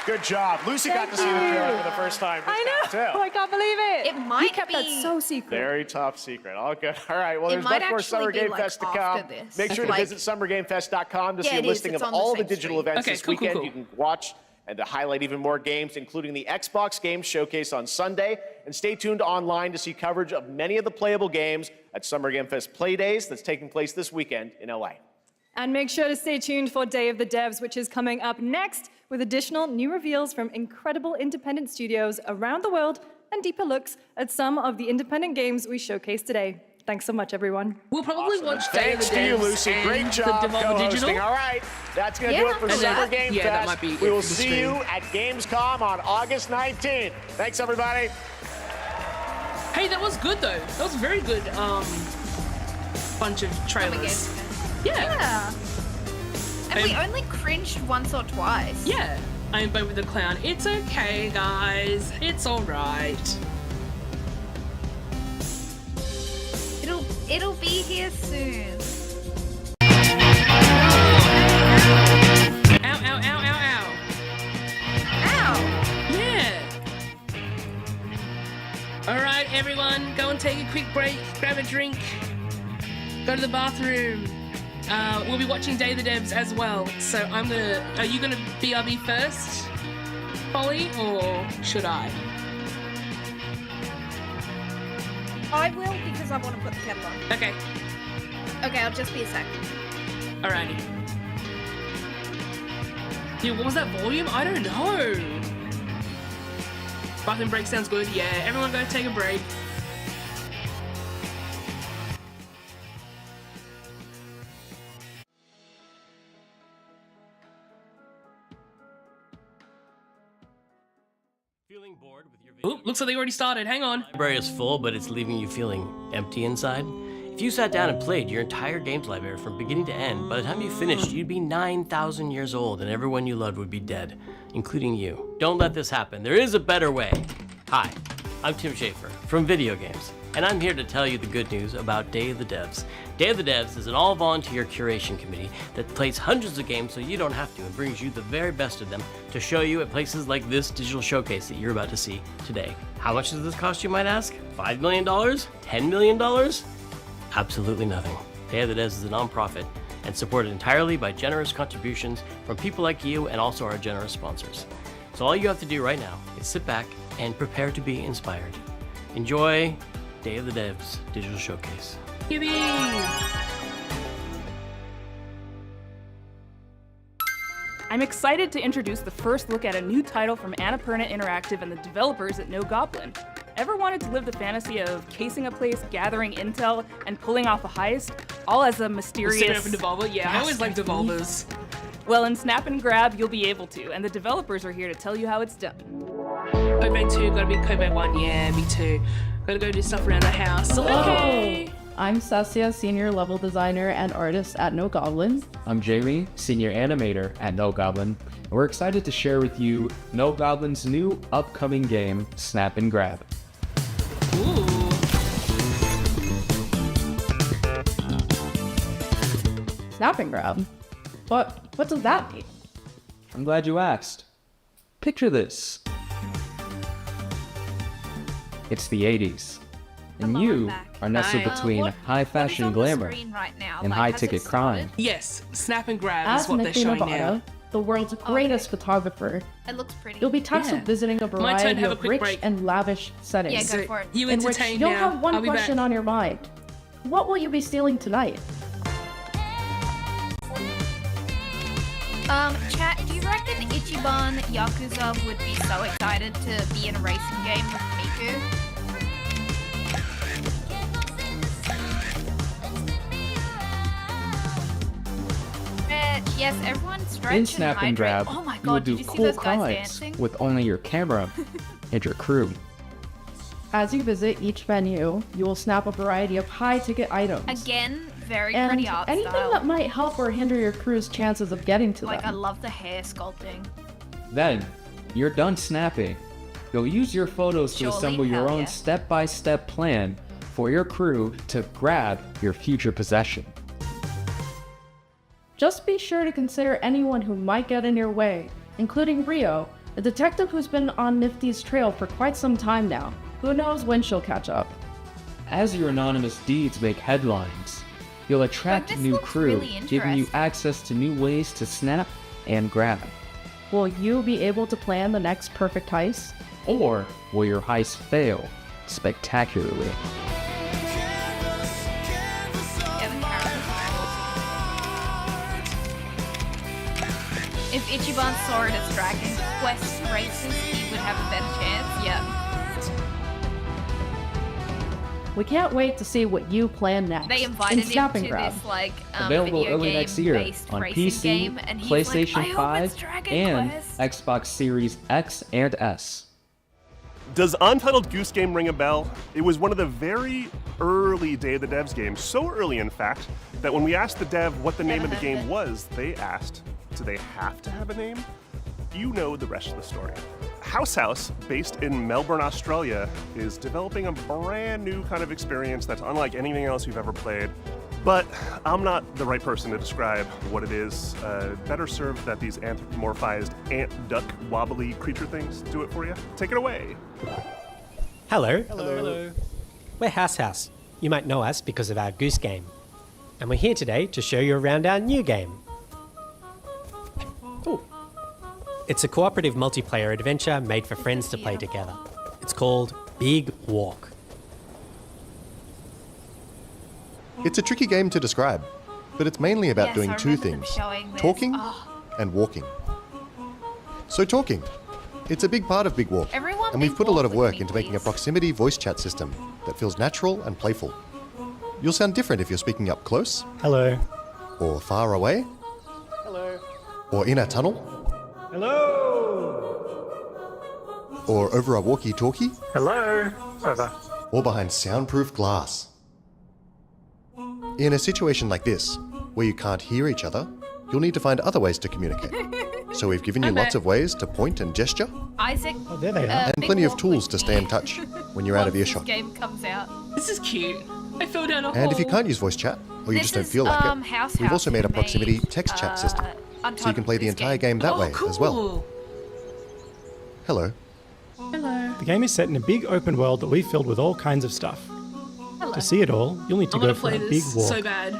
Good job. Lucy got to see the trailer for the first time. I know. I can't believe it. It might You kept that so secret. Very top secret. All good. All right. Well, there's might much more actually Summer be, Game like, Fest to after come. this. Make sure to Like- visit summergamefest.com to see Yeah, a it is. listing It's of on the all the same digital stream. events Okay, this cool, cool, weekend. cool. You can watch and to highlight even more games, including the Xbox Games Showcase on Sunday. And stay tuned online to see coverage of many of the playable games at Summer Game Fest Play Days that's taking place this weekend in LA. And make sure to stay tuned for Day of the Devs, which is coming up next with additional new reveals from incredible independent studios around the world and deeper looks at some of the independent games we showcased today. Thanks so much, everyone. We'll probably watch Day of the Thanks to you, Devs Lucy. and Great job the Devolver co-hosting. Digital. All right, that's going to do it for And then- Summer Game yeah, that Fest. might be We it will for the see stream. you at Gamescom on August 19th. Thanks, everybody. Hey, that was good though. That was a very good bunch of trailers. Yeah. And we only cringed once or twice. Yeah, I am Bo with the Clown. It's okay, guys. It's alright. It'll be here soon. Ow, ow, ow, ow, ow. Ow! Yeah. Alright, everyone, go and take a quick break, grab a drink, go to the bathroom. We'll be watching Day of the Devs as well. So are you gonna BRB first, Polly, or should I? I will because I want to put the kettle on. Okay. Okay, I'll just be a sec. Alrighty. Yeah, what was that volume? I don't know. Bathroom break sounds good. Yeah, everyone go take a break. Feeling bored with your video? Oop, looks like they already started. Hang on. Library is full, but it's leaving you feeling empty inside. If you sat down and played your entire games library from beginning to end, by the time you finished, you'd be 9,000 years old and everyone you loved would be dead, including you. Don't let this happen. There is a better way. Hi, I'm Tim Schafer from Video Games, and I'm here to tell you the good news about Day of the Devs. Day of the Devs is an all-volunteer curation committee that plays hundreds of games so you don't have to and brings you the very best of them to show you at places like this digital showcase that you're about to see today. How much does this cost, you might ask? $5 million? $10 million? Absolutely nothing. Day of the Devs is a nonprofit and supported entirely by generous contributions from people like you and also our generous sponsors. So all you have to do right now is sit back and prepare to be inspired. Enjoy Day of the Devs Digital Showcase. Yippee! I'm excited to introduce the first look at a new title from Annapurna Interactive and the developers at No Goblin. Ever wanted to live the fantasy of casing a place, gathering intel, and pulling off a heist, all as a mysterious... Setting up a Devolver? Yeah, I always like Devolvers. Well, in Snap and Grab, you'll be able to, and the developers are here to tell you how it's done. Kobe 2, gotta be Kobe 1, yeah, me too. Gotta go do stuff around the house. Okay. I'm Saskia, Senior Level Designer and Artist at No Goblin. I'm Jamie, Senior Animator at No Goblin. And we're excited to share with you No Goblin's new upcoming game, Snap and Grab. Ooh. Snap and Grab? What does that mean? I'm glad you asked. Picture this. It's the 80s. And you are nestled between high fashion glamour and high ticket crime. Yes, Snap and Grab As is what they're Nikki showing Novato, now. the world's greatest photographer, It looks pretty. you'll be tasked with visiting a My turn to variety have a of quick rich break. and lavish settings. Yeah, go for it. You in which entertain you'll now. have one I'll be question back. on your mind. What will you be stealing tonight? Chat, do you reckon Ichiban Yakuza would be so excited to be in a racing game with Miku? Yes, everyone stretch In Snap and hydrate. Grab, Oh my you will god, do did you see cool those guys crimes dancing? with only your camera and your crew. As you visit each venue, you will snap a variety of high-ticket items. Again, very and pretty art anything style. that might help or hinder your crew's chances of getting to Like, I them. love the hair sculpting. Then, you're done snapping. You'll use your photos to Surely, assemble your hell own yeah. step-by-step plan for your crew to grab your future possession. Just be sure to consider anyone who might get in your way, including Rio, a detective who's been on Nifty's trail for quite some time now. Who knows when she'll catch up. As your anonymous deeds make headlines, you'll attract this new looks crew, really giving you interesting. access to new ways to snap and grab. Will you be able to plan the next perfect heist? Or will your heist fail spectacularly? If Ichiban saw it as Dragon Quest races, he would have a better chance. Yeah. We can't wait to see what you plan next. They in invited him Snap and to Grab. this like Available video early game next year based on racing PC, game, and he's PlayStation like, I hope 5, it's Dragon and Quest. Xbox Series X and S. Does Untitled Goose Game ring a bell? It was one of the very early Day of the Devs games, so early in fact, that when we asked the dev what the name of the game was, they asked, do they have to have a name? You know the rest of the story. House, based in Melbourne, Australia, is developing a brand new kind of experience that's unlike anything else you've ever played. But I'm not the right person to describe what it is. Better served that these anthropomorphized ant, duck, wobbly creature things do it for you. Take it away. Hello. Hello. We're House. You might know us because of our Goose Game. And we're here today to show you around our new game. Ooh. It's a cooperative multiplayer adventure made for friends to play together. It's called Big Walk. It's a tricky game to describe, but it's mainly about doing two things, talking and walking. So talking. It's a big part of Big Walk, and we've put a lot of work into making a proximity voice chat system that feels natural and playful. You'll sound different if you're speaking up close. Hello. Or far away. Hello. Or in a tunnel. Hello. Or over a walkie-talkie. Hello. Over. Or behind soundproof glass. In a situation like this, where you can't hear each other, you'll need to find other ways to communicate. So we've given you lots of ways to point and gesture, Isaac. Oh, there they are. And plenty of tools to stay in touch when you're out of Once earshot. this game comes out. This is cute. I fell down a hole. And if you can't use voice chat, or you This just don't is, feel like it, House we've also made a made, proximity text chat system, so you can play the entire game that way as well. Hello. Hello. The game is set in a big open world that we've filled with all kinds of stuff. To see it all, you'll need to I'm go gonna for play a big this walk. so bad.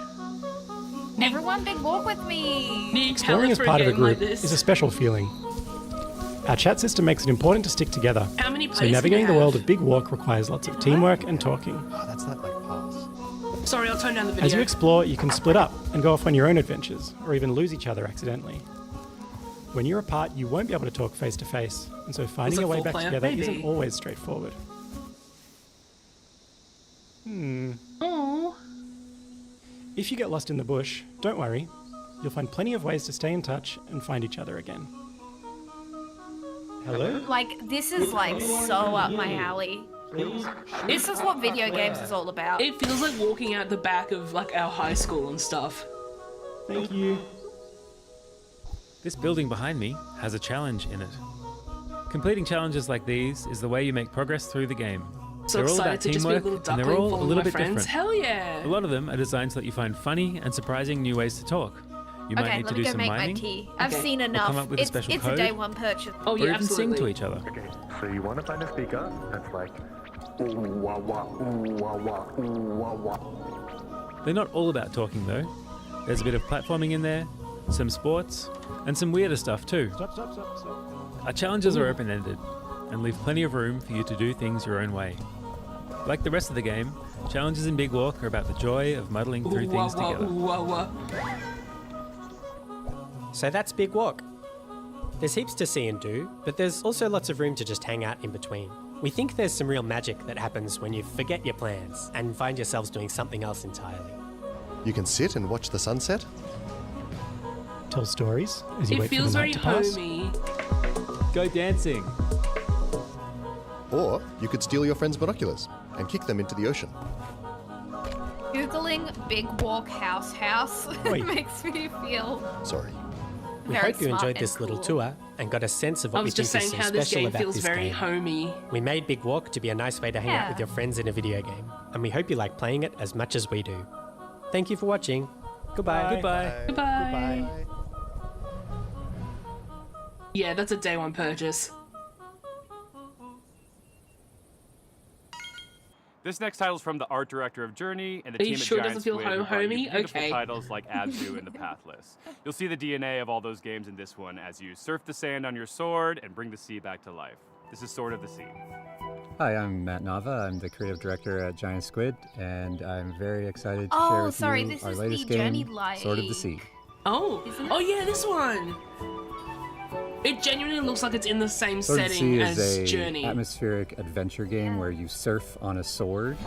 Everyone, big walk with me. Nick, Exploring as part of a group is a special feeling. Our chat system makes it important to stick together. How many So players do navigating you the world have? of Big Walk requires lots of teamwork and talking. Oh, that's not like pass. Sorry, I'll turn down the video. As you explore, you can split up and go off on your own adventures, or even lose each other accidentally. When you're apart, you won't be able to talk face to face, and so finding a your way full back player? together Maybe. isn't always straightforward. Oh. If you get lost in the bush, don't worry. You'll find plenty of ways to stay in touch and find each other again. Hello? Like, this is like so up my alley. This is what video games is all about. It feels like walking out the back of like our high school and stuff. Thank you. This building behind me has a challenge in it. Completing challenges like these is the way you make progress through the game. So They're all excited about to just be a teamwork, little and duckling they're all a following little my bit friends. different. Hell yeah! A lot of them are designed so that you find funny and surprising new ways to talk. You might Okay, need let to me do go some make mining, my tea. I've Okay. seen or enough. come up with a It's special a code, day one purchase. Oh or yeah, even absolutely. sing to each other. Okay, so you want to find a speaker that's like ooh wah wah ooh wah wah ooh wah wah. They're not all about talking though. There's a bit of platforming in there, some sports, and some weirder stuff too. Stop. Our challenges are open-ended and leave plenty of room for you to do things your own way. Like the rest of the game, challenges in Big Walk are about the joy of muddling through Ooh, wah, things wah, together. ooh, wah, wah. So that's Big Walk. There's heaps to see and do, but there's also lots of room to just hang out in between. We think there's some real magic that happens when you forget your plans and find yourselves doing something else entirely. You can sit and watch the sunset. Tell stories as you It wait for feels the very night to pass. homey. Go dancing. Or you could steal your friend's binoculars and kick them into the ocean. Googling Big Walk House Wait. makes me feel Sorry. We very hope you smart enjoyed and this little cool. tour and got a sense of what I we was think just is saying so how this special game about feels this very game. homey. We made Big Walk to be a nice way to hang out with your friends in a video game, and we hope you like playing it as much as we do. Thank you for watching. Goodbye. Goodbye. Goodbye. Yeah, that's a day one purchase. This next title is from the art director of Journey and the Are team you at sure it Giant doesn't feel Squid, who brought you homey? beautiful Okay. titles like Abzu and The Pathless. You'll see the DNA of all those games in this one as you surf the sand on your sword and bring the sea back to life. This is Sword of the Sea. Hi, I'm Matt Nava. I'm the creative director at Giant Squid, and I'm very excited to Oh, share with sorry, you this our is latest the Journey game, light. Sword of the Sea. Oh, oh yeah, this one. It genuinely looks like it's in the same Sword of the setting Sea as is a Journey. atmospheric adventure game where you surf on a sword.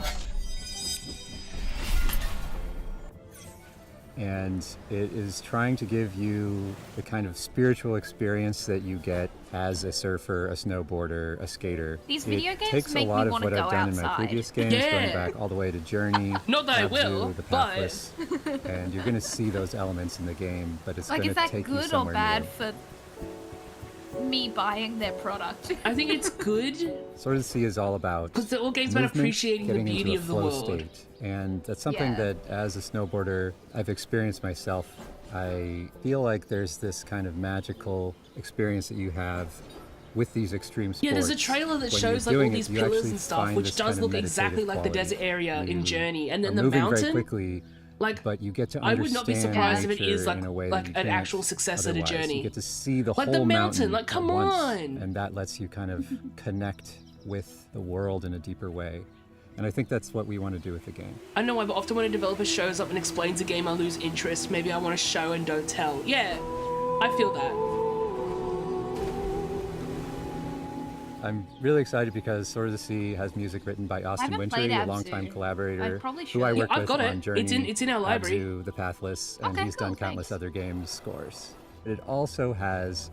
and it is trying to give you the kind of spiritual experience that you get as a surfer, a snowboarder, a skater. These video it games takes make a me lot of wanna what I've go done in my outside. previous games, going back all the way to Journey, Not that I Abzu, will, the but- Pathless, and you're going to see those elements in the game, but it's Like, going is to that take you good or somewhere bad new. for me buying their product? I think it's good. Sword of the Sea is all about Because the old game's about movement, appreciating the getting into beauty a of the flow world. state. And that's something Yeah. that, as a snowboarder, I've experienced myself. I feel like there's this kind of magical experience that you have with these extreme sports. Yeah, there's a trailer that When shows you're like all doing these it, you pillars actually and stuff, find which this does kind of look exactly meditative like the quality. desert area in You Journey, and then are the moving mountain. very quickly, like, but you get to I would not be understand surprised if it nature is like in a way like that you an can't actual successor to otherwise. Journey. You get to see the Like whole the mountain, like at come once, on. and that lets you kind of connect with the world in a deeper way. And I think that's what we want to do with the game. I know I've often when a developer shows up and explains a game, I lose interest. Maybe I want to show and don't tell. Yeah, I feel that. I'm really excited because Sword of the Sea has music written by Austin haven't Wintory, played a Abzu. longtime collaborator I probably who I should. worked Yeah, I've with got it. on Journey, It's in our library. Abzu, The Pathless, and Okay, he's cool, done countless thanks. other games scores. It also has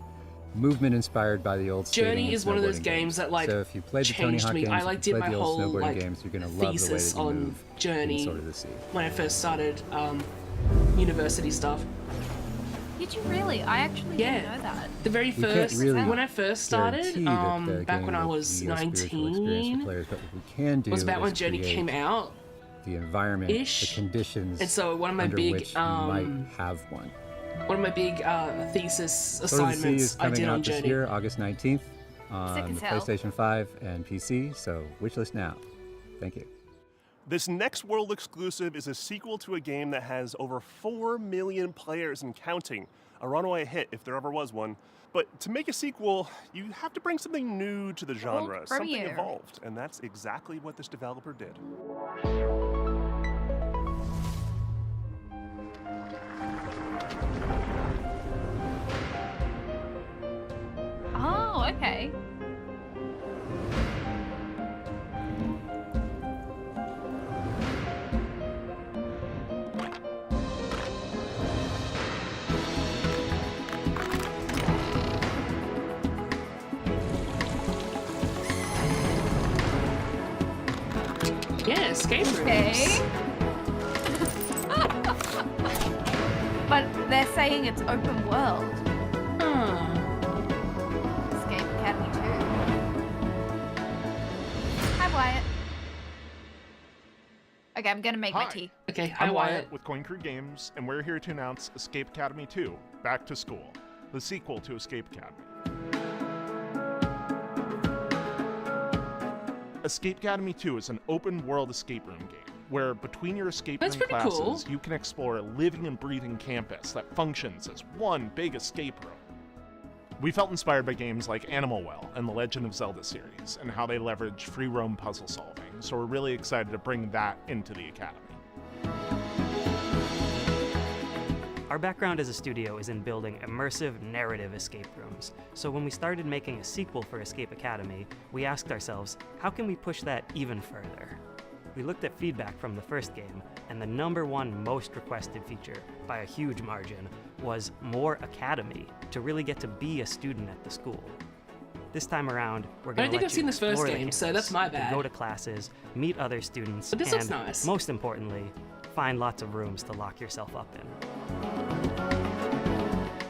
movement inspired by the old skating Journey and is one of those snowboarding games that like so if you played the Tony changed Hawk me. games, I if like you did played my the old whole snowboarding like games, you're gonna love the way thesis that you on move in Journey Sword of the Sea. when I first started university stuff. Did you really? I actually didn't know that. The very We can't first really when I first started, guarantee that the back game when I will was be a spiritual experience for 19, players, but what we can do was about when is Journey create came out. the environment, ish. the conditions And so one of my under big, which you might have one. One of my big thesis Sword of the Sea assignments is I coming did out on this Journey. year, August 19th, Sick on as the hell. PlayStation 5 and PC, so wishlist now. Thank you. This next world exclusive is a sequel to a game that has over 4 million players and counting. A runaway hit if there ever was one. But to make a sequel, you have to bring something new to the genre, something premiere. evolved, and that's exactly what this developer did. Oh, okay. Yeah, escape rooms. Okay. But they're saying it's open world. Escape Academy 2. Hi, Wyatt. Okay, I'm gonna make my Hi. tea. Okay, hi I'm Wyatt. Wyatt with Coin Crew Games, and we're here to announce Escape Academy 2, Back to School, the sequel to Escape Academy. Escape Academy 2 is an open-world escape room game, where between your escape That's room pretty classes, cool. you can explore a living and breathing campus that functions as one big escape room. We felt inspired by games like Animal Well and the Legend of Zelda series, and how they leverage free roam puzzle solving, so we're really excited to bring that into the Academy. Our background as a studio is in building immersive narrative escape rooms. So when we started making a sequel for Escape Academy, we asked ourselves, how can we push that even further? We looked at feedback from the first game, and the #1 most requested feature, by a huge margin, was more academy, to really get to be a student at the school. This time around, we're I going don't think I've seen this first game, so that's my to bad. go to classes, meet other students, But this looks and nice. most importantly, find lots of rooms to lock yourself up in.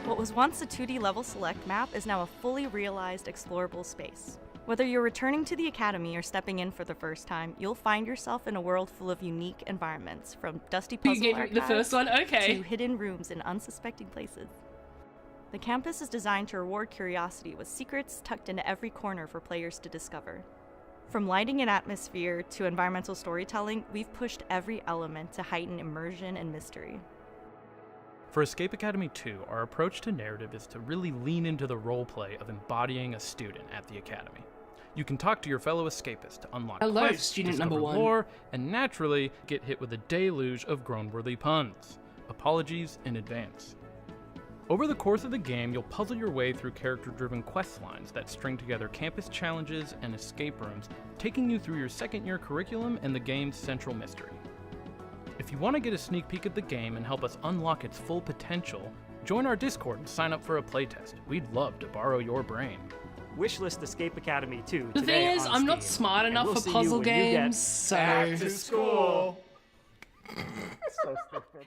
What was once a 2D level select map is now a fully realized explorable space. Whether you're returning to the Academy or stepping in for the first time, you'll find yourself in a world full of unique environments, from dusty You puzzle gave me the archives first one? Okay. to hidden rooms in unsuspecting places. The campus is designed to reward curiosity with secrets tucked into every corner for players to discover. From lighting and atmosphere to environmental storytelling, we've pushed every element to heighten immersion and mystery. For Escape Academy 2, our approach to narrative is to really lean into the roleplay of embodying a student at the Academy. You can talk to your fellow escapists to unlock Hello, quests, student discover number 1. lore, and naturally get hit with a deluge of groan-worthy puns. Apologies in advance. Over the course of the game, you'll puzzle your way through character-driven quest lines that string together campus challenges and escape rooms, taking you through your second-year curriculum and the game's central mystery. If you want to get a sneak peek at the game and help us unlock its full potential, join our Discord and sign up for a playtest. We'd love to borrow your brain. Wishlist Escape Academy 2 The today thing is, on I'm not Steam. smart And enough we'll for see you puzzle when you get games, so... back to school. So stupid.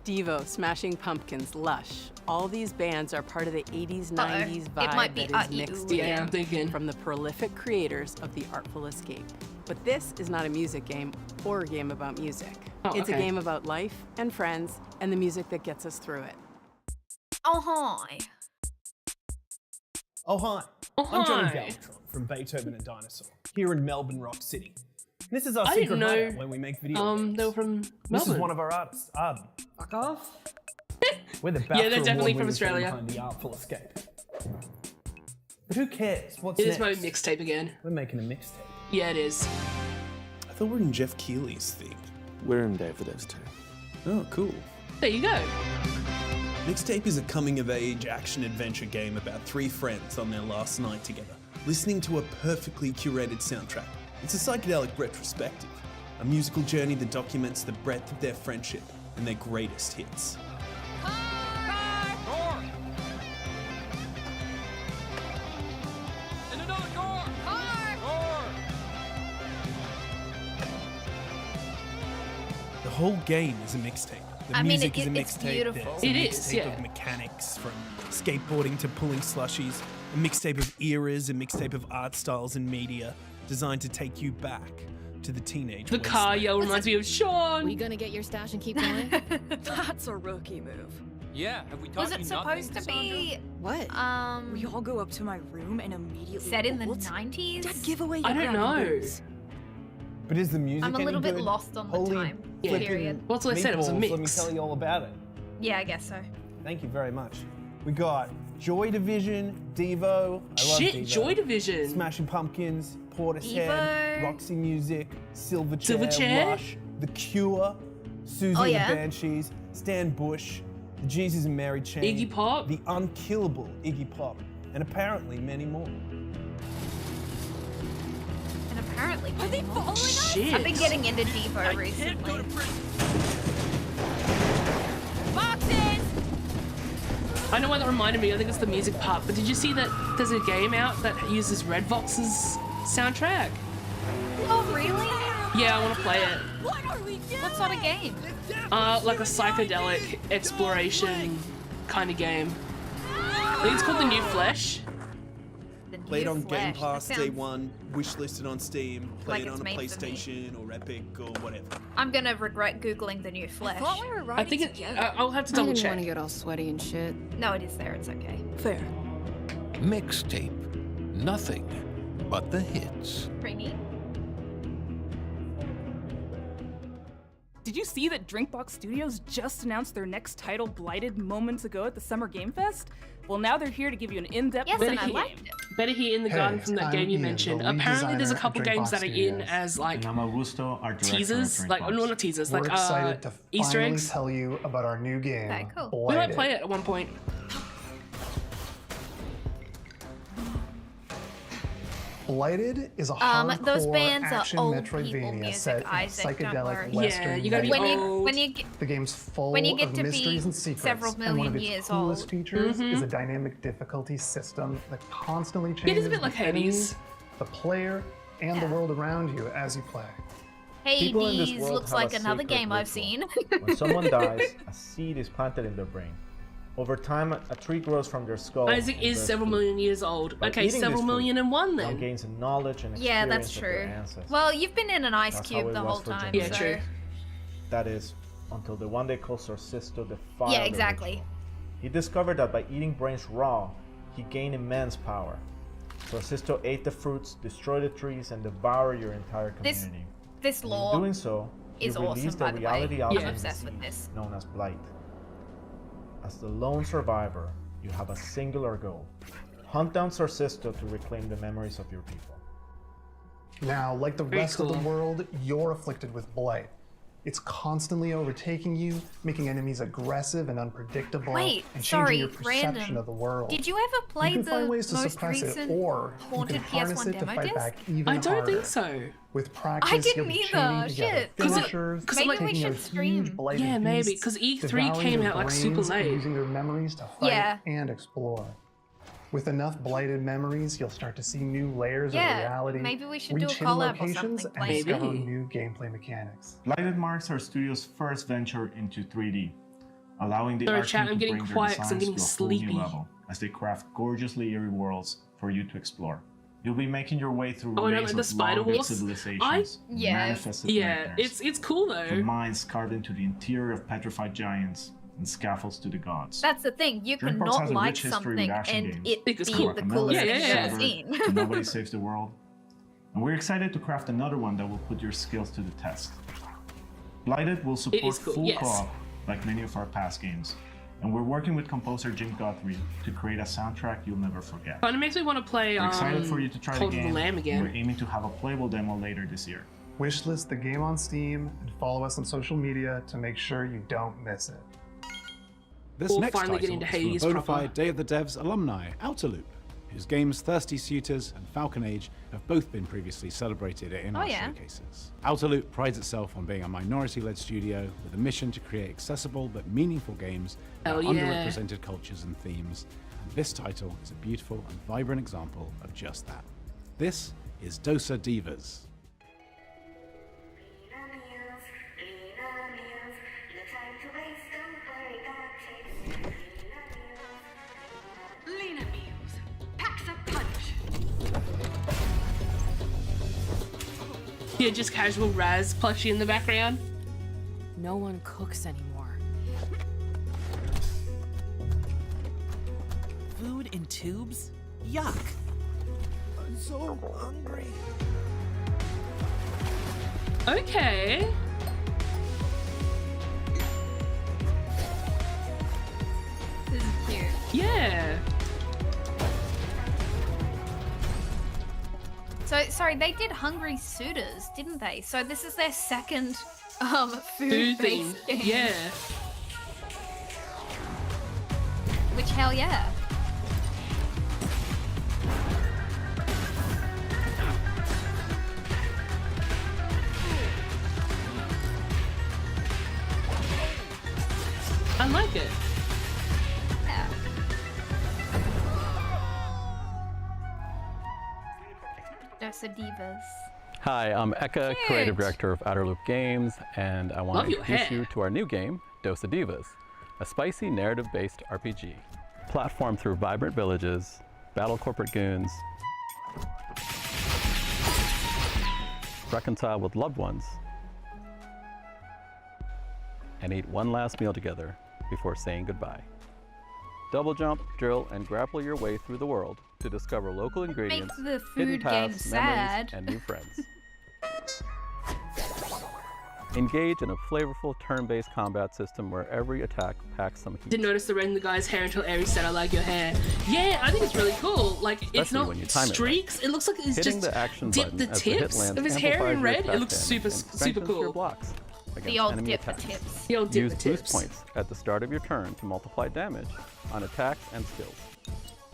Devo, Smashing Pumpkins, Lush. All these bands are part of the 80s, 90s vibe It might be that is mixed Yeah, together I'm thinking. from the prolific creators of The Artful Escape. But this is not a music game or a game about music. Oh, It's okay. a game about life and friends and the music that gets us through it. Oh, hi. Oh, hi. Oh, I'm Johnny hi. Valtron from Beethoven and Dinosaur, here in Melbourne Rock City. This is our I secret didn't know, hideout when we make video games. they were from This is Melbourne. one of our artists, Arden. Fuck off. We're the Yeah, they're BAFTA definitely from award-winning team Australia. behind The Artful Escape. But who cares? What's It is next? my mixtape again. We're making a mixtape. Yeah, it is. I thought we were in Jeff Keighley's thing. We're in Day for Devs too. Oh, cool. There you go. Mixtape is a coming-of-age action-adventure game about three friends on their last night together, listening to a perfectly curated soundtrack. It's a psychedelic retrospective, a musical journey that documents the breadth of their friendship and their greatest hits. The whole game is a mixtape. The I mean, music is a it's mixtape. beautiful. There's a It is, mixtape yeah. of mechanics, from skateboarding to pulling slushies, a mixtape of eras, a mixtape of art styles and media, designed to take you back to the teenage The car wasteland. yell reminds me of Sean. We gonna get your stash and keep going? That's a rookie move. Yeah, have we Was it supposed to be What? We all go up to my room and immediately set in the bolt? 90s? Dad, give away your I don't grabbing know. boots. But is the music I'm a any little bit good? lost on the Holy time flippin' period. Well, that's what I said, it was a meatballs, Let me mix. tell you all about it. Yeah, I guess so. Thank you very much. We got Joy Division, Devo. I love Shit, Devo. Joy Division. Smashing Pumpkins, Portishead, Devo. Roxy Music, Silverchair, Silverchair? Rush, The Cure, Susie Oh, and yeah? the Banshees, Stan Bush, the Jesus and Mary Chain, Iggy Pop? the unkillable Iggy Pop, and apparently many more. And apparently, Are they following us? Shit. I've been getting into Devo recently. Boxes! I know why that reminded me. I think it's the music part. But did you see that there's a game out that uses Redvox's soundtrack? Oh, really? Yeah, I want to play it. What are we doing? What sort of game? Like a psychedelic exploration kind of game. I think it's called The New Flesh. The Played New on Game Flesh. Pass That day sounds- one, wishlisted on Steam, Like played it's on a made for me. PlayStation or Epic or whatever. I'm gonna regret googling the New Flesh. thought we were I riding think it. together. I'll have to I double didn't check. want to get all sweaty and shit. No, it is there. It's okay. Fair. Mixtape. Nothing but the hits. Pretty neat. Did you see that Drinkbox Studios just announced their next title, Blighted, moments ago at the Summer Game Fest? Well, now they're here to give you an in-depth Yes, look and at I the liked game. it. Better Hear in the Garden from that game you mentioned. Apparently, there's a couple games that are in as like I'm Augusto, our director teasers, of like Drinkbox. no, not teasers, We're like excited to Easter finally eggs. tell you about our new game. Okay, cool. We might Blighted. play it at one point. Blighted is a hardcore those bands are action old people Metroidvania music, set in a Isaac, don't psychedelic worry. western. Yeah, you gotta be setting. old. When you get The game's full when you get of to be mysteries and secrets, several and one of million its years coolest old. features is a dynamic difficulty system that constantly changes It is a bit like the enemy, Hades. the player, and the world around you as you play. People in this Hades world looks have like a another sacred game I've ritual. seen. When someone dies, a seed is planted in their brain. Over time, a tree grows from their skull. Isaac and is bears several fruit. million years old. By Okay, eating several this million fruit, and one one then. gains knowledge and Yeah, experience that's of their true. ancestors. Well, you've been in an ice That's how cube it the was whole for time, generations. so That is, until the one they called Sorcisto defiled yeah, the exactly. ritual. He discovered that by eating brains raw, he gained immense power. Sorcisto ate the fruits, destroyed the trees, and devoured your entire This community. this In lore doing so, he is awesome, released by a the reality way. out I'm in obsessed the with sea, this. known as Blight. As the lone survivor, you have a singular goal. Hunt down Sorcisto to reclaim the memories of your people. Now, like the Very rest of cool. the world, you're afflicted with blight. It's constantly overtaking you, making enemies aggressive and unpredictable, Wait, and sorry, changing your perception random. of the world. Did you ever play You can the find ways to most suppress it, recent or you haunted can harness PS1 it to demo fight disc? back even I don't harder. think so. With practice, I you'll didn't be either. chaining together Shit. finishers, Maybe we taking should out stream. huge blighted Yeah, maybe, beasts, 'cause E3 devouring came their out, like, super brains, and late. using their memories to fight Yeah. and explore. With enough blighted memories, you'll start to see new layers Yeah, of reality, maybe we should reach do a hidden collab or locations, something, and like- discover Maybe. new gameplay mechanics. Blighted marks our studio's first venture into 3D, allowing the Sorry, art chat, team I'm to getting bring their quiet 'cause I'm designs getting to a whole new sleepy. level as they craft gorgeously eerie worlds for you to explore. You'll be making your way through Oh, and remains like the of spider long-dead horse. civilizations, Yeah. manifested Yeah, nightmares, it's cool from though. mines carved into the interior of petrified giants and scaffolds to the gods. That's the thing. You Dreambox cannot has a like rich history something with action and games. it be It's cool. the From coolest Elder thing you've ever Server seen. to Nobody Saves the World. And we're excited to craft another one that will put your skills to the test. Blighted will support is cool, full yes. co-op like many of our past games. And we're working with composer Jim Guthrie to create a soundtrack you'll never forget. Kind of makes me want to play We're excited for you to try the Cult of the game. Lamb and again. We're aiming to have a playable demo later this year. Wishlist the game on Steam and follow us on social media to make sure you don't miss it. This Or next finally title get into is Hades from a bona proper. fide Day of the Devs alumni, Outer Loop, whose games Thirsty Suitors and Falcon Age have both been previously celebrated in our yeah. showcases. Outer Loop prides itself on being a minority-led studio with a mission to create accessible but meaningful games about Hell yeah. underrepresented cultures and themes. And this title is a beautiful and vibrant example of just that. This is Dosa Divas. Lena Meals. Packs a punch. Yeah, just casual Raz plushie in the background. No one cooks anymore. Food in tubes? Yuck. I'm so hungry. Okay. This is cute. Yeah. So sorry, they did Hungry Suitors, didn't they? So this is their second Food theme. food-based game. Yeah. Which hell yeah. I like it. Yeah. Dosa Divas. Hi, I'm Eka, Cute. Creative Director of Outer Loop Games, and I want Love to your introduce hair. you to our new game, Dosa Divas, a spicy narrative-based RPG. Platform through vibrant villages, battle corporate goons, reconcile with loved ones, and eat one last meal together before saying goodbye. Double jump, drill, and grapple your way through the world to discover local ingredients, the hidden food game paths, sad. memories, and new friends. Engage in a flavorful turn-based combat system where every attack packs some heat. Didn't notice the red in the guy's hair until Aries said I like your hair. Yeah, I think it's really cool. Like, it's Especially not when you time it right. streaks. It looks like it's Hitting just the action dipped button the as the hit tips lands of his hair in amplifies your red. It attack looks damage super, and super strengthens your cool. blocks against The old enemy dip the attacks. tips. The old dip Use the boost tips. points at the start of your turn to multiply damage on attacks and skills.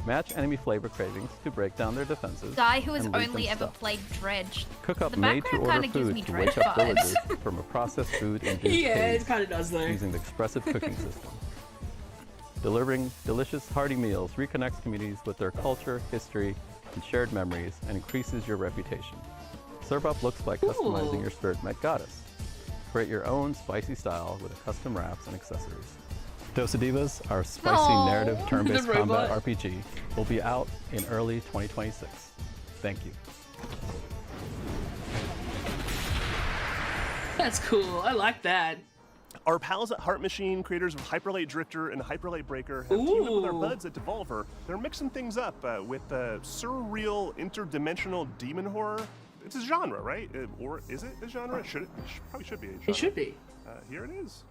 Match enemy flavor cravings to break down their defenses. Guy who has and leave only them ever stuffed. played Dredge. Cook up The made-to-order background kinda gives food me to Dredge wake up vibes. villagers from a processed food-induced Yeah, it haze kind of does though. using the expressive cooking system. Delivering delicious, hearty meals reconnects communities with their culture, history, and shared memories, and increases your reputation. Serve up looks like customizing your spirit met goddess. Create your own spicy style with custom wraps and accessories. Dosa Divas, our spicy Aw, narrative turn-based the combat robot. RPG, will be out in early 2026. Thank you. That's cool. I like that. Our pals at Heart Machine, creators of Hyperlight Drifter and Hyperlight Breaker, have teamed up with our Ooh. buds at Devolver. They're mixing things up with surreal, interdimensional demon horror. It's a genre, right? Or is it a genre? Should it? Probably should be a genre. It should be. Here it is.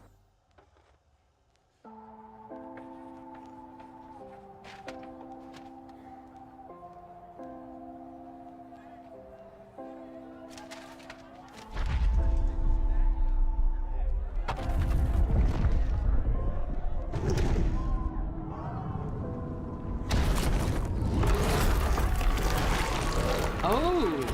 Oh.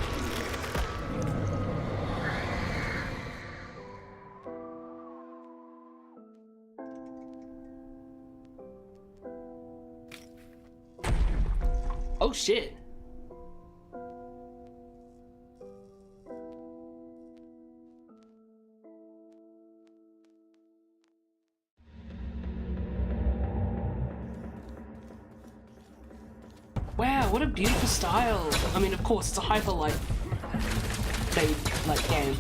Oh shit. Wow, what a beautiful style. I mean, of course, it's a hyper-light game.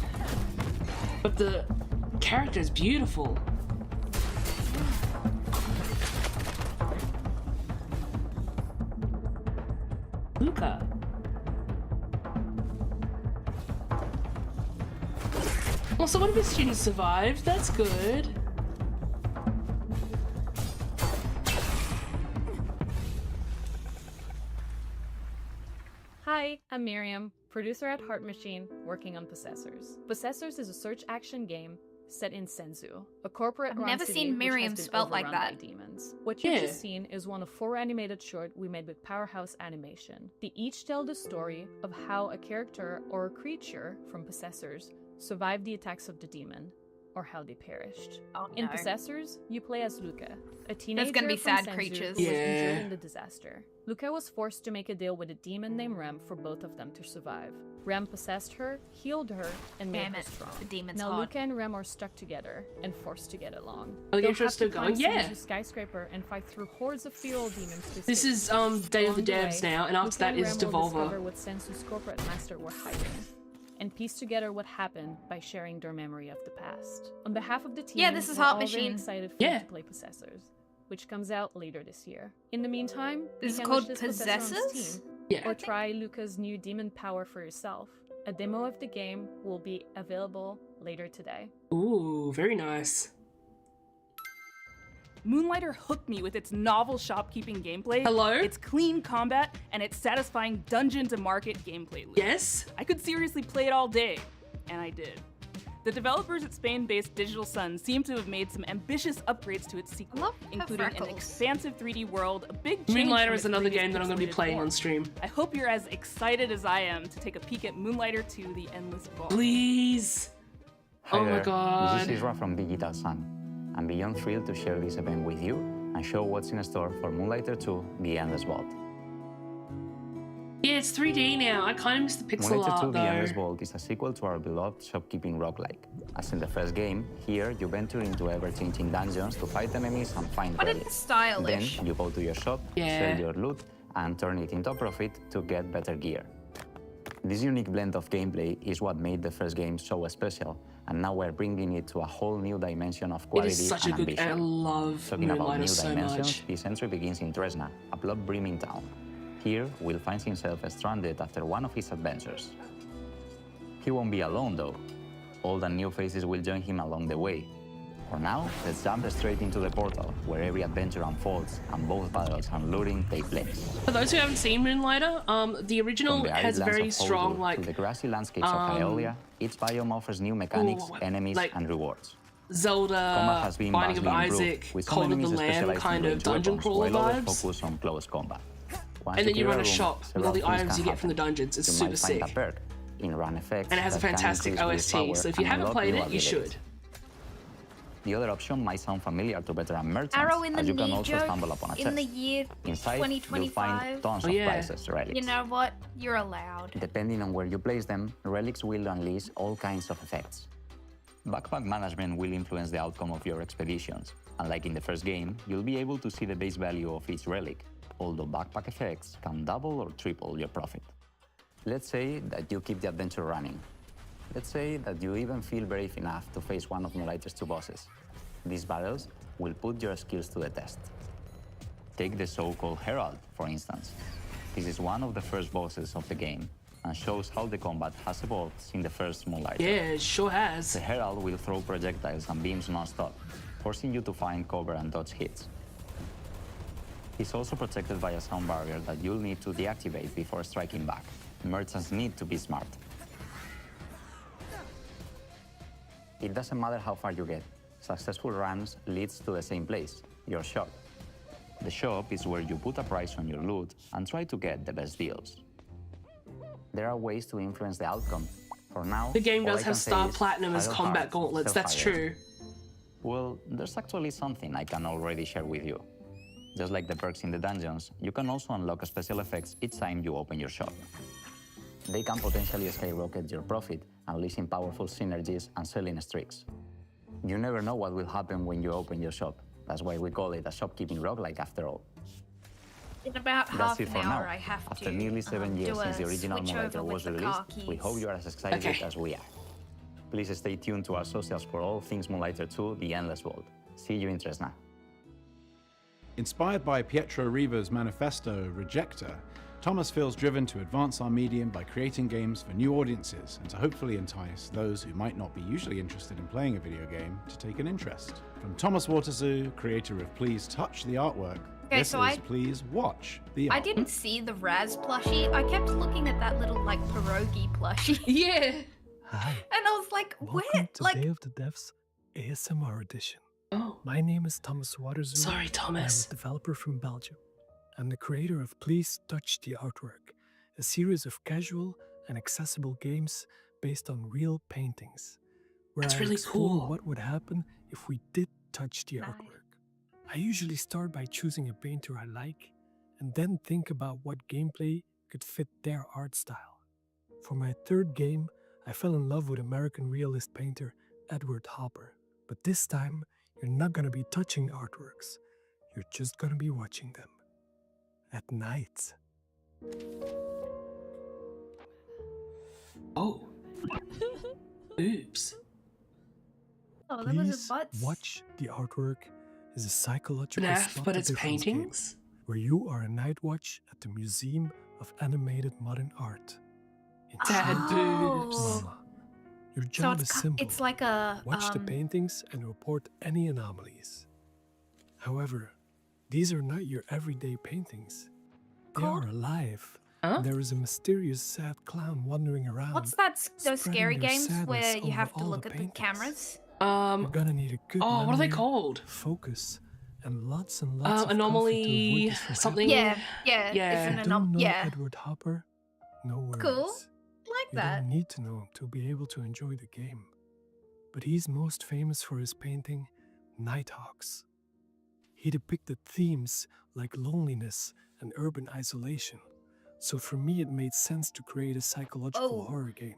But the character is beautiful. Luca. Well, so one of his students survived. That's good. Hi, I'm Miriam, producer at Heart Machine, working on Possessors. Possessors is a search action game set in Senzu, a corporate I've never seen Miriam spelt like that. Demons. What you've just seen is one of 4 animated short we made with Powerhouse Animation. They each tell the story of how a character or a creature from Possessors survived the attacks of the demon, or how they perished. In Possessors, you play as Luca, a teenager gonna be from sad Senzu creatures. who was injured in the disaster. Luca was forced to make a deal with a demon named Rem for both of them to survive. Rem possessed her, healed her, and made her strong. The demon's now hot. Luca and Rem are stuck together and forced to get along. Oh, They'll you're have to going? climb Yeah. Senzu's skyscraper and fight through hordes of feral demons. To This escape. is Day of the Along Devs way, now, and after Luca that and is Rem will Devolver. discover what Senzu's corporate master were hiding, and piece together what happened by sharing their memory of the past. On behalf of the team, Yeah, this is we're Heart all very Machine. excited for you to play Possessors, which comes out later this year. In the meantime, This you is can called wish this Possessor on Possessors? Steam, Yeah. or try Luca's new demon power for yourself. A demo of the game will be available later today. Ooh, very nice. Moonlighter hooked me with its novel shopkeeping gameplay, Hello? its clean combat, and its satisfying dungeon-to-market gameplay loop. Yes? I could seriously play it all day, and I did. The developers at Spain-based Digital Sun seem to have made some ambitious upgrades to its sequel, including an freckles. expansive 3D world, a big change Moonlighter from is its another previous game that I'm going to be pixelated playing form. on stream. I hope you're as excited as I am to take a peek at Moonlighter 2: The Endless Vault. Please. Hi Oh my there. god. This is Isra from Digital Sun. I'm beyond thrilled to share this event with you and show what's in store for Moonlighter 2: The Endless Vault. Yeah, it's 3D now. I kind of miss the pixel Moonlighter 2: art The Endless though. Vault is a sequel to our beloved shopkeeping roguelike. As in the first game, here you venture into ever-changing dungeons to fight enemies and find But relics. it's stylish. Then you go to your shop, Yeah. sell your loot, and turn it into a profit to get better gear. This unique blend of gameplay is what made the first game so special, and now we're bringing it to a whole new dimension of It quality is such a and good ambition. I love Talking about Moonlighter new so dimensions, much. this entry begins in Tresna, a blood-brimming town. Here, Will finds himself stranded after one of his adventures. He won't be alone, though. Old and new faces will join him along the way. For now, let's jump straight into the portal, where every adventure unfolds and both battles and looting take place. For those who haven't seen Moonlighter, the original From the arid has lands very of strong Holdwood like to the grassy landscapes of Hylia, each biome offers new mechanics, enemies, like and rewards. Combat Zelda, has been Binding of vastly improved, Isaac, with some Cult of the enemies Lamb specialized in kind of ranged dungeon weapons, crawler while others vibes. focus on close combat. Once And then you clear run a room, shop with all several the things items can you get from the happen. dungeons. It's You super might find sick. a perk, in-run effects, And it has a that can fantastic increase OST, willpower so if you and haven't unlock played new it, you abilities. should. The other option might sound familiar to veteran merchants, Arrow in the as you can knee also joke stumble upon a in chest. the year Inside, you'll 2025. find tons Oh, of yeah. prizes, relics. You know what? You're allowed. Depending on where you place them, relics will unleash all kinds of effects. Backpack management will influence the outcome of your expeditions. Unlike in the first game, you'll be able to see the base value of each relic, although backpack effects can double or triple your profit. Let's say that you keep the adventure running. Let's say that you even feel brave enough to face one of Moonlighter's 2 bosses. These battles will put your skills to the test. Take the so-called Herald, for instance. This is one of the first bosses of the game, and shows how the combat has evolved since the first Moonlighter. Yeah, it sure has. The Herald will throw projectiles and beams non-stop, forcing you to find cover and dodge hits. He's also protected by a sound barrier that you'll need to deactivate before striking back. Merchants need to be smart. It doesn't matter how far you get. Successful runs leads to the same place, your shop. The shop is where you put a price on your loot and try to get the best deals. there are ways to influence the outcome. For now, The game all does I can have say Star is Platinum as idle combat hearts, gauntlets, still that's fire. true. Well, there's actually something I can already share with you. Just like the perks in the dungeons, you can also unlock special effects each time you open your shop. They can potentially skyrocket your profit, unleashing powerful synergies and selling streaks. You never know what will happen when you open your shop. That's why we call it a shopkeeping roguelike after all. In about That's half it an for hour, now. I have After to nearly 7 years do since the a original switch emulator over was with the car released, we keys. hope you are as excited Okay. as we are. Please stay tuned to our socials for all things Moonlighter 2, The Endless World. See you in Tresna. Inspired by Pietro Riva's manifesto, Rejector, Thomas feels driven to advance our medium by creating games for new audiences and to hopefully entice those who might not be usually interested in playing a video game to take an interest. From Thomas Waterzoo, creator of Please Touch the Artwork, Okay, this so is Please Watch the Artwork. I didn't see the Raz plushie. I kept looking at that little like pierogi plushie. Yeah. Hi. And I was like, where? Welcome to Like, Day of the Devs ASMR edition. Oh. My name is Thomas Waterzoo. Sorry, Thomas. I'm a developer from Belgium. I'm the creator of Please Touch the Artwork, a series of casual and accessible games based on real paintings, where That's I really explore cool. what would happen if we did touch the artwork. I usually start by choosing a painter I like, and then think about what gameplay could fit their art style. For my third game, I fell in love with American realist painter Edward Hopper. But this time, you're not gonna be touching artworks. You're just gonna be watching them. At night. Oh. Oops. oh, that was Please a butt. Watch the Artwork is a psychological FNAF, spot but the it's difference game, paintings? where you are a night watch at the Museum of Animated Modern Art. In Dad Chile. boobs. Mama, your So job is it's, simple. it's like a Watch the paintings and report any anomalies. However, these are not your everyday paintings. They are alive. Huh? And there is a mysterious sad clown wandering around. What's that? Those spreading scary their games sadness where you over have to all look the at the paintings. cameras? You're gonna need a good Oh, what are they memory, called? focus, and lots of coffee to Anomaly avoid this from something. Yeah, yeah. Yeah. It's an Don't know yeah. Edward Hopper? No worries. Cool. Like You that. don't need to know him to be able to enjoy the game. But he's most famous for his painting, Nighthawks. He depicted themes like loneliness and urban isolation. So for me, it made sense to create a psychological horror game.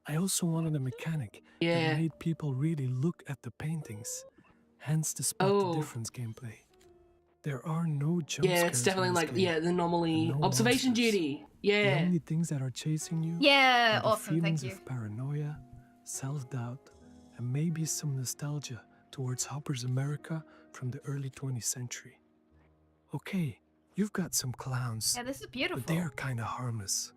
I also wanted a mechanic Yeah. that made people really look at the paintings, hence the spot the difference gameplay. There are no jump Yeah, scares it's in definitely this like, game, yeah, the normally and no observation monsters. duty. The Yeah. only things that are chasing you Yeah, are the awesome, thank feelings you. of paranoia, self-doubt, and maybe some nostalgia towards Hopper's America from the early 20th century. Okay, you've got some clowns, Yeah, this is beautiful. but they are kind of harmless.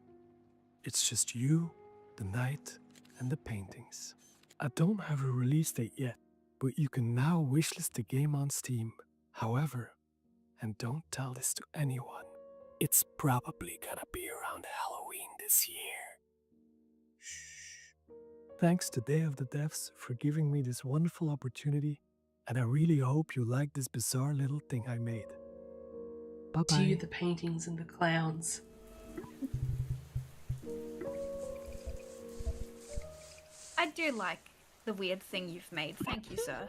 It's just you, the night, and the paintings. I don't have a release date yet, but you can now wishlist the game on Steam. However, and don't tell this to anyone, it's probably gonna be around Halloween this year. Shh. Thanks to Day of the Devs for giving me this wonderful opportunity, and I really hope you like this bizarre little thing I made. Bye-bye. To the paintings and the clowns. I do like the weird thing you've made. Thank you, sir.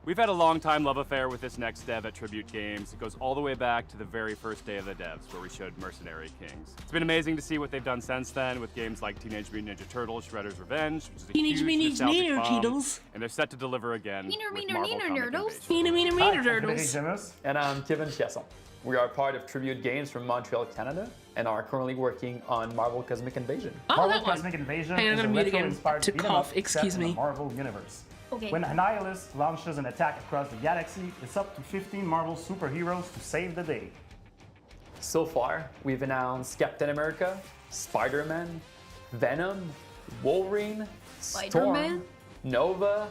We've had a long-time love affair with this next dev at Tribute Games. It goes all the way back to the very first Day of the Devs, where we showed Mercenary Kings. It's been amazing to see what they've done since then with games like Teenage Mutant Ninja Turtles: Shredder's Revenge, which is a Teenage huge Mutant nostalgic Ninja bomb, Turtles. and they're set to deliver again with Neener, Marvel neener, Comic nerdles. Invasion. Meena Turtles. And I'm Kevin Chiasson. We are part of Tribute Games from Montreal, Canada, and are currently working on Marvel Cosmic Invasion. Oh, Marvel that one. Cosmic Invasion Hey, I'm is gonna a mute again retro-inspired to beat 'em cough. up Excuse set in me. the Marvel Universe. Okay. When Annihilus launches an attack across the galaxy, it's up to 15 Marvel superheroes to save the day. So far, we've announced Captain America, Spider-Man, Venom, Wolverine, Spider-Man? Storm, Nova,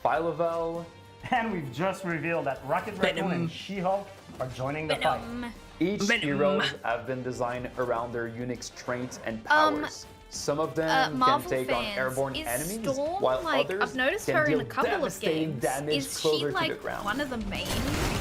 Phyla-Vell, And we've just revealed that Rocket Raccoon and She-Hulk are joining the fight. Each Venom. heroes have been designed around their unique strengths and powers. Some of them can Marvel take on fans, airborne is enemies, Storm, while like, others I've noticed can her in deal a couple of devastating games. damage Is closer she to like the ground. one of the main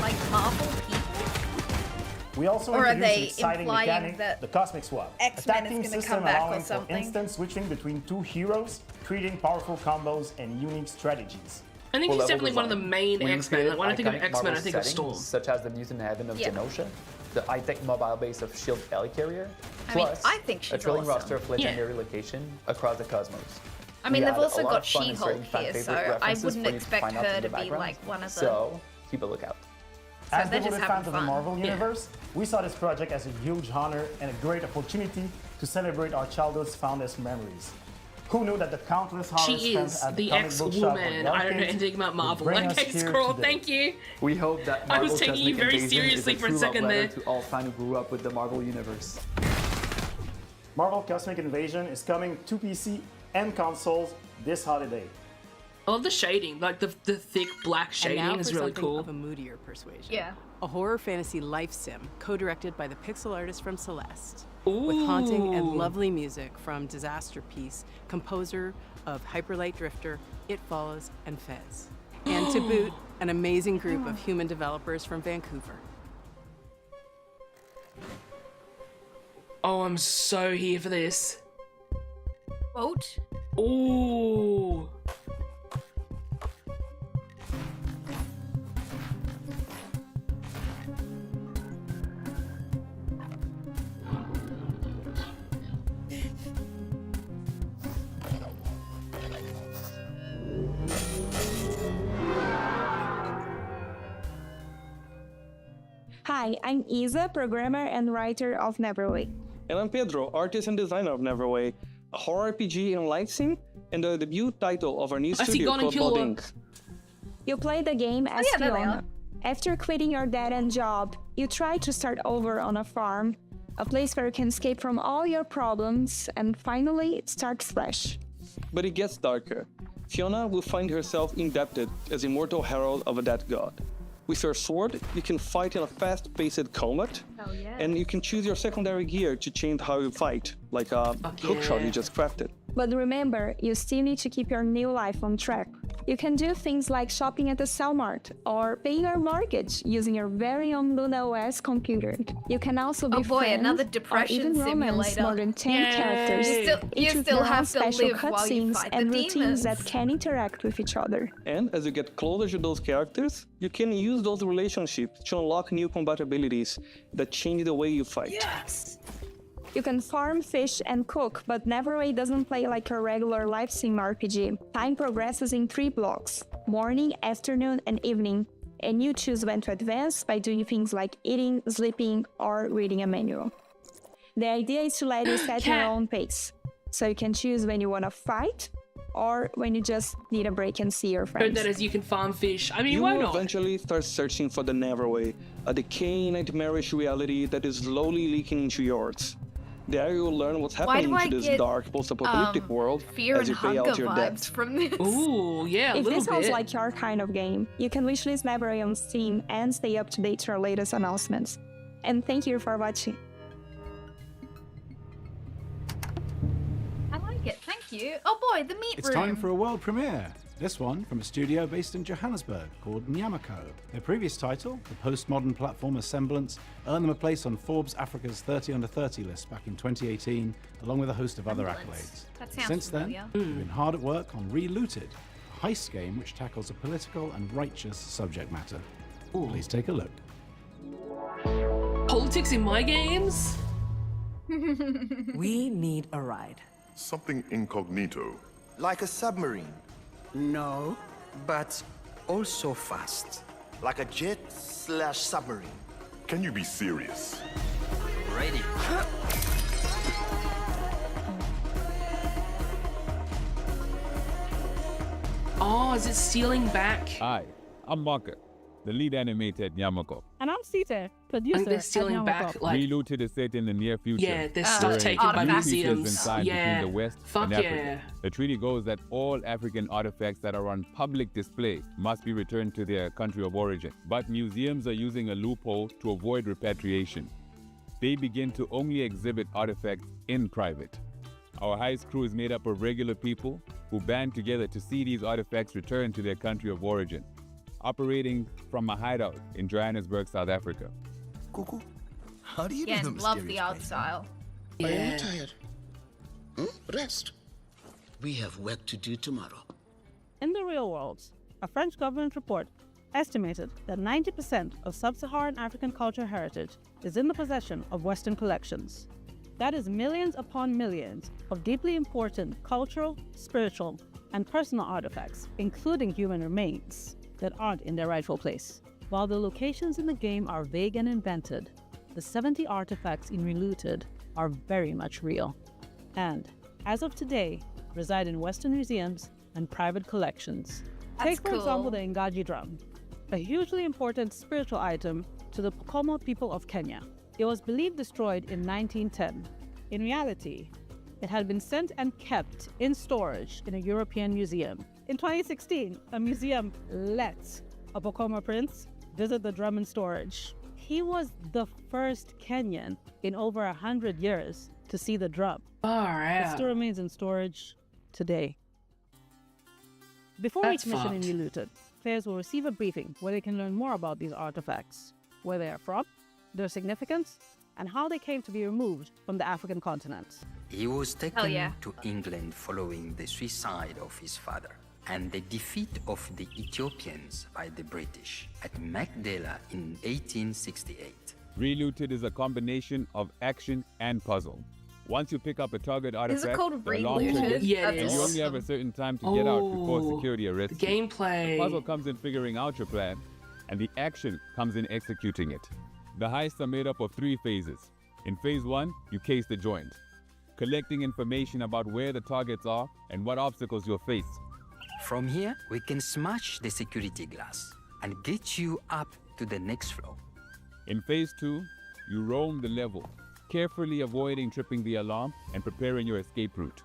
like Marvel people? We also Or are introduced they an exciting implying mechanic, that the Cosmic Swap. X-Men A tag team is gonna system come back or allowing for something? instant switching between two heroes, creating powerful combos and unique strategies. I think For he's level definitely one of the design, main we X-Men. Like, when I think of included X-Men, I iconic think of Marvel Storm. settings, such as the Mutant Heaven of Yeah. Genosha, the high-tech mobile base of S.H.I.E.L.D. Helicarrier, I mean, plus I think a she's thrilling awesome. roster of legendary location across the cosmos. I mean, We they've had also a lot got of fun She-Hulk inserting fan here, favorite so I references wouldn't for you expect find out her in the to be background. like one of the. So keep a lookout. As they're just devoted having fans of the fun. Marvel Yeah. Universe, we saw this project as a huge honor and a great opportunity to celebrate our childhood's fondest memories. Who knew that the countless hours She spent is at the the comic book shop or X-Woman. the I don't know arcades anything about would Marvel. bring us Okay, here scroll. today. Thank you. We hope that I was Marvel taking you Cosmic very Invasion seriously is for a true love second letter there. to all fans who grew up with the Marvel Universe. Marvel Cosmic Invasion is coming to PC and consoles this holiday. I love the shading. Like, the thick black And shading now is for really something cool. of a moodier persuasion. Yeah. A horror fantasy life sim, co-directed by the pixel artist from Celeste. With haunting and Ooh. lovely music from Disaster Piece, composer of Hyperlight Drifter, It Follows, and Fez. And to boot, an amazing group of human developers from Vancouver. Oh, I'm so here for this. Boat? Ooh. Hi, I'm Isa, programmer and writer of Neverway. And I'm Pedro, artist and designer of Neverway, a horror RPG and live sim, and the debut title of our new studio called Baldink. You play the game as yeah, there they Fiona. are. After quitting your dead-end job, you try to start over on a farm, a place where you can escape from all your problems, and finally start fresh. But it gets darker. Fiona will find herself indebted as immortal herald of a dead god. With your sword, you can fight in a fast-paced combat, Hell yeah. and you can choose your secondary gear to change how you fight, like a hookshot you just crafted. But remember, you still need to keep your new life on track. You can do things like shopping at the Cellmart or paying your mortgage using your very own Luna OS computer. You can also be Oh boy, friends another or depression even romance simulator. more than 10 Yay. characters. You each with still their own have to special live while you cutscenes fight the and routines demons. that can interact with each other. And as you get closer to those characters, you can use those relationships to unlock new compatibilities that change the way you fight. Yes! You can farm, fish, and cook, but Neverway doesn't play like a regular live sim RPG. Time progresses in 3 blocks: morning, afternoon, and evening, and you choose when to advance by doing things like eating, sleeping, or reading a manual. The idea is to let you set your own pace, so you can choose when you want to fight, or when you just need a break and see your Heard friends. that as you can farm fish. I mean, You why will not? eventually start searching for the Neverway, a decaying, nightmarish reality that is slowly leaking into yours. There you will learn what's Why happening do I to this get, dark, post-apocalyptic world fear as and you pay hunger out your vibes debt. from this? Ooh, yeah, If this sounds like your kind of game, you can wishlist Neverway on Steam and stay up to date to our latest announcements. And thank you for watching. I like it, thank you. Oh boy, the meat It's room. time for a world premiere. This one from a studio based in Johannesburg called Nyamako. Their previous title, the postmodern platformer Semblance, earned them a place on Forbes Africa's 30 Under 30 list back in 2018, along with a host of other accolades. That sounds Since familiar. then, they've been hard at work on Relooted, a heist game which tackles a political and righteous subject matter. Please take a look. Politics in my games? We need a ride. Something incognito. Like a submarine. No, but also fast. Like a jet/submarine. Can you be serious? Ready. Oh, is it stealing back? Hi, I'm Marker, the lead animator at Nyamako. And I'm Sita, producer. And they're at stealing Nyamako. back, like... Relooted is set in the near future. Yeah, there's stuff during taken by new museums. features inside Yeah. between the West Fuck and Africa. yeah. The treaty goes that all African artifacts that are on public display must be returned to their country of origin. But museums are using a loophole to avoid repatriation. They begin to only exhibit artifacts in private. Our heist crew is made up of regular people who band together to see these artifacts returned to their country of origin, operating from a hideout in Johannesburg, South Africa. Cuckoo, How do you Yeah, do and the love the mysterious art painting? style. Are Yeah. you tired? Rest. We have work to do tomorrow. In the real world, a French government report estimated that 90% of sub-Saharan African cultural heritage is in the possession of Western collections. That is millions upon millions of deeply important cultural, spiritual, and personal artifacts, including human remains, that aren't in their rightful place. While the locations in the game are vague and invented, the 70 artifacts in Relooted are very much real, and, as of today, reside in Western museums and private collections. Take, for example, the Ngaji drum, a hugely important spiritual item to the Pokomo people of Kenya. It was believed destroyed in 1910. In reality, it had been sent and kept in storage in a European museum. In 2016, a museum let a Pokomo prince visit the drum in storage. He was the first Kenyan in over 100 years to see the drum. Far It out. still remains in storage today. Before That's each mission in fucked. Relooted, players will receive a briefing where they can learn more about these artifacts, where they are from, their significance, and how they came to be removed from the African continent. He was taken yeah. to England following the suicide of his father and the defeat of the Ethiopians by the British at Magdala in 1868. Relooted is a combination of action and puzzle. Once you pick up a target Is artifact, it called the alarm Relooted? triggers, Yeah, it and is. you only have a certain time to get out before Oh, security arrests the you. gameplay. The puzzle comes in figuring out your plan, and the action comes in executing it. The heists are made up of 3 phases. In phase 1, you case the joint, collecting information about where the targets are and what obstacles you'll face. From here, we can smash the security glass and get you up to the next floor. In phase 2, you roam the level, carefully avoiding tripping the alarm and preparing your escape route.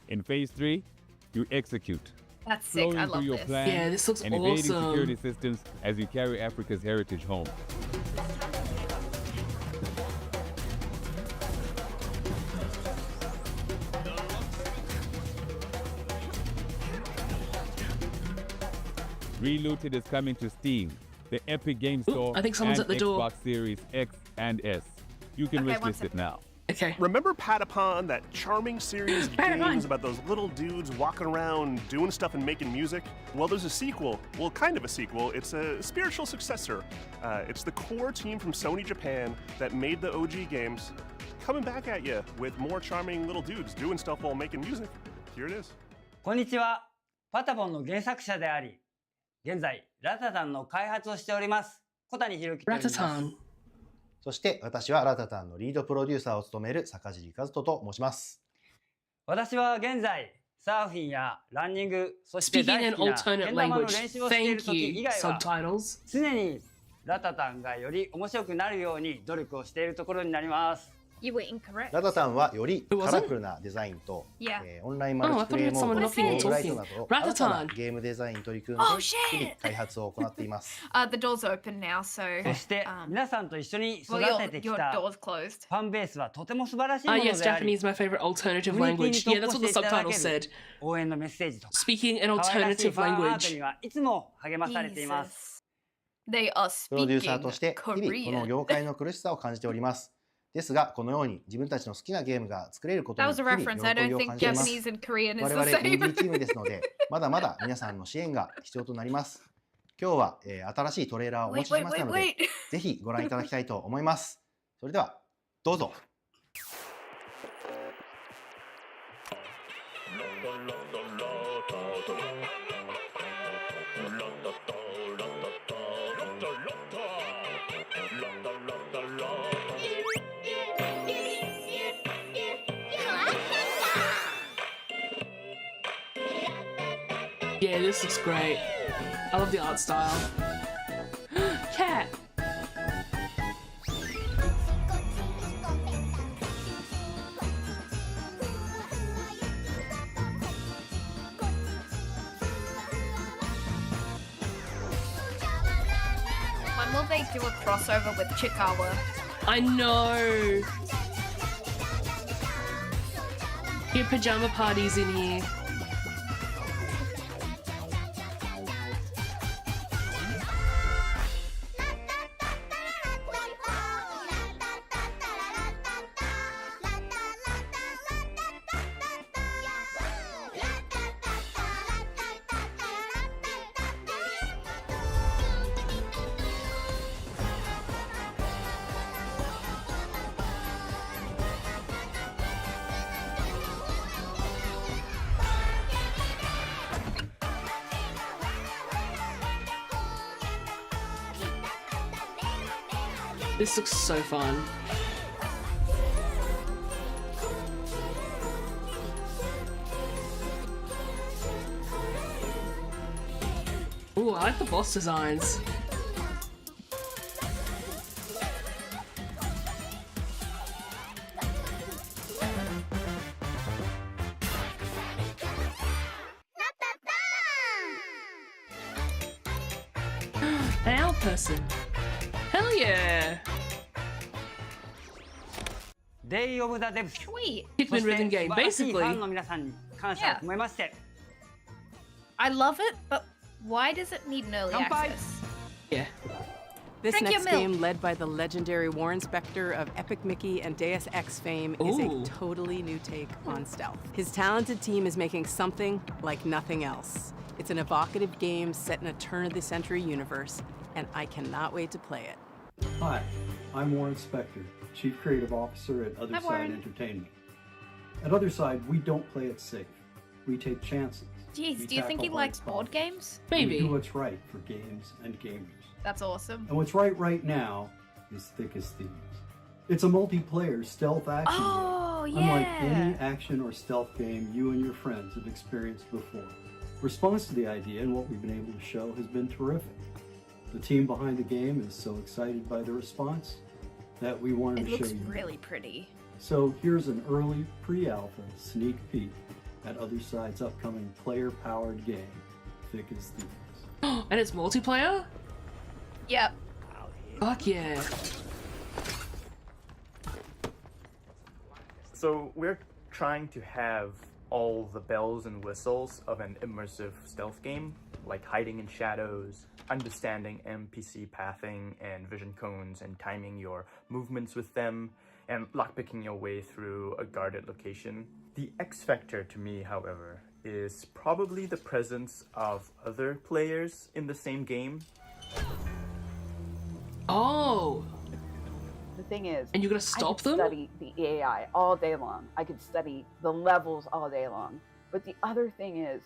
In phase 3, you execute, That's sick. flowing I through love your this. plan Yeah, this looks and evading awesome. security systems as you carry Africa's heritage home. Relooted is coming to Steam, the Epic Game Store, I think someone's and at the door. Xbox Series X and S. You can Okay, one wishlist it now. Okay. Remember Patapon, that charming series of Patapon. games about those little dudes walking around doing stuff and making music? Well, there's a sequel. Well, kind of a sequel. It's a spiritual successor. It's the core team from Sony Japan that made the OG games coming back at you with more charming little dudes doing stuff while making music. Here it is. こんにちは。パタポンの原作者であり、現在ラタタンの開発をしております小谷博樹と言います。 Ratatan. そして私はラタタンのリードプロデューサーを務める坂尻和人と申します。私は現在サーフィンやランニング、そして Speaking 大 in 好きな alternate けん玉の language. 練習をしている Thank 時以 you, 外は subtitles. 常にラタタンがより面白くなるように努力をしているところになります。 You were incorrect. ラタタンはよりカラフルなデザインと、 Yeah. オンラインマルチプレイモード、 Oh, I thought it was someone knocking and ローグライト talking. など Rattatan. 新たなゲームデザインに取り組んで Oh, 日 shit. 々開発を行っています。The door's open now, so. そして皆さんと一緒に育 Well, ててき your た door's closed. ファンベースはとても素晴らしいも Ah, の yes, であり、 Japanese, my favorite alternative コミュニティ language. に Yeah, 投 that's 稿 what して the いただ subtitle け said. る応援のメッセージとか Speaking in 可愛らしい alternative ファンアート language. にはいつも励まされています。 They are プロデューサー speaking として日々この Korean. 業界の苦しさを感じております。ですが、このように自分たちの好きなゲームが作れることに That 日 was a 々 reference. I 喜び don't を think 感じています。 Japanese and Korean is 我 the 々インディ same. ーチームですので、まだまだ皆さんの支援が必要となります。今日は、新しいトレーラーをお持ちしましたの Wait, wait, で wait,、ぜひご覧いただきたいと思います。それでは、どうぞ。Yeah, this looks great. I love the art style. Cat. When will they do a crossover with Chikawa? I know. Get pajama parties in here. This looks so fun. Ooh, I like the boss designs. An owl person. Hell yeah! Day of the Devs. Sweet. Hitman rhythm game, basically. I love it, but why does it need an early access? Yeah. This Drink next your milk. game, led by the legendary Warren Spector of Epic Mickey and Deus Ex fame, is Ooh. a totally new take on stealth. His talented team is making something like nothing else. It's an evocative game set in a turn-of-the-century universe, and I cannot wait to play it. Hi, I'm Warren Spector, Chief Creative Officer at Other Hi, Side Warren. Entertainment. At Other Side, we don't play it safe. We take chances. Jeez, We do you think he tackle likes hard board problems. games? We Maybe. do what's right for games and gamers. That's awesome. And what's right now is Thick as Thieves. It's a multiplayer stealth action Oh, game, unlike yeah. any action or stealth game you and your friends have experienced before. Response to the idea and what we've been able to show has been terrific. The team behind the game is so excited by the response that we wanted It to looks show you. really pretty. So here's an early pre-alpha sneak peek at Other Side's upcoming player-powered game, Thick as Thieves. And it's multiplayer? Yep. Fuck yeah. So we're trying to have all the bells and whistles of an immersive stealth game, like hiding in shadows, understanding NPC pathing and vision cones and timing your movements with them, and lockpicking your way through a guarded location. The X factor to me, however, is probably the presence of other players in the same game. Oh. The thing is, And you're gonna stop I could them? study the AI all day long. I could study the levels all day long. But the other thing is,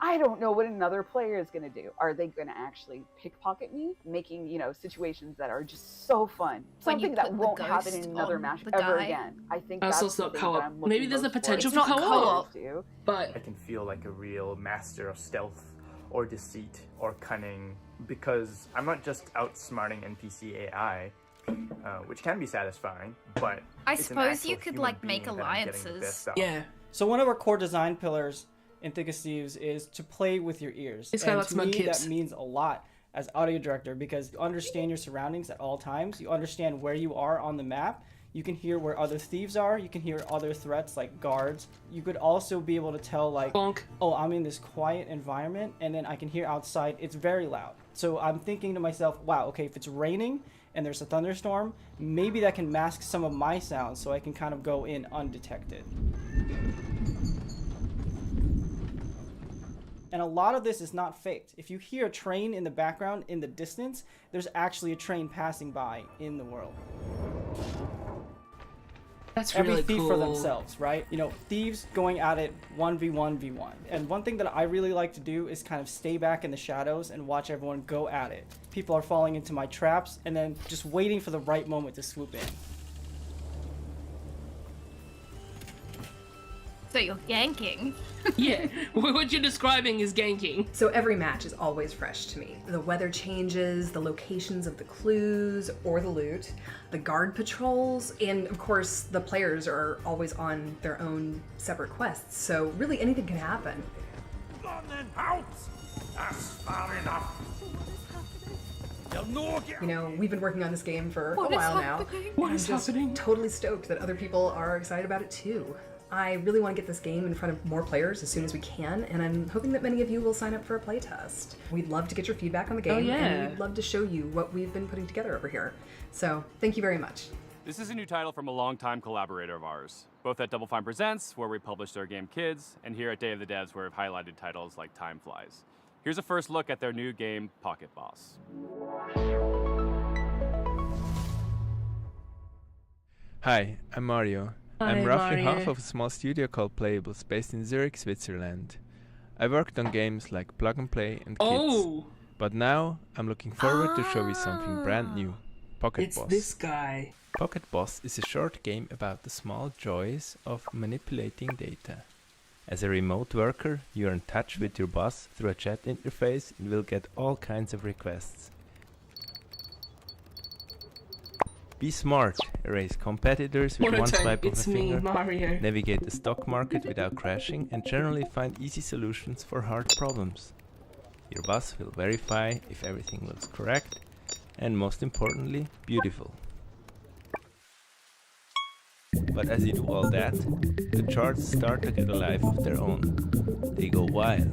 I don't know what another player is going to do. Are they going to actually pickpocket me, making situations that are just so fun, When you something that put the won't happen ghost in another on match the ever guy. again? I think Oh, that's so it's the not thing co-op. that I'm looking Maybe there's a most for. potential It's for not co-op. co-op. But I can feel like a real master of stealth or deceit or cunning, because I'm not just outsmarting NPC AI, which can be satisfying, but I it's an suppose actual you could human like make being that I'm getting the alliances. best out of. yeah. So one of our core design pillars in Thick as Thieves is to play with your ears. This guy And likes to me, mudkips. that means a lot as audio director, because you understand your surroundings at all times. You understand where you are on the map. You can hear where other thieves are. You can hear other threats like guards. You could also be able to tell like, Bonk. oh, I'm in this quiet environment, and then I can hear outside it's very loud. So I'm thinking to myself, wow, okay, if it's raining and there's a thunderstorm, maybe that can mask some of my sounds so I can kind of go in undetected. And a lot of this is not faked. If you hear a train in the background in the distance, there's actually a train passing by in the world. That's Every really thief cool. for themselves, right? Thieves going at it 1v1v1. And one thing that I really like to do is kind of stay back in the shadows and watch everyone go at it. People are falling into my traps and then just waiting for the right moment to swoop in. So you're ganking. Yeah, what you're describing is ganking. So every match is always fresh to me. The weather changes, the locations of the clues or the loot, the guard patrols, and of course the players are always on their own separate quests, so really anything can happen. That's far enough. We've been working on this game for What a is while now. happening? and I'm just totally stoked that other people are excited about it too. I really want to get this game in front of more players as soon as we can, and I'm hoping that many of you will sign up for a playtest. We'd love to get your feedback on the game, yeah. and we'd love to show you what we've been putting together over here. So, thank you very much. This is a new title from a longtime collaborator of ours, both at Double Fine Presents, where we published our game Kids, and here at Day of the Devs, where we've highlighted titles like Time Flies. Here's a first look at their new game, Pocket Boss. Hi, I'm Mario. Hi, I'm roughly Mario. half of a small studio called Playables based in Zurich, Switzerland. I worked on games like Plug and Play and Kids. Oh! But now I'm looking forward to show you something brand new. Pocket It's Boss. this guy. Pocket Boss is a short game about the small joys of manipulating data. As a remote worker, you're in touch with your boss through a chat interface and will get all kinds of requests. Be smart, erase competitors with one Monotone, swipe of it's a me, finger, Mario. navigate the stock market without crashing, and generally find easy solutions for hard problems. Your boss will verify if everything looks correct, and most importantly, beautiful. But as you do all that, the charts start to get a life of their own. They go wild.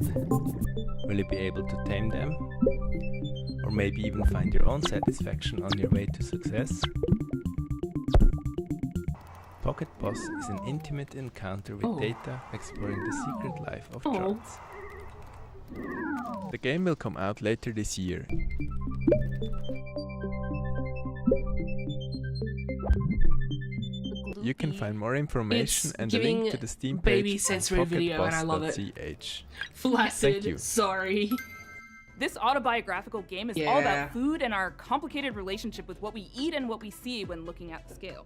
Will you be able to tame them? Or maybe even find your own satisfaction on your way to success? Pocket Boss is an intimate encounter with data exploring the secret life of charts. The game will come out later this year. You can find more information and a link to the Steam baby page sensory on video, and I love it. pocketboss.ch. Flaccid. Thank you. Sorry. This autobiographical game is all Yeah. about food and our complicated relationship with what we eat and what we see when looking at the scale.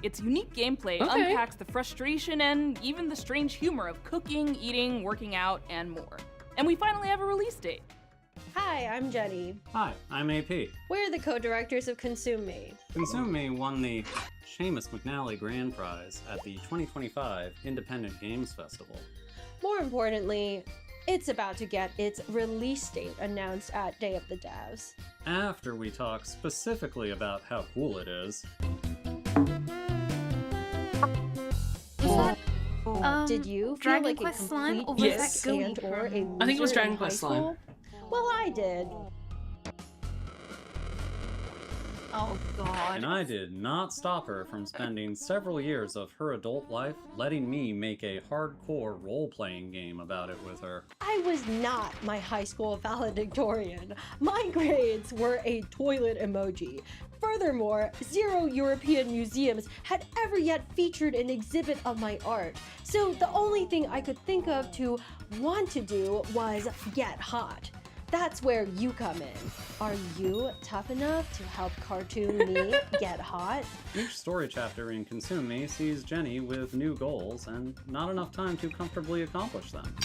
Its unique gameplay Okay. unpacks the frustration and even the strange humor of cooking, eating, working out, and more. And we finally have a release date. Hi, I'm Jenny. Hi, I'm AP. We're the co-directors of Consume Me. Consume Me won the Seamus McNally Grand Prize at the 2025 Independent Games Festival. More importantly, it's about to get its release date announced at Day of the Devs. After we talk specifically about how cool it is, Did you feel Dragon like Quest a slime, complete or was Yes. that gooey? and or a I think it was loser Dragon in Quest high slime. school? Well, I did. Oh god. and I did not stop her from spending several years of her adult life letting me make a hardcore role-playing game about it with her. I was not my high school valedictorian. My grades were a toilet emoji. Furthermore, 0 European museums had ever yet featured an exhibit of my art. So the only thing I could think of to want to do was get hot. That's where you come in. Are you tough enough to help cartoon me get hot? Each story chapter in Consume Me sees Jenny with new goals and not enough time to comfortably accomplish them.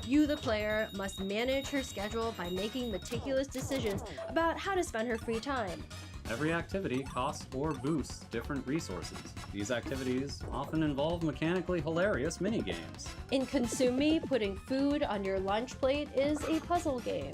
You, the player, must manage her schedule by making meticulous decisions about how to spend her free time. Every activity costs or boosts different resources. These activities often involve mechanically hilarious minigames. In Consume Me, putting food on your lunch plate is a puzzle game.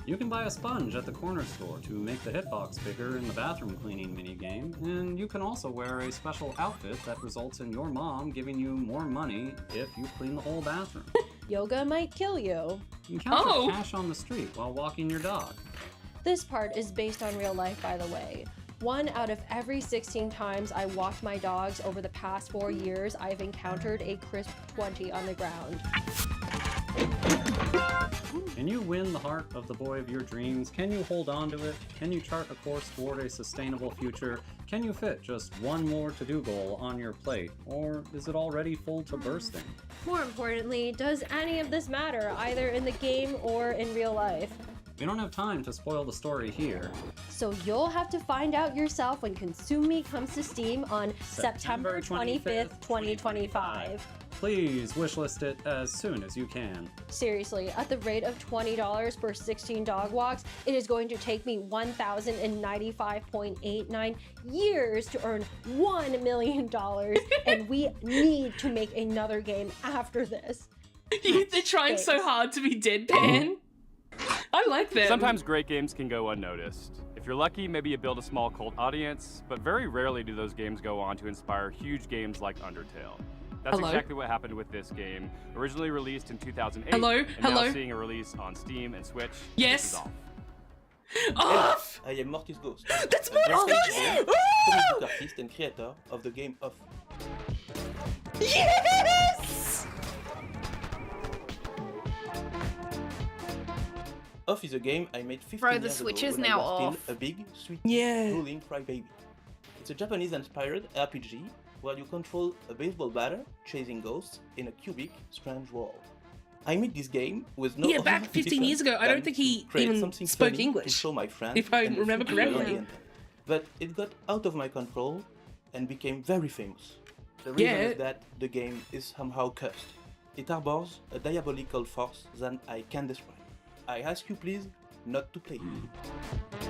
You can buy a sponge at the corner store to make the hitbox bigger in the bathroom cleaning minigame, and you can also wear a special outfit that results in your mom giving you more money if you clean the whole bathroom. Yoga might kill you. Encounter cash on the street while walking your dog. This part is based on real life, by the way. 1 out of every 16 times I walked my dogs over the past 4 years, I've encountered a crisp 20 on the ground. Can you win the heart of the boy of your dreams? Can you hold on to it? Can you chart a course toward a sustainable future? Can you fit just one more to-do goal on your plate? Or is it already full to bursting? More importantly, does any of this matter, either in the game or in real life? We don't have time to spoil the story here. So you'll have to find out yourself when Consume Me comes to Steam on September 25th, 2025. Please wishlist it as soon as you can. Seriously, at the rate of $20 per 16 dog walks, it is going to take me 1,095.89 years to earn $1 million, and we need to make another game after this. They're trying so hard to be deadpan. I like them. Sometimes great games can go unnoticed. If you're lucky, maybe you build a small cult audience, but very rarely do those games go on to inspire huge games like Undertale. That's Hello? exactly what happened with this game. Originally released in 2008, Hello? and Hello? now seeing a release on Steam and Switch. Yes. This is off. Off! I am Mortis Ghost. That's a Mortis British Ghost! comic book artist and creator of the game Off. Yes! Off is a game I made 15 Bro, the years Switch ago is when I now was off. still a big, sweet, Yeah. drooling crybaby. It's a Japanese-inspired RPG where you control a baseball batter chasing ghosts in a cubic, strange world. I made this game with no Yeah, back 15 years ago, I don't think he even spoke English, to show my friends, if I and remember people on the correctly. internet. But it got out of my control and became very famous. The reason is that the game is somehow cursed. It harbors a diabolical force that I can't describe. I ask you please not to play it.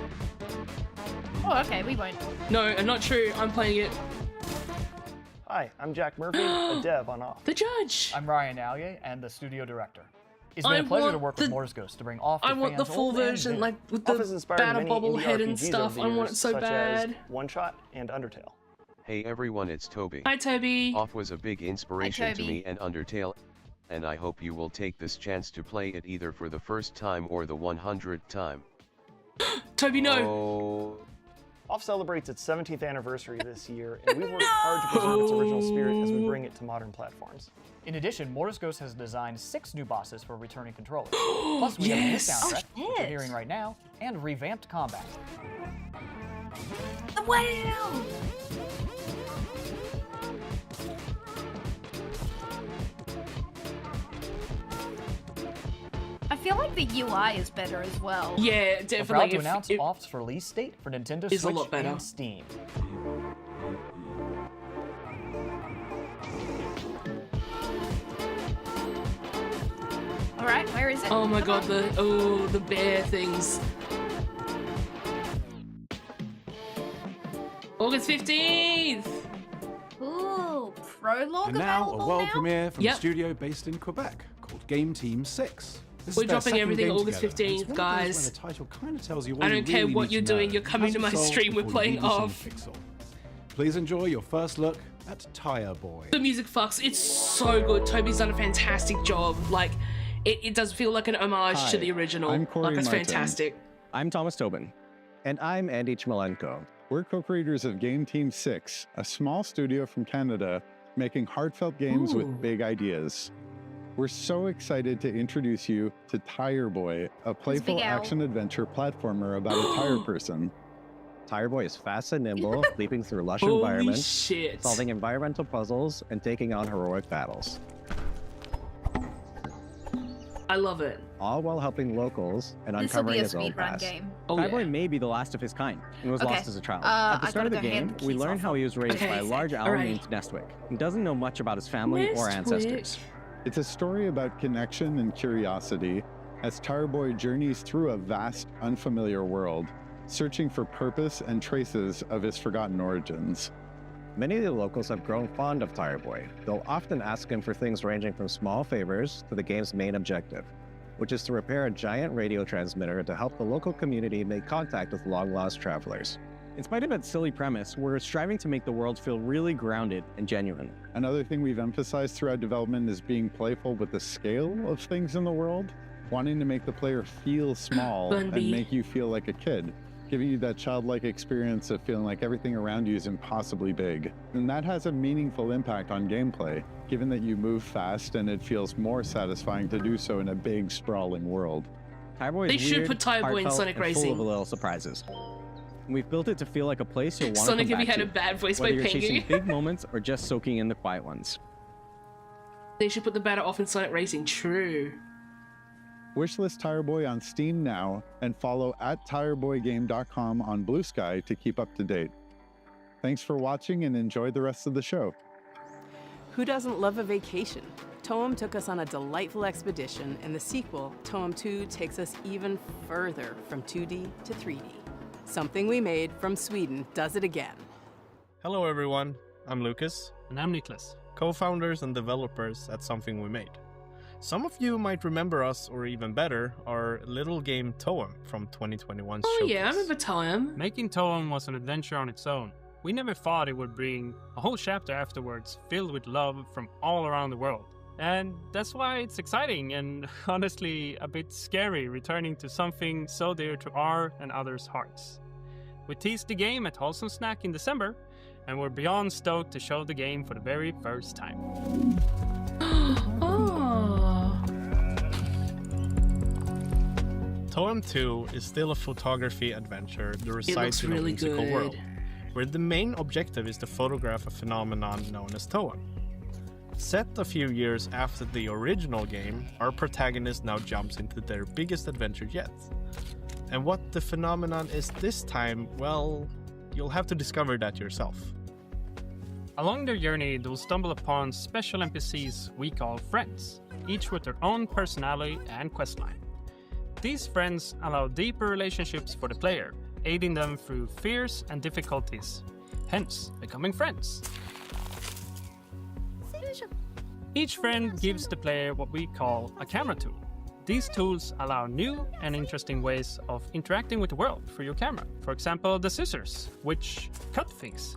Oh, okay, we won't. No, not true. I'm playing it. Hi, I'm Jack Murphy, a dev on Off. The judge. I'm Ryan Allier and the studio director. It's I been a pleasure want to work the- with Morse Ghost to bring Off to I want the fans full old and version, new. like with Off the has inspired banner many bobblehead indie and RPGs stuff. over the I want years, it so such bad. as One Shot and Undertale. Hey everyone, it's Toby. Hi, Toby. Off was a big inspiration to Toby. me and Undertale, and I hope you will take this chance to play it either for the first time or the 100th time. Toby, no. Oh. Off celebrates its 17th anniversary this year, and we've worked hard to preserve its original spirit as we bring it to modern platforms. In addition, Morse Ghost has designed 6 new bosses for returning controllers. Plus, we have a new Yes. soundtrack, Oh, which you're shit. hearing right now, and revamped combat. Wow! I feel like the UI is better as well. Yeah, We're definitely. proud to If- announce if- Off's release date for Nintendo Is a Switch lot better. and Steam. All right, where is it? Oh my god, the bear things. August 15th. Ooh, prologue And now a available world now? premiere from Yep. a studio based in Quebec called Game Team 6. This We're is their dropping second everything game August together, and it's 15th, one of those guys. where the title kind of tells you all I you don't care really what need you're to doing, know. you're coming It to my hasn't stream, we're solved playing before the Off. BBC Pixel. Please enjoy your first look at Tire Boy. The music fucks. It's so good. Toby's done a fantastic job. Like, it does feel like an homage to Hi, the original. I'm Corey Like, it's Martin. fantastic. I'm Thomas Tobin. And I'm Andy Chmalenko. We're co-creators of Game Team 6, a small studio from Canada making heartfelt games Ooh. with big ideas. We're so excited to introduce you to Tire Boy, a playful Big Owl. action-adventure platformer about a tire person. Tire Boy is fast and nimble, leaping through lush Holy environments, shit. solving environmental puzzles, and taking on heroic battles. I love it. All while helping locals and This will be uncovering a his own speedrun past. game. Oh, Tire yeah. Boy may be the last of his kind and was Okay. lost as a child. I At the start of the gotta go game, hand the we keys learn off. how he was raised by a large owl alright. named Nestwick. He doesn't know much about his family or ancestors. It's a story about connection and curiosity as Tire Boy journeys through a vast, unfamiliar world, searching for purpose and traces of his forgotten origins. Many of the locals have grown fond of Tire Boy. They'll often ask him for things ranging from small favors to the game's main objective, which is to repair a giant radio transmitter to help the local community make contact with long-lost travelers. In spite of its silly premise, we're striving to make the world feel really grounded and genuine. Another thing we've emphasized throughout development is being playful with the scale of things in the world, wanting to make the player feel small Bun and B. make you feel like a kid, giving you that childlike experience of feeling like everything around you is impossibly big. And that has a meaningful impact on gameplay, given that you move fast and it feels more satisfying to do so in a big, sprawling world. Tire Boy They is should weird, put Tire Boy in heartfelt, Sonic and full Racing. of little surprises. We've built it to feel like a place you'll want to Sonic, come if he back had to, a bad voice by whether you're Penguin. chasing big moments or just soaking in the quiet ones. They should put the banner off in Sonic Racing. True. Wishlist Tire Boy on Steam now and follow @tireboygame.com on Blue Sky to keep up to date. Thanks for watching and enjoy the rest of the show. Who doesn't love a vacation? Toem took us on a delightful expedition, and the sequel, Toem 2, takes us even further from 2D to 3D. Something we made from Sweden does it again. Hello everyone, I'm Lucas. And I'm Niklas. Co-founders and developers at Something We Made. Some of you might remember us, or even better, our little game Toem from 2021's Oh showcase. yeah, I remember Toem. Making Toem was an adventure on its own. We never thought it would bring a whole chapter afterwards filled with love from all around the world. And that's why it's exciting and honestly a bit scary returning to something so dear to our and others' hearts. We teased the game at Wholesome Snack in December, and we're beyond stoked to show the game for the very first time. Oh. Toem 2 is still a photography adventure that resides in really a whimsical good. world, where the main objective is to photograph a phenomenon known as Toem. Set a few years after the original game, our protagonist now jumps into their biggest adventure yet. And what the phenomenon is this time, well, you'll have to discover that yourself. Along their journey, they'll stumble upon special NPCs we call friends, each with their own personality and questline. These friends allow deeper relationships for the player, aiding them through fears and difficulties, hence becoming friends. Each friend gives the player what we call a camera tool. These tools allow new and interesting ways of interacting with the world through your camera. For example, the scissors, which cut things.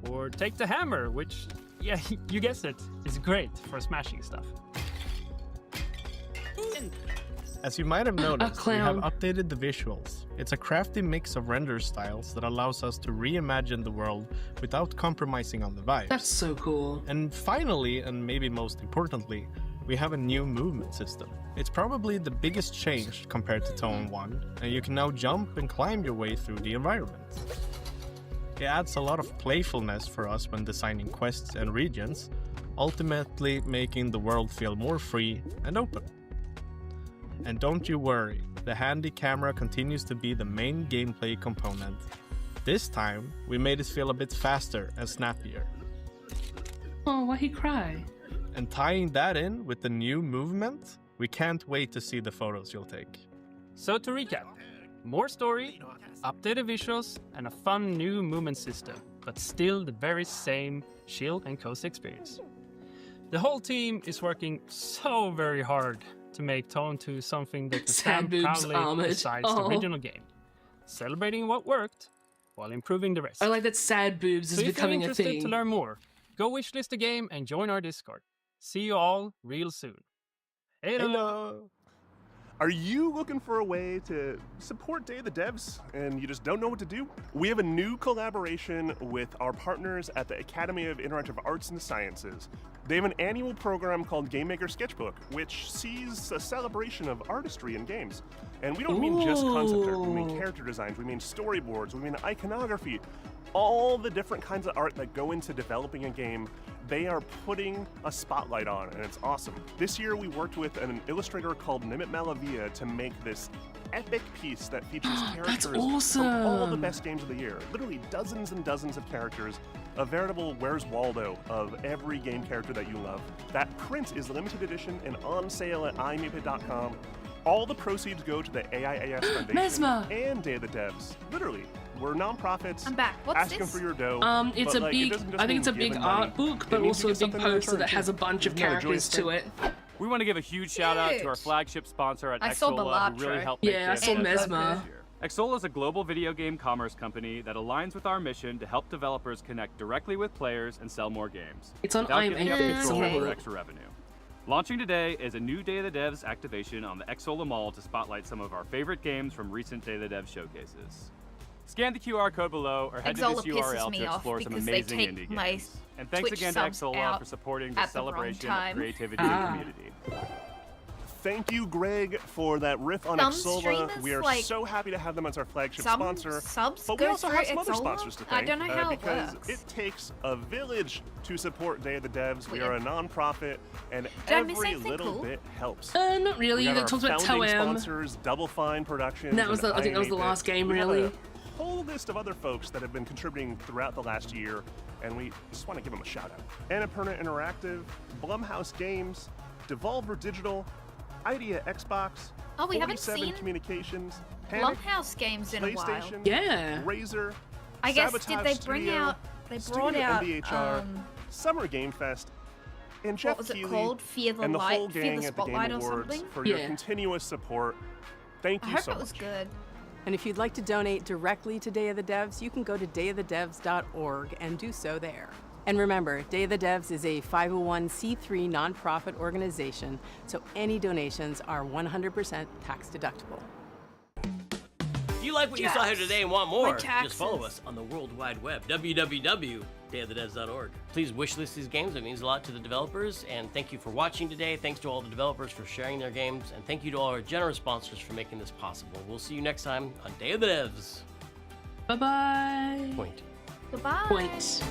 Or take the hammer, which, yeah, you guessed it, is great for smashing stuff. As you might have noticed, we have clown. updated the visuals. It's a crafty mix of render styles that allows us to reimagine the world without compromising on the vibe. That's so cool. And finally, and maybe most importantly, we have a new movement system. It's probably the biggest change compared to Tone 1, and you can now jump and climb your way through the environment. It adds a lot of playfulness for us when designing quests and regions, ultimately making the world feel more free and open. And don't you worry, the handy camera continues to be the main gameplay component. This time, we made it feel a bit faster and snappier. Oh, why'd he cry? And tying that in with the new movement, we can't wait to see the photos you'll take. So to recap, more story, updated visuals, and a fun new movement system, but still the very same chill and cozy experience. The whole team is working so very hard to make Tone 2 something that the Sad stand boobs proudly armored. besides the original game, celebrating what worked while improving the rest. I like that sad boobs is So if becoming you're a interested thing. to learn more, go wishlist the game and join our Discord. See you all real soon. Hello. Are you looking for a way to support Day of the Devs and you just don't know what to do? We have a new collaboration with our partners at the Academy of Interactive Arts and Sciences. They have an annual program called Game Maker Sketchbook, which sees a celebration of artistry in games. And we don't mean just concept art, we mean character designs, we mean storyboards, we mean iconography, all the different kinds of art that go into developing a game. They are putting a spotlight on, and it's awesome. This year we worked with an illustrator called Nimit Malavia to make this epic piece that features characters from all the awesome. best games of the year. Literally dozens and dozens of characters, a veritable Where's Waldo of every game character that you love. That print is limited edition and on sale at iMeepit.com. All the proceeds go to the AIAS Foundation Mesmer. and Day of the Devs. Literally, we're nonprofits. I'm back. What's asking this? for your dough. It's but, a like, big, it doesn't just I think it's a mean big giving art money. book, It but means also you a get big something in poster return, that too. has a bunch of Isn't that a characters joyous to thing? it. We want to give a huge shout out to our flagship sponsor at I saw Xsola, who really Balatro. helped make Yeah, I this saw a success Mesmer. this year. Xsola is a global video game commerce company that aligns with our mission to help developers connect directly with players and sell more games. It's on without giving up iMeepit, control so- over extra revenue. Launching today is a new Day of the Devs activation on the Xsola Mall to spotlight some of our favorite games from recent Day of the Devs showcases. Scan the QR code below or head to Xsola this pisses URL me to off explore some because they amazing take indie my games. And thanks Twitch again to subs Xsola out for supporting the at the wrong celebration of time. creativity and community. Thank you, Greg, for that riff on Some Xsola. streamers, We are like, so happy to have them as our flagship some sponsor. subs but we go also through have some other Xsola? sponsors to I thank. don't know how it because works. it takes a village to support Day of the Devs. We are a non-profit, and Did I miss every anything little cool? bit helps. Not really. We got They our talked about founding Toem. sponsors, Double Fine Productions. That was and I think that was the iMeepit. last game, We have really. a whole list of other folks that have been contributing throughout the last year, and we just want to give them a shout out. Annapurna Interactive, Blumhouse Games, Devolver Digital, Idea Xbox, Oh, we haven't 47 seen Communications, Panic, Blumhouse games in a while. PlayStation, Yeah. Razer, I guess Sabotage did they bring Studio, out? They brought Studio out. MBHR, Summer Game Fest, and Jeff What was it Keighley called? Fear the and the Light, whole Fear gang the at the Game Spotlight or Awards something? for your Yeah. continuous support. Thank I you hope so it was much. good. And if you'd like to donate directly to Day of the Devs, you can go to dayofthedevs.org and do so there. And remember, Day of the Devs is a 501c3 nonprofit organization, so any donations are 100% tax deductible. If you like what you saw here today and want more, My taxes. just follow us on the World Wide Web, www.dayofthedevs.org. Please wishlist these games. It means a lot to the developers. And thank you for watching today. Thanks to all the developers for sharing their games. And thank you to all our generous sponsors for making this possible. We'll see you next time on Day of the Devs. Bye-bye. Point. Goodbye. Point.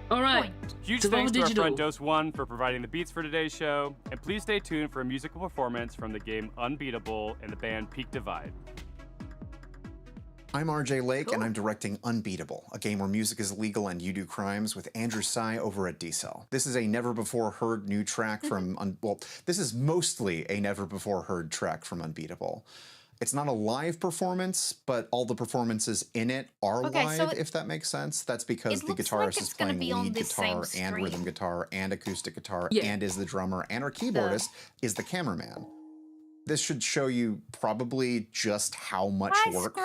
All right. Huge Devolver thanks to our Digital. friend Dose One for providing the beats for today's show, and please stay tuned for a musical performance from the game Unbeatable and the band Peak Divide. I'm RJ Lake, and I'm directing Unbeatable, a game where music is legal and you do crimes, with Andrew Tsai over at D-Cell. This is a never-before-heard new track from, well, this is mostly a never-before-heard track from Unbeatable. It's not a live performance, but all the performances in it are live, if that makes sense. That's because the guitarist is playing lead guitar and rhythm guitar and acoustic guitar and is the drummer, and our keyboardist is the cameraman. This should show you probably just how much work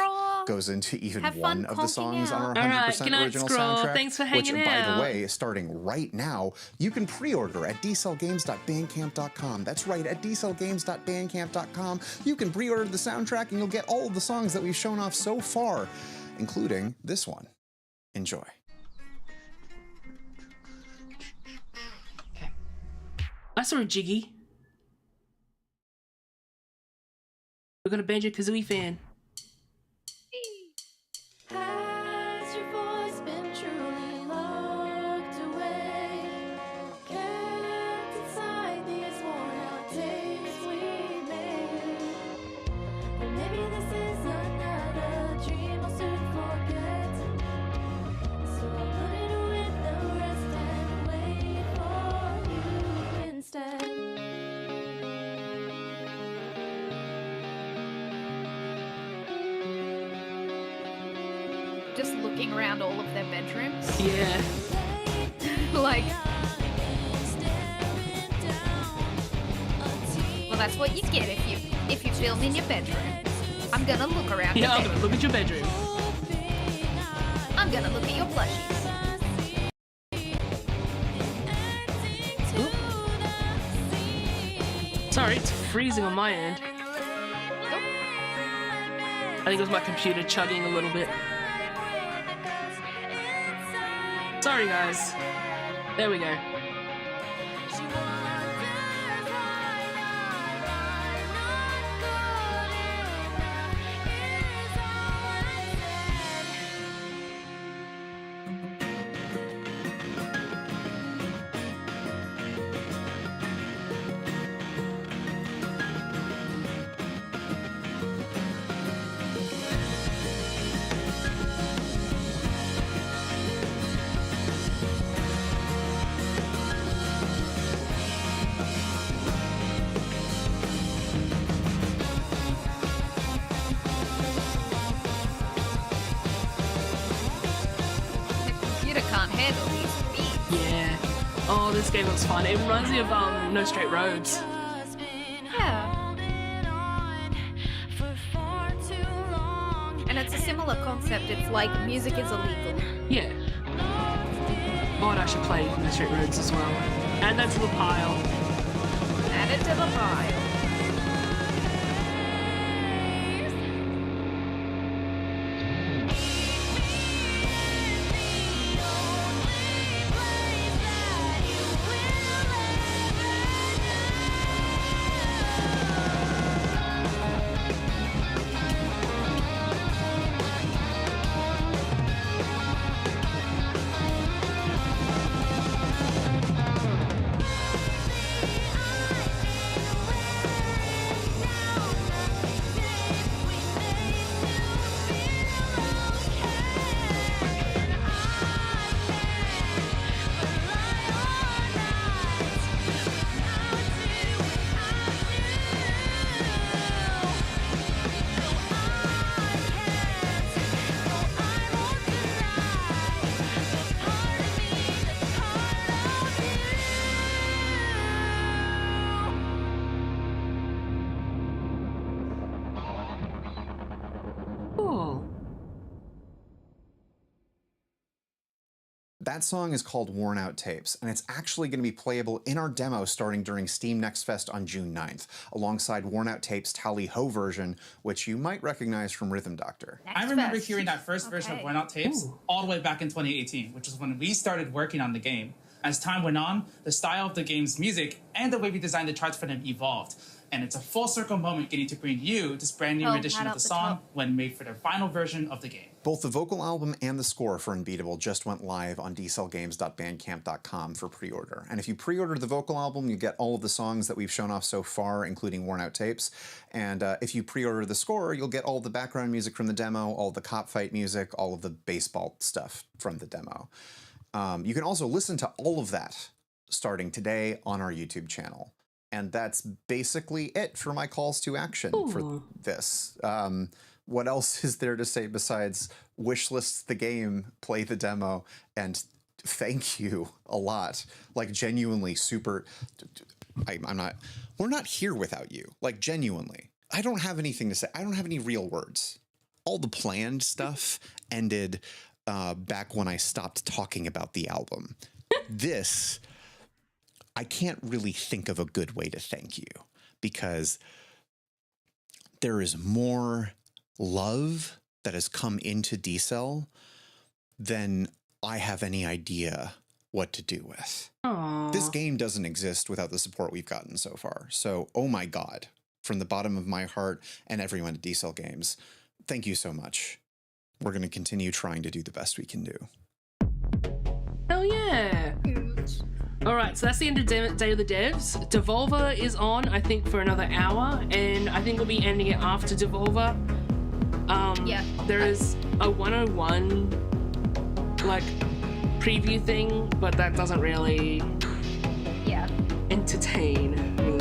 goes into even one of the songs on our 100% original soundtrack. Thanks for which, hanging by out. the way, starting right now, you can pre-order at dcellgames.bandcamp.com. That's right, at dcellgames.bandcamp.com. You can pre-order the soundtrack and you'll get all of the songs that we've shown off so far, including this one. Enjoy. I saw a Jiggy. We got a Banjo-Kazooie fan. Has your voice been truly locked away? Kept inside these worn-out tapes we made? Or maybe this is another dream I'll soon forget. So I'll put it with the rest and wait for you instead. Just looking around all of their bedrooms. Yeah. Like, well, that's what you get if you film in your bedroom. I'm gonna look around. Yeah, your I'm gonna look at your bedroom. I'm gonna look at your plushies. Sorry, it's freezing on my end. I think it was my computer chugging a little bit. Sorry, guys. There we go. Yeah. Oh, this game looks fun. It reminds me of No Straight Roads. Yeah. And it's a similar concept. It's like music is illegal. Yeah. Oh, and I should play No Straight Roads as well. Add that to the pile. Add it to the pile. That song is called Worn Out Tapes, and it's actually going to be playable in our demo starting during Steam Next Fest on June 9th, alongside Worn Out Tapes' Tally Ho version, which you might recognize from Rhythm Doctor. I remember hearing that first version of Worn Out Tapes all the way back in 2018, which is when we started working on the game. As time went on, the style of the game's music and the way we designed the charts for them evolved. And it's a full circle moment getting to bring you this brand new rendition of the song when made for their final version of the game. Both the vocal album and the score for Unbeatable just went live on dcellgames.bandcamp.com for pre-order. And if you pre-order the vocal album, you get all of the songs that we've shown off so far, including worn out tapes. And if you pre-order the score, you'll get all the background music from the demo, all the cop fight music, all of the baseball stuff from the demo. You can also listen to all of that starting today on our YouTube channel. And that's basically it for my calls to action for this. What else is there to say besides wishlist the game, play the demo, and thank you a lot. Like, genuinely super... We're not here without you. Like, genuinely. I don't have anything to say. I don't have any real words. All the planned stuff ended back when I stopped talking about the album. This... I can't really think of a good way to thank you, because there is more love that has come into D-Cell than I have any idea what to do with. Aww. This game doesn't exist without the support we've gotten so far. So, oh my God, from the bottom of my heart and everyone at D-Cell Games, thank you so much. We're going to continue trying to do the best we can do. Hell yeah. Alright, so that's the end of Day of the Devs. Devolver is on, I think, for another hour, and I think we'll be ending it after Devolver. There is a 101, like, preview thing, but that doesn't really entertain me.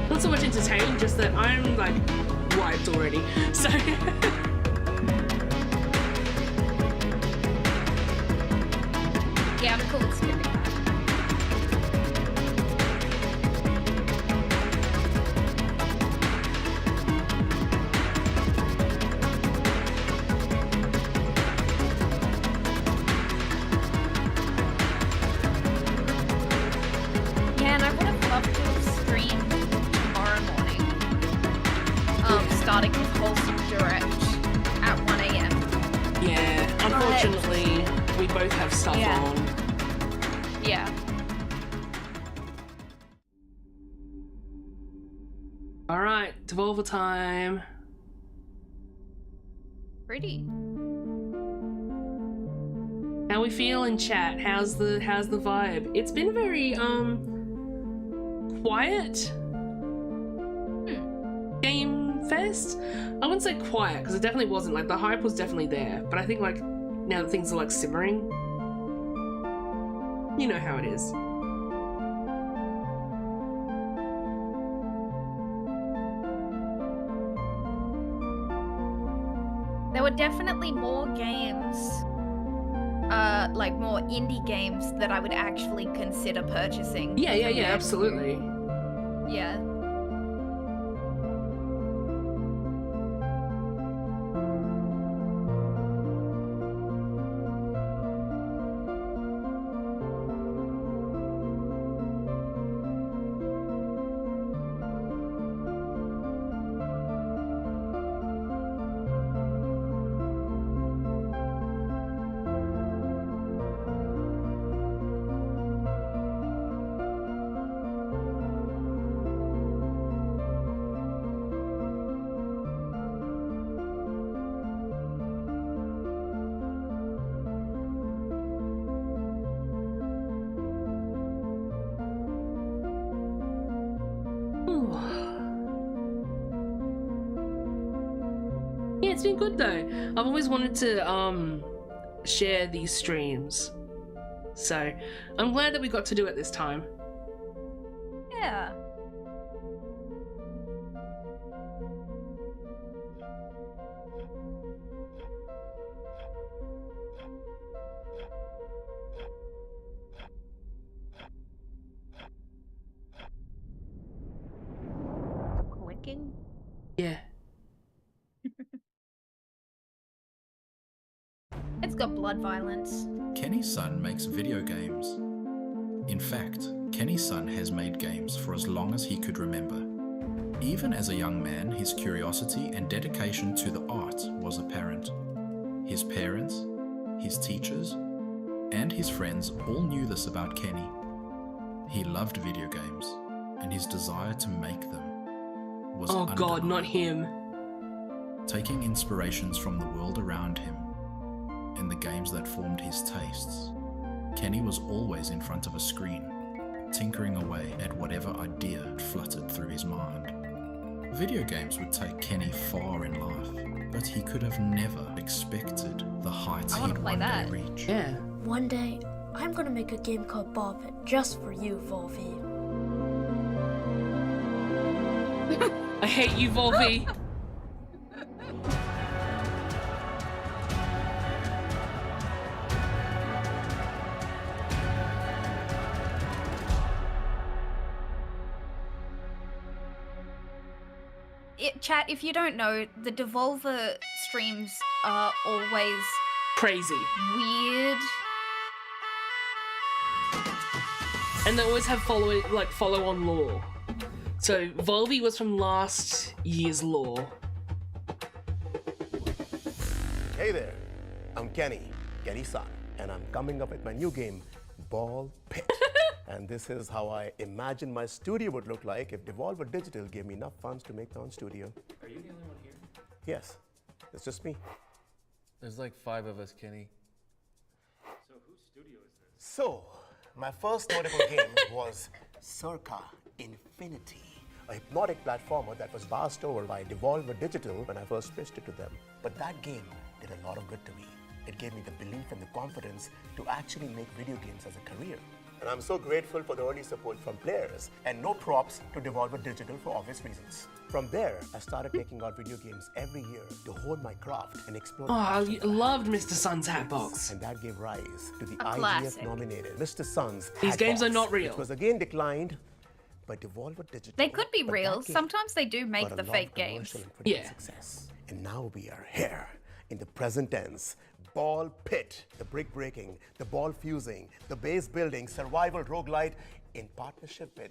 Not so much entertain, just that I'm, like, wiped already, so... Yeah, I'm cool with skipping that. Yeah, and I would have loved to have streamed tomorrow morning. Starting with Wholesome Direct at 1 a.m. Yeah, unfortunately, we both have stuff on. Yeah. Alright, Devolver time. Pretty. How we feeling, chat? How's the vibe? It's been very quiet game fest. I wouldn't say quiet, because it definitely wasn't. Like, the hype was definitely there, but I think, like, now that things are, like, simmering, you know how it is. There were definitely more games, like more indie games that I would actually consider purchasing. Yeah, absolutely. Yeah. Yeah, it's been good though. I've always wanted to share these streams, so I'm glad that we got to do it this time. Yeah. Clicking? Yeah. It's got blood violence. Kenny's son makes video games. In fact, Kenny's son has made games for as long as he could remember. Even as a young man, his curiosity and dedication to the art was apparent. His parents, his teachers, and his friends all knew this about Kenny. He loved video games, and his desire to make them was Oh god, not him. taking inspirations from the world around him and the games that formed his tastes. Kenny was always in front of a screen, tinkering away at whatever idea fluttered through his mind. Video games would take Kenny far in life, but he could have never expected the heights I wanna he'd play one that. day reach. Yeah. One day, I'm gonna make a game called Ball Pit just for you, Volvi. I hate you, Volvi. Chat, if you don't know, the Devolver streams are always Crazy. weird. And they always have follow-on lore. So Volvi was from last year's lore. Hey there, I'm Kenny San, and I'm coming up with my new game, Ball Pit. And this is how I imagine my studio would look like if Devolver Digital gave me enough funds to make their own studio. Are you the only one here? Yes, it's just me. There's like 5 of us, Kenny. So whose studio is this? So, my first notable game was Circa Infinity, a hypnotic platformer that was passed over by Devolver Digital when I first pitched it to them. But that game did a lot of good to me. It gave me the belief and the confidence to actually make video games as a career. And I'm so grateful for the early support from players, and no props to Devolver Digital for obvious reasons. From there, I started taking out video games every year to hone my craft and explore. Oh, I loved Mr. Sun's Hatbox. And that gave rise to the A IGF classic. nominated Mr. Sun's These games are Hatbox, not real. which was again declined by Devolver Digital. They could be But real. that game Sometimes they do make got a the lot fake of commercial games. and critical success. And now we are here in the present tense. Ball Pit, the brick breaking, the ball fusing, the base building, survival roguelite in partnership with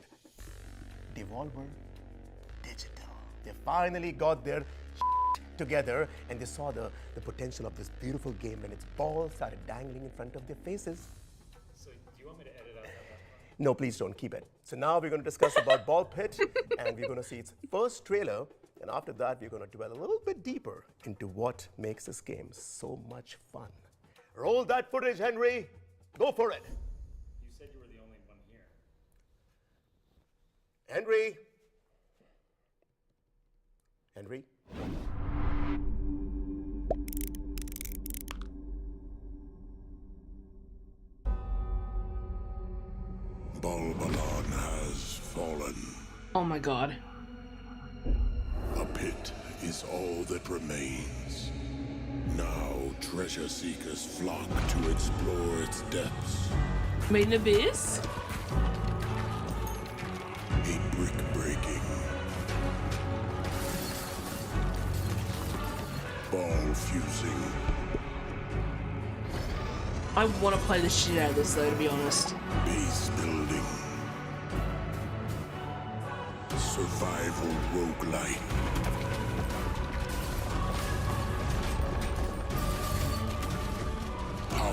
Devolver Digital. They finally got their together and they saw the potential of this beautiful game and its balls started dangling in front of their faces. So, do you want me to edit out that? No, please don't, keep it. So now we're going to discuss about Ball Pit and we're going to see its first trailer. And after that, we're going to dwell a little bit deeper into what makes this game so much fun. Roll that footage, Henry. Go for it. You said you were the only one here. Henry. Henry. Balbalon has fallen. Oh my god. A pit is all that remains. Now treasure seekers flock to explore its depths. Made in Abyss? A brick breaking, ball fusing, I want to play the shit out of this though, to be honest. base building, survival roguelite.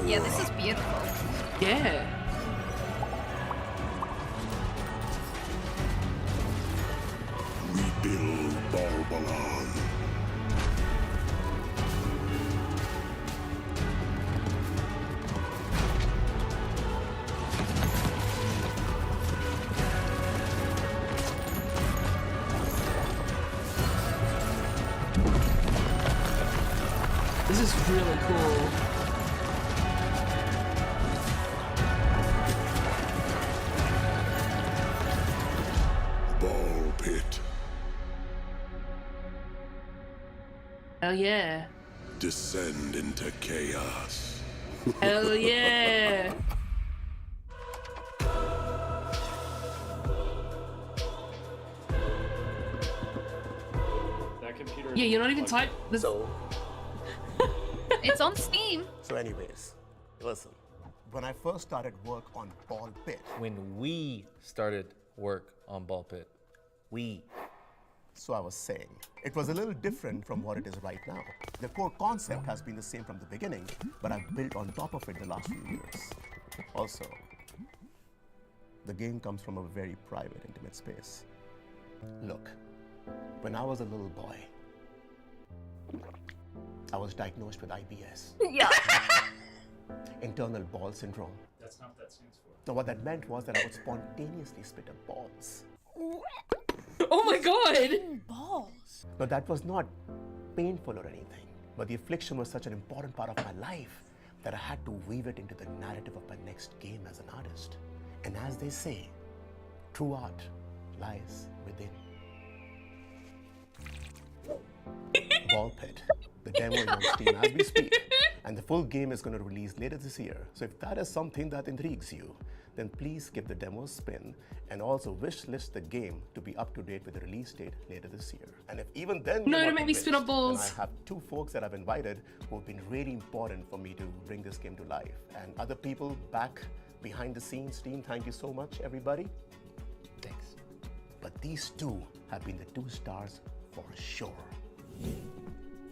Yeah, this is beautiful. Yeah. Rebuild Balbalon. This is really cool. Ball pit. Hell yeah. Descend into chaos. Hell yeah. That computer. Yeah, you're not even type. So. It's on Steam. So anyways, listen. When I first started work on Ball Pit. When we started work on Ball Pit. We. So I was saying, it was a little different from what it is right now. The core concept has been the same from the beginning, but I've built on top of it the last few years. Also, the game comes from a very private, intimate space. Look, when I was a little boy, I was diagnosed with IBS. Yeah. Internal ball syndrome. That's not what that stands for. Now what that meant was that I would spontaneously spit up balls. Oh my god! Balls. But that was not painful or anything. But the affliction was such an important part of my life that I had to weave it into the narrative of my next game as an artist. And as they say, true art lies within. Ball Pit. The demo is on Steam as we speak, and the full game is going to release later this year. So if that is something that intrigues you, then please give the demo a spin and also wish list the game to be up to date with the release date later this year. And if even then No, you're don't not make me spit up convinced, balls. then I have two folks that I've invited who have been really important for me to bring this game to life. And other people back behind the scenes, team, thank you so much, everybody. Thanks. But these two have been the 2 stars for sure.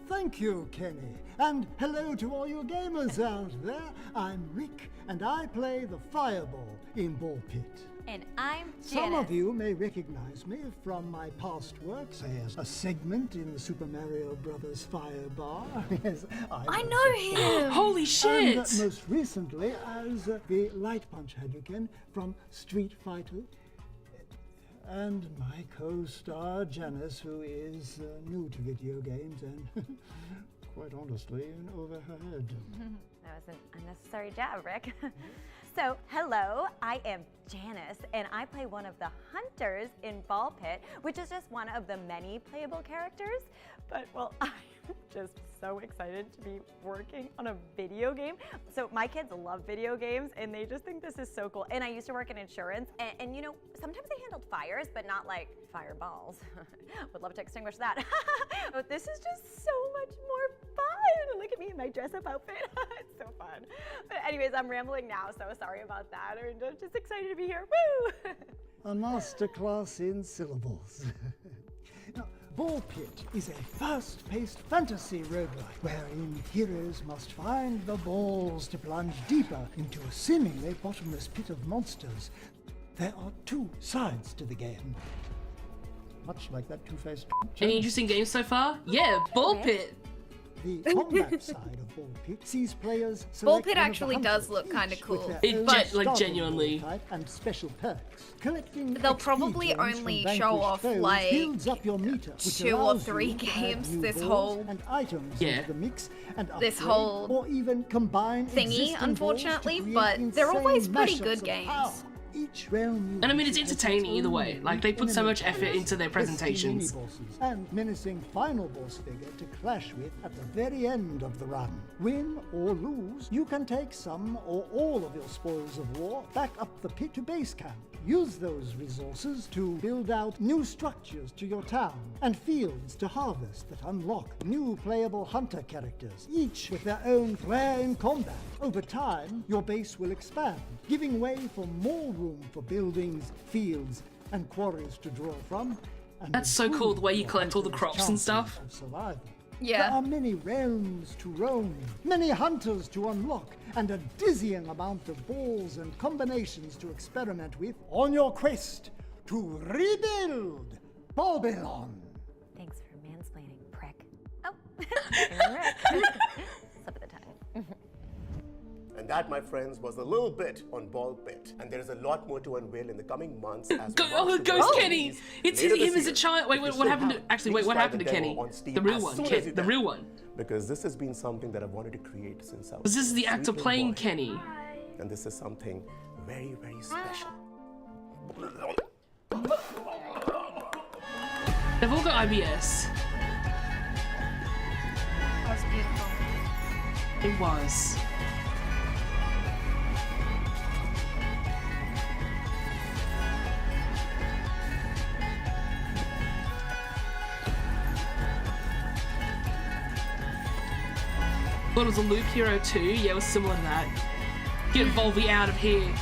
Thank you, Kenny. And hello to all you gamers out there. I'm Rick, and I play the Fireball in Ball Pit. And I'm Janice. Some of you may recognize me from my past work, say as a segment in the Super Mario Brothers Fire Bar. Yes, I know him! Holy shit! And most recently as the Light Punch Hadouken from Street Fighter. And my co-star Janice, who is new to video games and, quite honestly, in over her head. That was an unnecessary jab, Rick. So, hello, I am Janice, and I play one of the hunters in Ball Pit, which is just one of the many playable characters. But, well, I'm just so excited to be working on a video game. So my kids love video games, and they just think this is so cool. And I used to work in insurance, and you know, sometimes I handled fires, but not like fireballs. Would love to extinguish that. But this is just so much more fun. Look at me in my dress-up outfit. It's so fun. But anyways, I'm rambling now, so sorry about that. I'm just excited to be here. Woo! A masterclass in syllables. Now, Ball Pit is a fast-paced fantasy roguelike wherein heroes must find the balls to plunge deeper into a seemingly bottomless pit of monsters. There are 2 sides to the game. Much like that two-faced... Any interesting games so far? Yeah, Ball Pit! The combat side of Ball Pit sees players Ball select Pit one of the actually hunters, does look each kind of with cool. their It own like, starting genuinely. ball type and special perks. Collecting They'll XP probably gems from only vanquished show off, foes like, builds up your meter, which 2 or allows 3 you to add games new this balls whole and items Yeah. into the mix and this upgrade, whole or even combine thingy, existing balls to unfortunately, create but they're insane always pretty mashups good of games. power. Each realm And I mean, it's entertaining either way. Like, they put so much effort into their presentations. And menacing final boss figure to clash with at the very end of the run. Win or lose, you can take some or all of your spoils of war back up the pit to base camp. Use those resources to build out new structures to your town and fields to harvest that unlock new playable hunter characters, each with their own flair in combat. Over time, your base will expand, giving way for more room for buildings, fields, and quarries to draw from. And That's so cool, the way you collect all the hunters' crops and chances stuff. of survival. Yeah. There are many realms to roam, many hunters to unlock, and a dizzying amount of balls and combinations to experiment with on your quest to rebuild Babylon. Thanks for mansplaining, prick. Oh, Rick. Slip of the tongue. And that, my friends, was a little bit on Ball Pit. And there is a lot more to unveil in the coming months as we launch the Ghost release Kenny! It's later him this as a year. child. Wait, If you what still happened to... haven't, Actually, please wait, what try happened the to demo Kenny? on Steam The real as one, soon Ken, as you the can. real one. Because this has been something that I've wanted to create since I was This is the a actor sweet little playing boy. Kenny. And this is something very, very special. They've all got IBS. That was beautiful. It was. Thought it was a Loop Hero 2. Yeah, it was similar to that. Get Volvi out of here.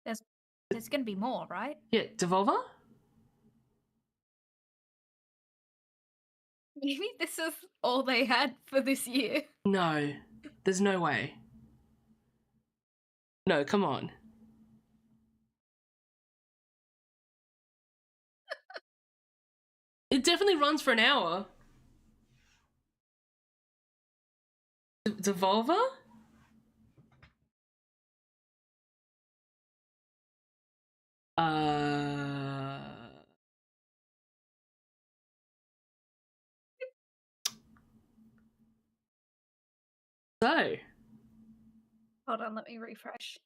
There's gonna be more, right? Yeah, Devolver? Maybe this is all they had for this year. No, there's no way. No, come on. It definitely runs for an hour. Devolver? So. Hold on, let me refresh.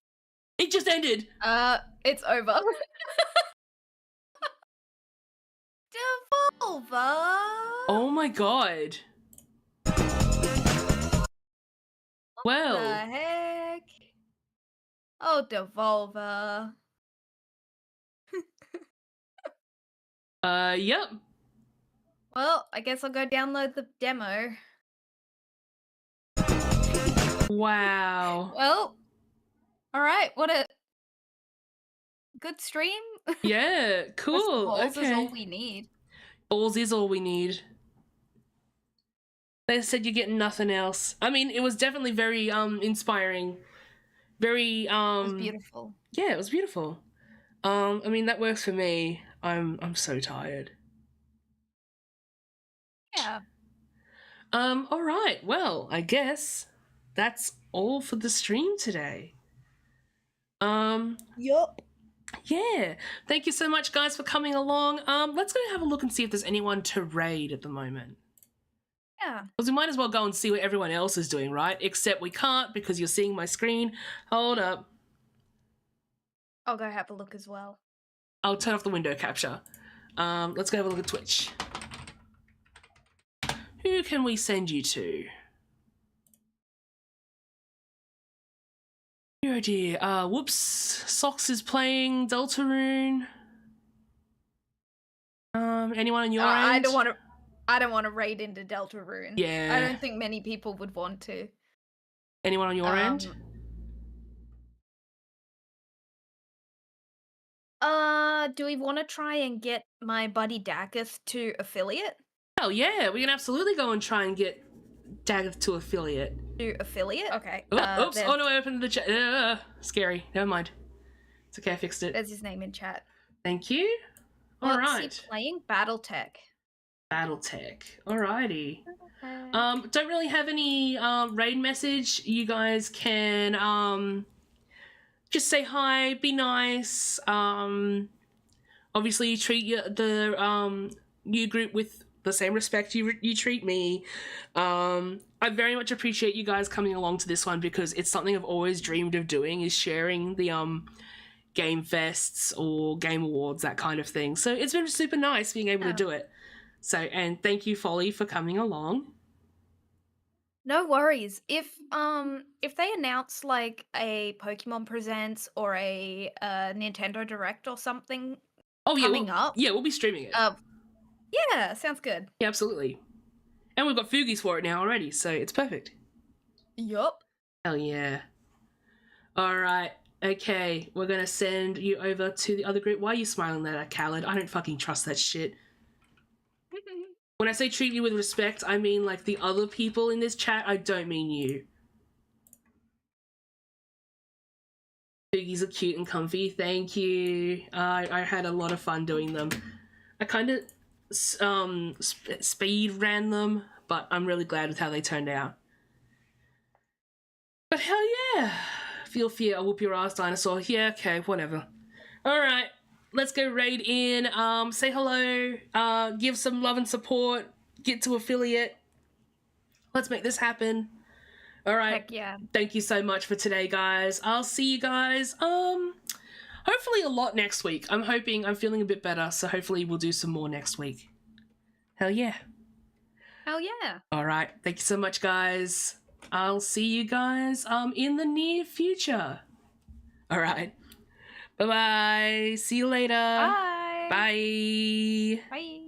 It just ended. It's over. Devolver. Oh my god. Well. What the heck? Oh, Devolver. Yep. Well, I guess I'll go download the demo. Wow. Well, all right. What a good stream. Yeah, cool. Balls Okay. is all we need. Balls is all we need. They said you're getting nothing else. I mean, it was definitely very inspiring. Very It was beautiful. Yeah, it was beautiful. I mean, that works for me. I'm so tired. Yeah. All right. Well, I guess that's all for the stream today. Yup. Yeah. Thank you so much, guys, for coming along. Let's go have a look and see if there's anyone to raid at the moment. Yeah. Because we might as well go and see what everyone else is doing, right? Except we can't because you're seeing my screen. Hold up. I'll go have a look as well. I'll turn off the window capture. Let's go have a look at Twitch. Who can we send you to? Oh dear. Whoops. Sox is playing Deltarune. Anyone on your end? I don't want to raid into Deltarune. Yeah. I don't think many people would want to. Anyone on your end? Do we want to try and get my buddy Daggeth to affiliate? Hell yeah, we can absolutely go and try and get Daggeth to affiliate. To affiliate? Okay. Oops, oh no, I opened the chat. Scary, never mind. It's okay, I fixed it. There's his name in chat. Thank you. Alright. What's he playing? Battletech. Battletech. Alrighty. Don't really have any raid message. You guys can just say hi, be nice. Obviously treat the new group with the same respect you treat me. I very much appreciate you guys coming along to this one because it's something I've always dreamed of doing, is sharing the game fests or game awards, that kind of thing. So it's been super nice being able to do it. So, and thank you, Folly, for coming along. No worries. If they announce like a Pokemon Presents or a Nintendo Direct or something coming up, yeah, we'll be streaming it. Yeah, sounds good. Yeah, absolutely. And we've got Fugies for it now already, so it's perfect. Yup. Hell yeah. Alright, okay, we're gonna send you over to the other group. Why are you smiling at that, Khaled? I don't fucking trust that shit. When I say treat you with respect, I mean like the other people in this chat, I don't mean you. Fugies are cute and comfy, thank you. I had a lot of fun doing them. I kind of speed ran them, but I'm really glad with how they turned out. But hell yeah! Feel fear, I'll whoop your ass, dinosaur. Yeah, okay, whatever. Alright, let's go raid in, say hello, give some love and support, get to affiliate. Let's make this happen. Alright. Heck yeah. Thank you so much for today, guys. I'll see you guys, hopefully a lot next week. I'm feeling a bit better, so hopefully we'll do some more next week. Hell yeah. Hell yeah. Alright, thank you so much, guys. I'll see you guys in the near future. Alright. Bye-bye. See you later. Bye. Bye. Bye.